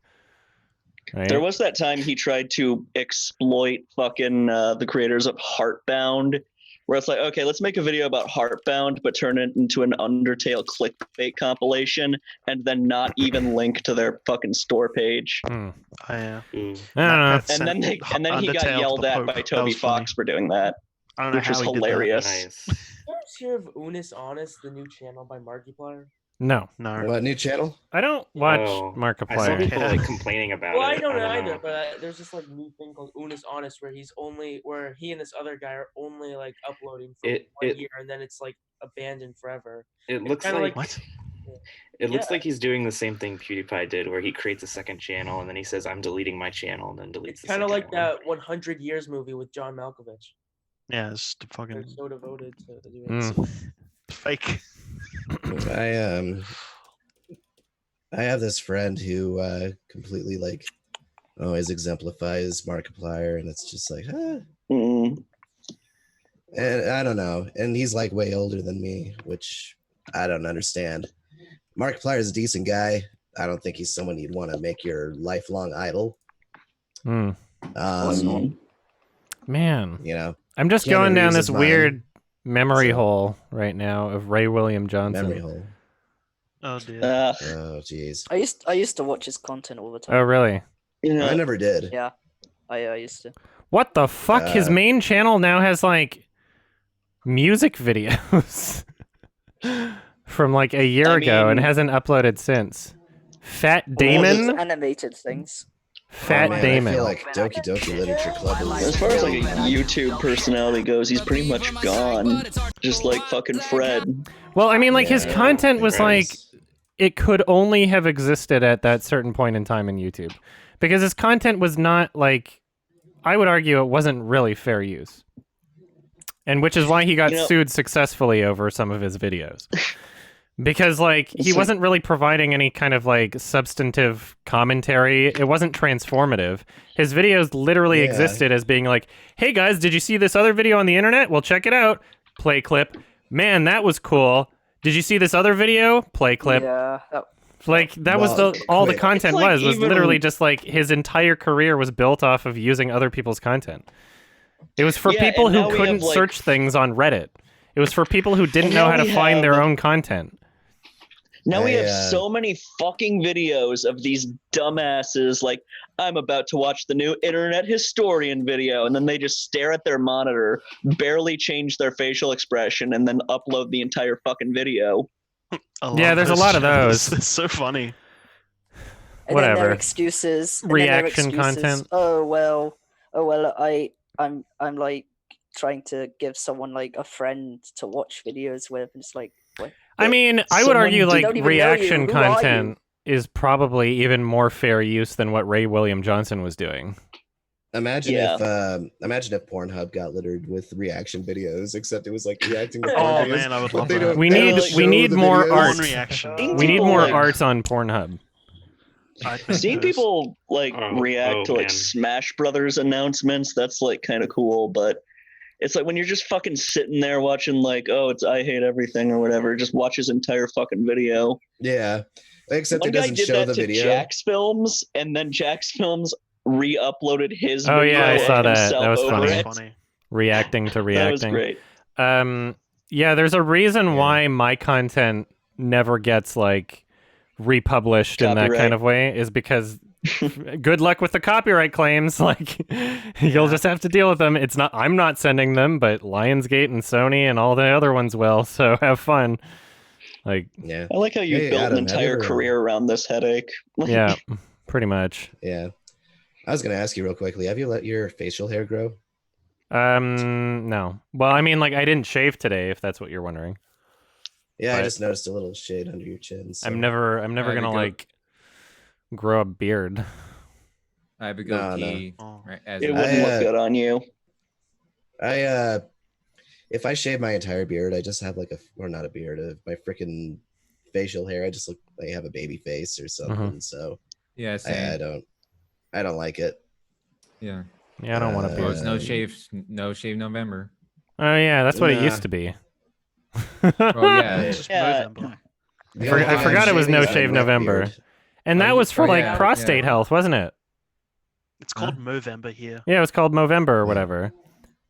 Right? There was that time he tried to exploit fucking the creators of Heartbound, where it's like, okay, let's make a video about Heartbound, but turn it into an Undertale clickbait compilation, and then not even link to their fucking store page. Oh, yeah. I don't know. And then he got yelled at by Toby Fox for doing that, I don't know which was how he did that. hilarious. Nice. Did you guys hear of Unis Honest, the new channel by Markiplier? No. What new channel? I don't watch Oh, I saw Markiplier. people like complaining about Well, it. I don't know know. either, but there's this like new thing called Unis Honest where he and this other guy are only like uploading for It- 1 it- year and then it's like abandoned forever. It It's looks kinda like What? it looks Yeah. like he's doing the same thing PewDiePie did, where he creates a second channel and then he says, "I'm deleting my channel," and then deletes. It's the kind of second like one. that 100 Years movie with John Malkovich. Yeah, it's the They're fucking so devoted to doing Mm. fake. I have this friend who completely like always exemplifies Markiplier, and it's just like, Mm. and I don't know. And he's like way older than me, which I don't understand. Markiplier is a decent guy. I don't think he's someone you'd want to make your lifelong idol. Mm. Man, You know, I'm just Keanu going down Reeves this is mine, weird memory so- hole right now of Ray William Johnson. memory hole. Oh dear. Oh, jeez. I used to watch his content all the time. Oh, really? I never did. Yeah, I used to. What the fuck? His Uh, main channel now has like music videos from like a year ago and mean- hasn't uploaded since. Fat All Damon? those animated things. Fat Man, Damon. I feel like Doki Doki Literature Club is As far as like a YouTube personality goes, he's pretty much gone. Just like fucking Fred. Well, I mean, like his Yeah, content was like Fred's- it could only have existed at that certain point in time in YouTube, because his content was not like, I would argue it wasn't really fair use, and which is why he got You know- sued successfully over some of his videos. Because like he So- wasn't really providing any kind of like substantive commentary. It wasn't transformative. His videos literally Yeah. existed as being like, "Hey guys, did you see this other video on the internet? Well, check it out." Play clip. Man, that was cool. Did you see this other video? Play clip. Yeah. Like that was Well, all the quick. content It's like was even- literally just like his entire career was built off of using other people's content. It was for people who couldn't search things on Reddit. It was for people who didn't know how to find their own content. Now we have so many fucking videos of these dumbasses like, I'm about to watch the new internet historian video, and then they just stare at their monitor, barely change their facial expression, and then upload the entire fucking video. Yeah, there's a lot of those. It's so funny. And then their excuses. Reaction content. Oh well, I'm like trying to give someone like a friend to watch videos with, and it's like, what? I mean, I would argue like reaction content is probably even more fair use than what Ray William Johnson was doing. Imagine if Pornhub got littered with reaction videos, except it was like reacting to porn Oh videos, man, I would but love they that. don't- We they need don't we show need the more videos. art. Reaction. We need more arts on Pornhub. Seeing people like react to like man. Smash Brothers announcements, that's like kind of cool, but it's like when you're just fucking sitting there watching like, oh, it's I Hate Everything or whatever, just watch his entire fucking video. Yeah. Except One it guy doesn't did show that the to video. Jack's Films, and then Jack's Films re-uploaded his Oh video yeah, I saw of that. himself That was over funny. it. Reacting to reacting. That was great. Yeah, there's a reason why my content never gets like republished in that Copyright. kind of way, is because good luck with the copyright claims. Like you'll just have to deal with them. It's not I'm not sending them, but Lionsgate and Sony and all the other ones will. So have fun. Like yeah. I like how you built Adam, an have you entire ever- career around this headache. yeah, pretty much. Yeah. I was gonna ask you real quickly, have you let your facial hair grow? No. Well, I mean, like I didn't shave today, if that's what you're wondering. Yeah, I But just noticed a little shade under your chin. So. I'm never gonna like grow a beard. I have a No, goatee. no. Right, as It a- wouldn't look good on you. If I shave my entire beard, I just have like not a beard, my freaking facial hair. I just look like I have a baby face or something. So yeah, same. I don't like it. Yeah. Yeah, I don't want a Oh, beard. it's no shave November. Oh yeah, that's what it used to be. Oh yeah. It's just November. I forgot it was No Shave November, and that was for like prostate health, wasn't it? It's called Movember here. Yeah, it was called Movember or whatever.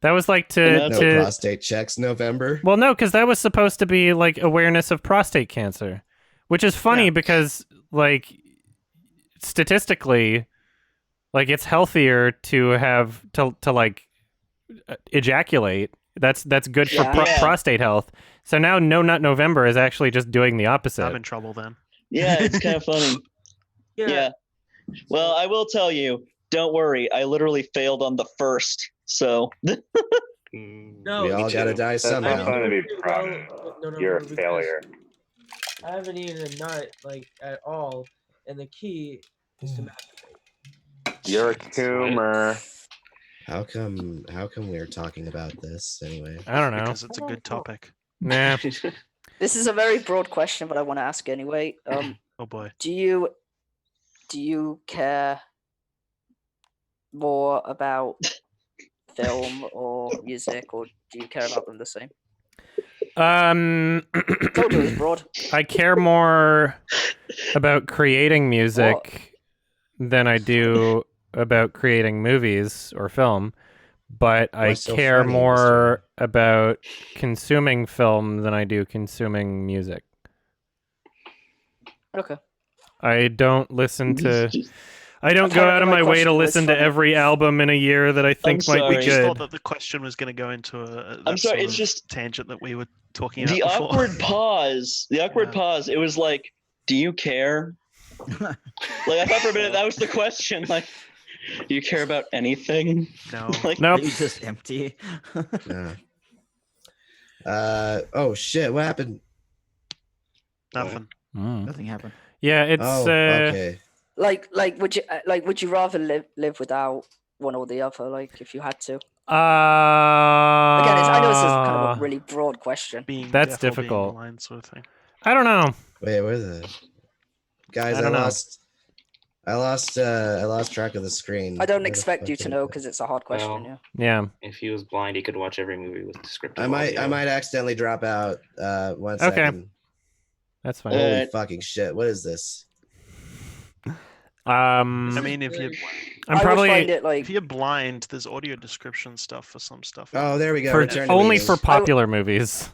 That was like to prostate checks November. Well, no, because that was supposed to be like awareness of prostate cancer, which is funny because like statistically, like it's healthier to have to like ejaculate. That's good for prostate health. So now No Nut November is actually just doing the opposite. I'm in trouble then. Yeah, it's kind of funny. Yeah. Well, I will tell you, don't worry. I literally failed on the first, so. No, we all gotta die somehow. That's fun to be proud of. You're a failure. I haven't eaten a nut like at all, and the key is to masturbate. You're a tumor. How come we're talking about this anyway? I don't know. Because it's a good topic. Nah. This is a very broad question, but I want to ask anyway. Oh boy. Do you care more about film or music, or do you care about them the same? Totally broad. I care more about creating music than I do about creating movies or film, but I so care funny, more about consuming film than I do consuming music. Okay. I don't listen to. I don't go out of my way to listen to every album in a year that I think might be We just thought good. that the question was going to go into I'm sorry, it's just tangent that we were talking about the before. awkward pause. The awkward pause. It was like, do you care? Like I thought for a minute that was the question. Like, do you care about anything? No. Like, Nope. You just empty. Yeah. Oh shit! What happened? Nothing. Nothing happened. Yeah, it's okay. Like, would you rather live without one or the other? Like, if you had to. Again, I know this is kind of a really broad question. That's deaf or being difficult. blind sort of thing. I don't know. Wait, where's the guys? I don't know. I lost track of the screen. I don't Where the expect you fuck to did know it because it's a hard question. Well, Yeah. If he was blind, he could watch every movie with descriptive I might audio. accidentally drop out. 1 Okay. second. That's fine. Holy fucking shit! What is this? I mean, if you probably would find it like if you're blind, there's audio description stuff for some stuff. Oh, there we go. only for popular movies.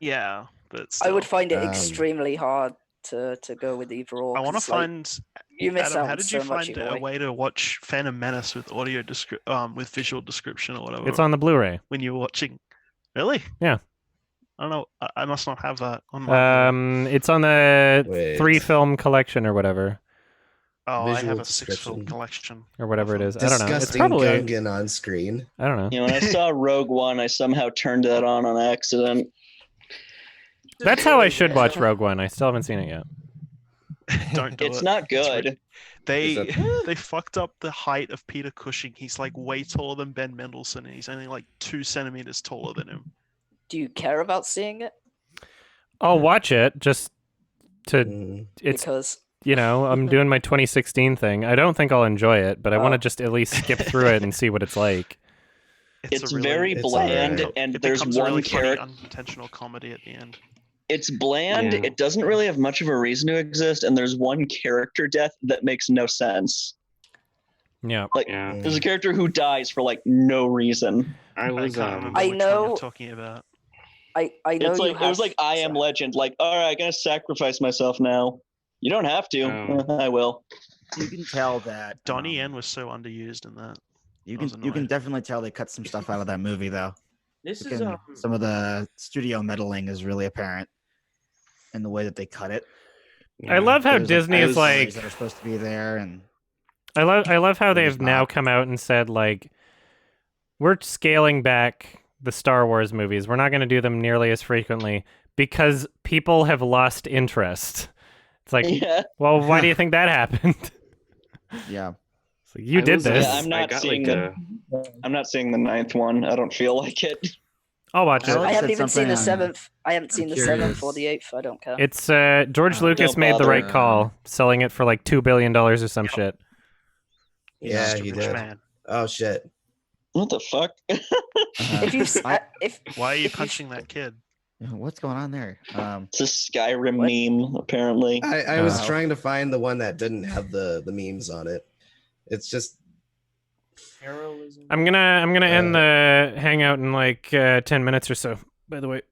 Yeah, but I would still. find it extremely hard to go with either or. I want to 'cause, like, find. you miss Adam, out how on did so you much find either a way. way to watch Phantom Menace with with visual description or whatever? It's on the Blu-ray. When you were watching, really? Yeah. I don't know. I must not have that on my. It's on the 3-film collection or whatever. Oh, I have a description. 6-film collection. Or whatever it is. I don't know. It's Disgusting probably Gungan on screen. I don't know. You know, when I saw Rogue One, I somehow turned that on accident. That's how I should watch Rogue One. I still haven't seen it yet. Don't do it. It's not good. They fucked up the height of Peter Cushing. He's like way taller than Ben Mendelsohn, and he's only like 2 centimeters taller than him. Do you care about seeing it? I'll watch it just to it's because I'm doing my 2016 thing. I don't think I'll enjoy it, but I want to just at least skip through it and see what it's like. It's very bland, and there's becomes a one really funny, character. unintentional comedy at the end. It's bland. Yeah. It doesn't really have much of a reason to exist, and there's one character death that makes no sense. Yeah. Like there's a character who dies for like no reason. I know know. Talking about. I know It's like it was like I Am Legend. Like, all right, I'm gonna sacrifice myself now. You don't have to. I will. You can tell that Donnie Yen was so underused in that. You can definitely tell they cut some stuff out of that movie though. This You is can- some of the studio meddling is really apparent in the way that they cut it. I love how There's, Disney is stories like that are supposed to be there, and I love how There's they've now come out and said like we're scaling back the Star Wars movies. We're not going to do them nearly as frequently because people have lost interest. It's like, well, why do you think that happened? Yeah. It's like, you did this. Yeah, I'm not seeing I'm not seeing the 9th one. I don't feel like it. I'll watch it. I haven't even seen the 7th. I haven't seen the 7th or the 8th. I don't care. It's George Lucas made the right call, selling it for like $2 billion or some shit. Yeah, he did. Oh shit. What the fuck? Why are you punching that kid? What's going on there? It's a Skyrim meme, apparently. I was trying to find the one that didn't have the memes on it. It's just I'm gonna end the hangout in like 10 minutes or so. By the way.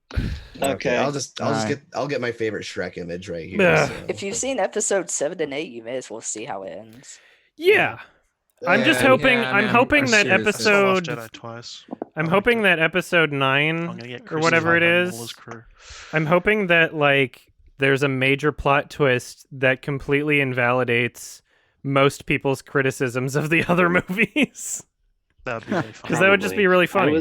Okay. I'll get my favorite Shrek image right here. Ugh. so. If you've seen episode 7 and 8, you may as well see how it ends. Yeah. I'm just hoping. I'm hoping that episode. Jedi twice. I'm hoping that episode 9 or whatever it is. I'm hoping that like there's a major plot twist that completely invalidates most people's criticisms of the other movies. That'd be really fun. Because that would just be really funny.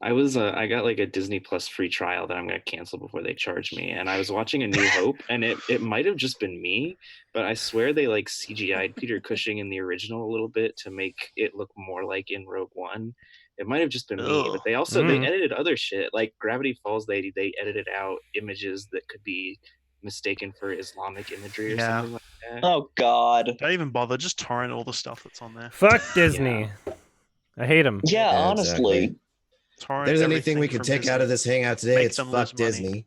I got like a Disney Plus free trial that I'm gonna cancel before they charge me, and I was watching A New Hope, and it might have just been me, but I swear they like CGI'd Peter Cushing in the original a little bit to make it look more like in Rogue One. It might have just been me, but they also they edited other shit like Gravity Falls. They edited out images that could be mistaken for Islamic imagery or something like that. Oh God! Don't even bother. Just torrent all the stuff that's on there. Fuck Disney. I hate them. Yeah, honestly. If there's anything we could take out of this hangout today, it's fuck Disney.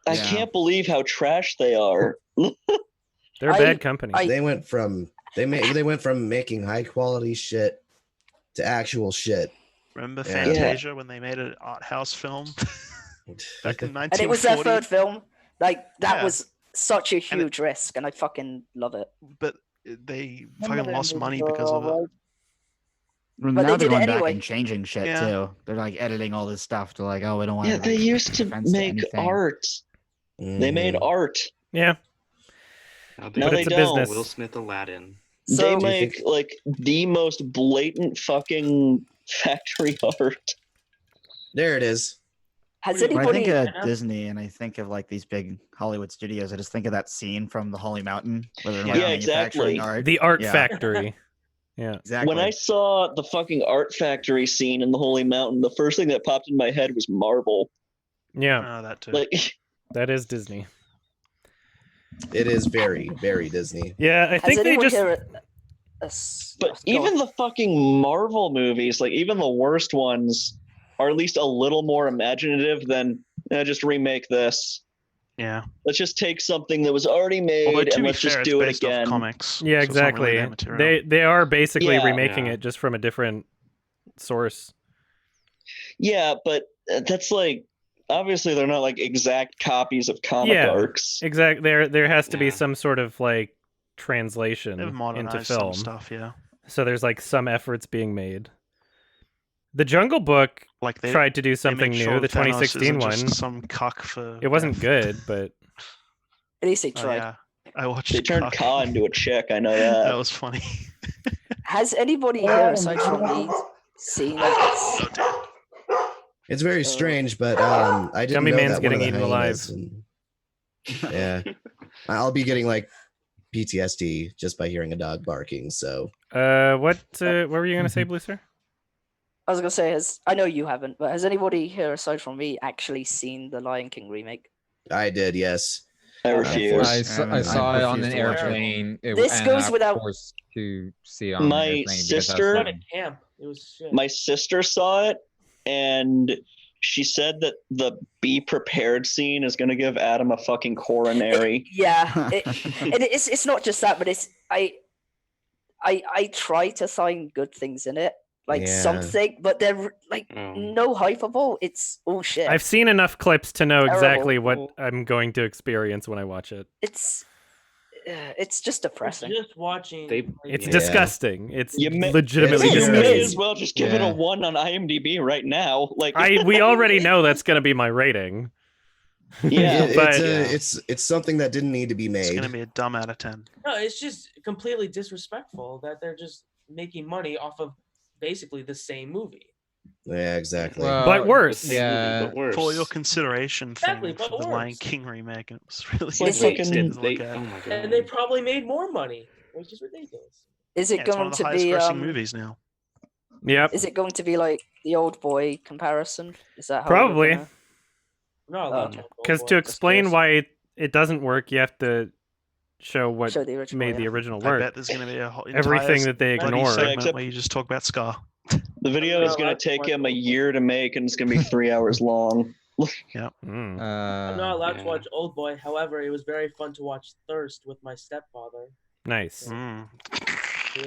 I can't believe how trash they are. They're a bad company. They went from making high quality shit to actual shit. Remember Fantasia when they made an art house film back in 1940? And it was their third film. Like that was such a huge risk, and I fucking love it. But they fucking lost money because of it. Well, But now they they're did going it back anyway. and changing shit Yeah. too. They're like editing all this stuff to like, oh, we don't want. Yeah, they used to make art. They made art. Yeah. Now No, they it's a don't. business. Will Smith Aladdin. They make like the most blatant fucking factory art. There it is. Has When I anybody? think of Disney and I think of like these big Hollywood studios, I just think of that scene from The Holy Mountain where they're like Yeah, manufacturing exactly. art. The art Yeah. factory. Yeah. Exactly. When I saw the fucking art factory scene in the Holy Mountain, the first thing that popped in my head was marble. Yeah. Oh, that too. Like, That is Disney. It is very, very Disney. Yeah, I Has think they anyone just. here? but even the fucking Marvel movies, like even the worst ones, are at least a little more imaginative than just remake this. Yeah. Let's just take something that was already made and let's just do it again. Comics. Yeah, exactly. They are basically remaking it just from a different source. Yeah, but that's like obviously they're not like exact copies of comic arcs. Exactly. There has to be some sort of like translation They've into modernized film some stuff, yeah. So there's like some efforts being made. The Jungle Book tried to do something new. The 2016 one. Just some cuck for. It wasn't good, but at least they Oh, tried. yeah. I watched. They turned Ka into a chick. I know that. That was funny. Has anybody here aside from me seen it? It's very strange, but I didn't Gummy know Man's that one of getting the eaten alive. hyenas yeah, I'll be getting like PTSD just by hearing a dog barking. So, what were you gonna say, Blue Sir? I was gonna say, I know you haven't, but has anybody here aside from me actually seen the Lion King remake? I did, yes. I refuse. I saw it on an airplane. This goes without. Forced to see it on an My airplane because I was sister, like, Camp. It was shit. my sister saw it, and she said that the "be prepared" scene is going to give Adam a fucking coronary. Yeah, it's not just that, but it's I try to find good things in it, like something, but they're like no hypeable. It's all shit. I've seen enough clips to know exactly Terrible. what I'm going to experience when I watch it. It's just depressing. Just watching. It's disgusting. It's You legitimately you disgusting. may as well just give it a 1 on IMDb right now. Like we already know that's going to be my rating. Yeah, but it's something that didn't need to be made. It's gonna be a dumb out of 10. No, it's just completely disrespectful that they're just making money off of basically the same movie. Yeah, exactly. Well, but worse. Yeah. But worse. For your consideration Exactly, thing for but the worse. Lion King remake, and it was really Oh my God. And they probably made more money, which is ridiculous. Is it it's one going of the to highest be grossing movies now? Yep. Is it going to be like the Old Boy comparison? Is that how Probably. we're gonna- No, Okay. Because to explain why it doesn't work, you have to show what Show the original, made the yeah. original I work. bet there's gonna be a whole Everything entire that they bloody ignore. segment where you just talk about Scar. the video is going to take him a year to make, and it's going to be 3 hours long. Yeah. I'm not allowed to watch Old Boy. However, it was very fun to watch Thirst with my stepfather. Nice.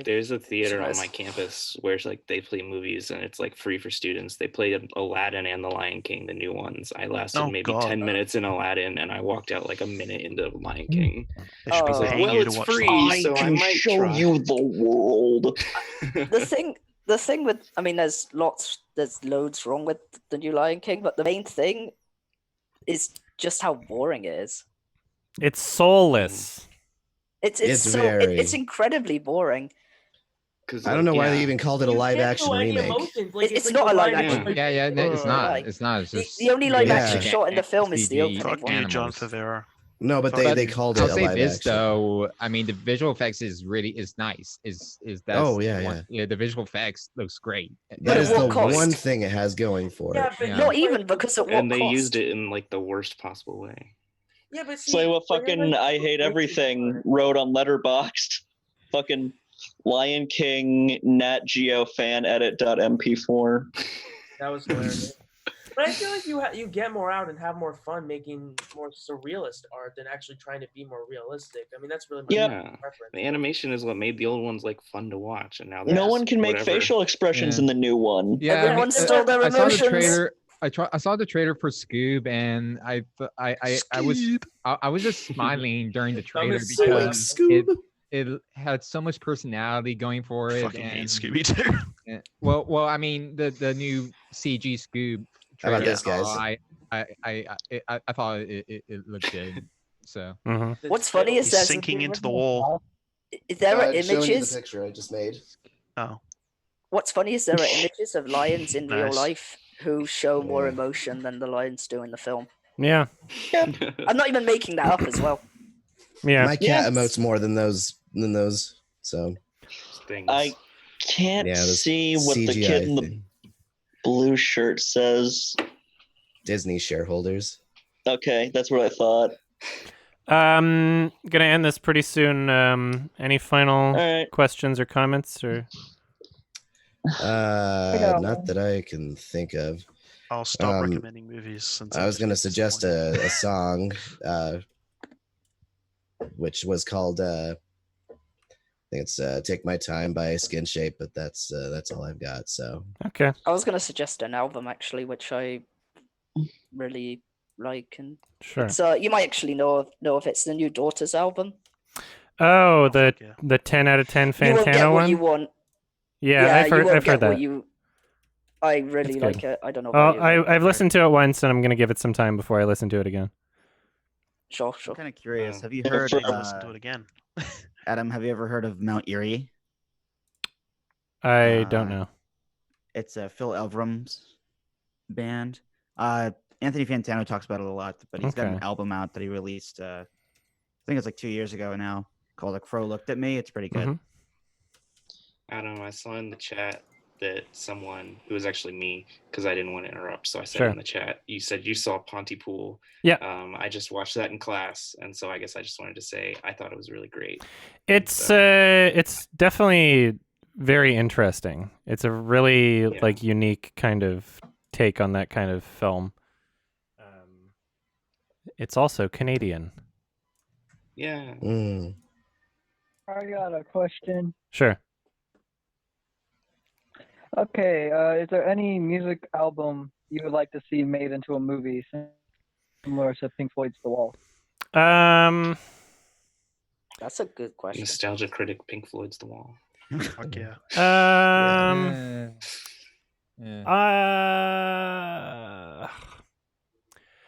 There's a theater on Nice. my campus where it's like they play movies and it's like free for students. They played Aladdin and The Lion King, the new ones. I lasted Oh, maybe God. 10 minutes in Aladdin and I walked out like a minute into Lion King. They should I was be like, paying well, you to it's watch free, that. so I might show try. you the world. the thing with, I mean, there's loads wrong with the new Lion King, but the main thing is just how boring it is. It's soulless. It's very- it's incredibly boring. I don't know why they even called it a live action remake. It's not a live action. Yeah, it's not. Like, It's not. It's just the only live Yeah. action shot in the film is the CG opening Fuck you, one. John Favreau. No, but they called it I'll a say live this action. though. I mean, the visual effects is nice. Is that? Oh, yeah, yeah. The visual effects looks great. That is at the what cost? one thing it has going for it. but Not even because of what And they cost. used it in like the worst possible way. Yeah, but see, Play what when you're, fucking like, I hate everything wrote on Letterboxd. Fucking Lion King Nat Geo fan edit.mp4. That was hilarious. But I feel like you get more out and have more fun making more surrealist art than actually trying to be more realistic. I mean, that's really my preference. The animation is what made the old ones like fun to watch, and now No that's one can make whatever. facial expressions Yeah. in the new one. Yeah, Everyone stole their I saw the emotions. trailer. I saw the trailer for Scoob, and I was just smiling during the trailer is so like because Scoob. it had so much personality going for it. Fucking hate and Scooby-Doo. well, I mean the new CG Scoob. How about trailer, this, guys? I thought it looked good. So What's funny is He's there's sinking into the wall. there are Showing you the images. picture I just made. Oh. What's funny is there are images of lions in real Nice. life who show more emotion than the lions do in the film. Yeah. I'm not even making that up as well. Yeah. My cat emotes more than those. So Things. I can't yeah, the see what the CGI kid in the thing. blue shirt says. Disney shareholders. Okay, that's what I thought. Gonna end this pretty soon. Any final right. questions or comments or? Not that I can think of. I'll stop recommending movies. Since I was going to suggest a song, which was called, I think it's "Take My Time" by Skin Shape, but that's all I've got. So okay. I was going to suggest an album actually, which I really like, and Sure. it's, you might actually know if it's the New Daughters album. Oh, the 10 out of 10 Fantano you won't get what one. You want. Yeah, I've heard that. I really like it. I don't know. Well, I've listened to it once, and I'm gonna give it some time before I listen to it again. Sure. I'm kind of curious. Have you heard? Listen to it again. Adam, have you ever heard of Mount Erie? I don't know. It's Phil Elverum's band. Anthony Fantano talks about it a lot, but he's got an album out that he released. I think it's like 2 years ago now, called "A Crow Looked at Me." It's pretty good. Mm-hmm. Adam, I saw in the chat that someone, it was actually me, because I didn't want to interrupt, so I said Sure. in the chat, you said you saw Pontypool. Yeah. I just watched that in class, and so I guess I just wanted to say I thought it was really great. It's definitely very interesting. It's a really like unique kind of take on that kind of film. It's also Canadian. Yeah. I got a question. Sure. Okay, is there any music album you would like to see made into a movie similar to Pink Floyd's The Wall? That's a good question. Nostalgia critic Pink Floyd's The Wall. Fuck yeah.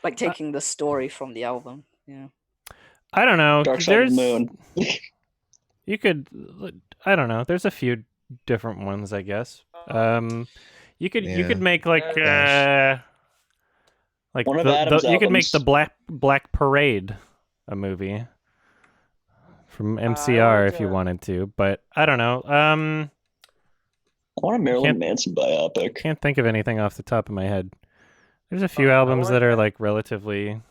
Like taking the story from the album. Yeah. I don't know. Dark Side of the Moon. You could. I don't know. There's a few different ones, I guess. You could make like One of Adam's you could make albums. the Black Parade a movie from MCR if you wanted to, but I don't know. I want a Marilyn Manson biopic. Can't think of anything off the top of my head. There's a few albums that are like relatively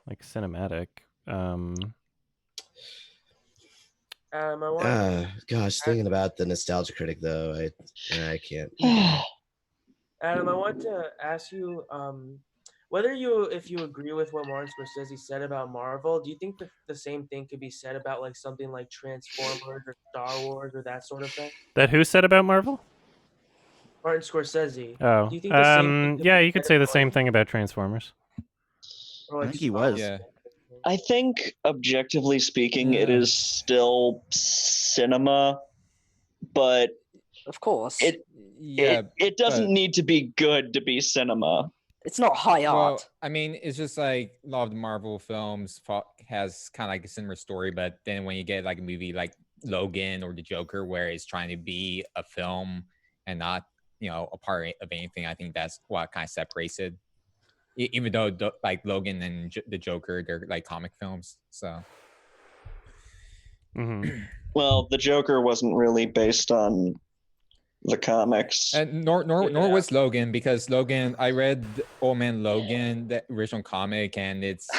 like cinematic. Gosh, thinking about the nostalgia critic though, I can't. Adam, I want to ask you, if you agree with what Martin Scorsese said about Marvel, do you think that the same thing could be said about like something like Transformers or Star Wars or that sort of thing? That who said about Marvel? Martin Scorsese. Oh, Do you think the same thing yeah, you could say the same thing about Transformers. or I think he was. Yeah. I think, objectively speaking, it is still cinema, but of course, it doesn't need to be good to be cinema. It's not high art. Well, I mean, it's just like a lot of the Marvel films has kind of like a similar story, but then when you get like a movie like Logan or The Joker, where it's trying to be a film and not, a part of anything, I think that's what kind of separates it. Even though like Logan and The Joker, they're like comic films, so. Well, The Joker wasn't really based on the comics, and nor was Logan, because Logan, I read Old Man Logan, the original comic, and it's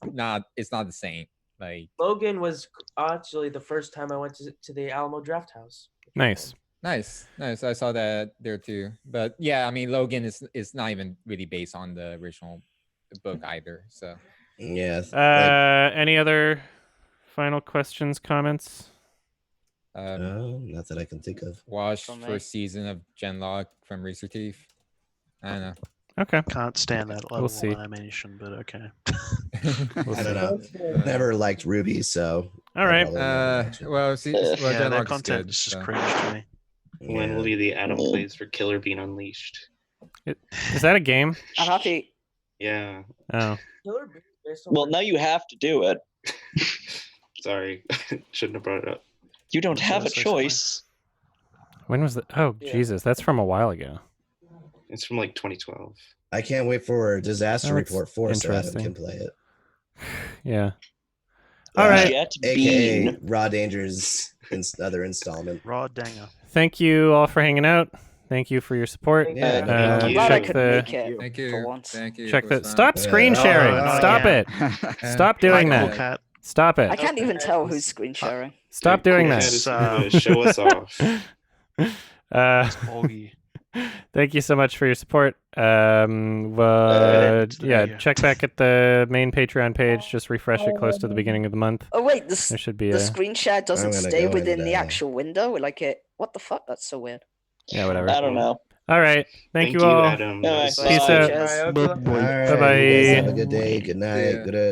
not the same. Like Logan was actually the first time I went to the Alamo Draft House. Nice. I saw that there too. But yeah, I mean, Logan is not even really based on the original book either. So yes. Any other final questions, comments? Not that I can think of. Watch first season of Genlock from Rooster Teeth. I don't know. Okay. Can't stand that level see. of animation, but okay. I don't know. Never liked Ruby, so. All right. Yeah, Genlock their is content good, is just so. cringe to me. When will be the Adam plays for Killer Bean Unleashed? Is that a game? I'm happy. Yeah. Oh. Well, now you have to do it. Sorry, shouldn't have brought it up. You don't have a choice. When was the? Oh, Jesus, that's from a while ago. It's from like 2012. I can't wait for Disaster That's Report 4 so Adam interesting. can play it. Yeah. All right. AKA Raw Danger's other installment. Raw Danger. Thank you all for hanging out. Thank you for your support. Yeah, I'm glad I check could the make it Thank you. for once. Thank you. check It the was stop fun. screen sharing. Stop it. Stop doing that. Stop I it. can't even tell who's screen sharing. Stop doing that. Show us off. Thank you so much for your support. Yeah, check back at the main Patreon page. Just refresh it close to the beginning of the month. Oh wait, there should be the a screen share doesn't stay within the into- actual window. Like it. What the fuck? That's so weird. yeah, whatever. I don't know. All right, thank you all. Adam. All right, Peace out. All right, Bye bye. you guys have a good day. Good night. Good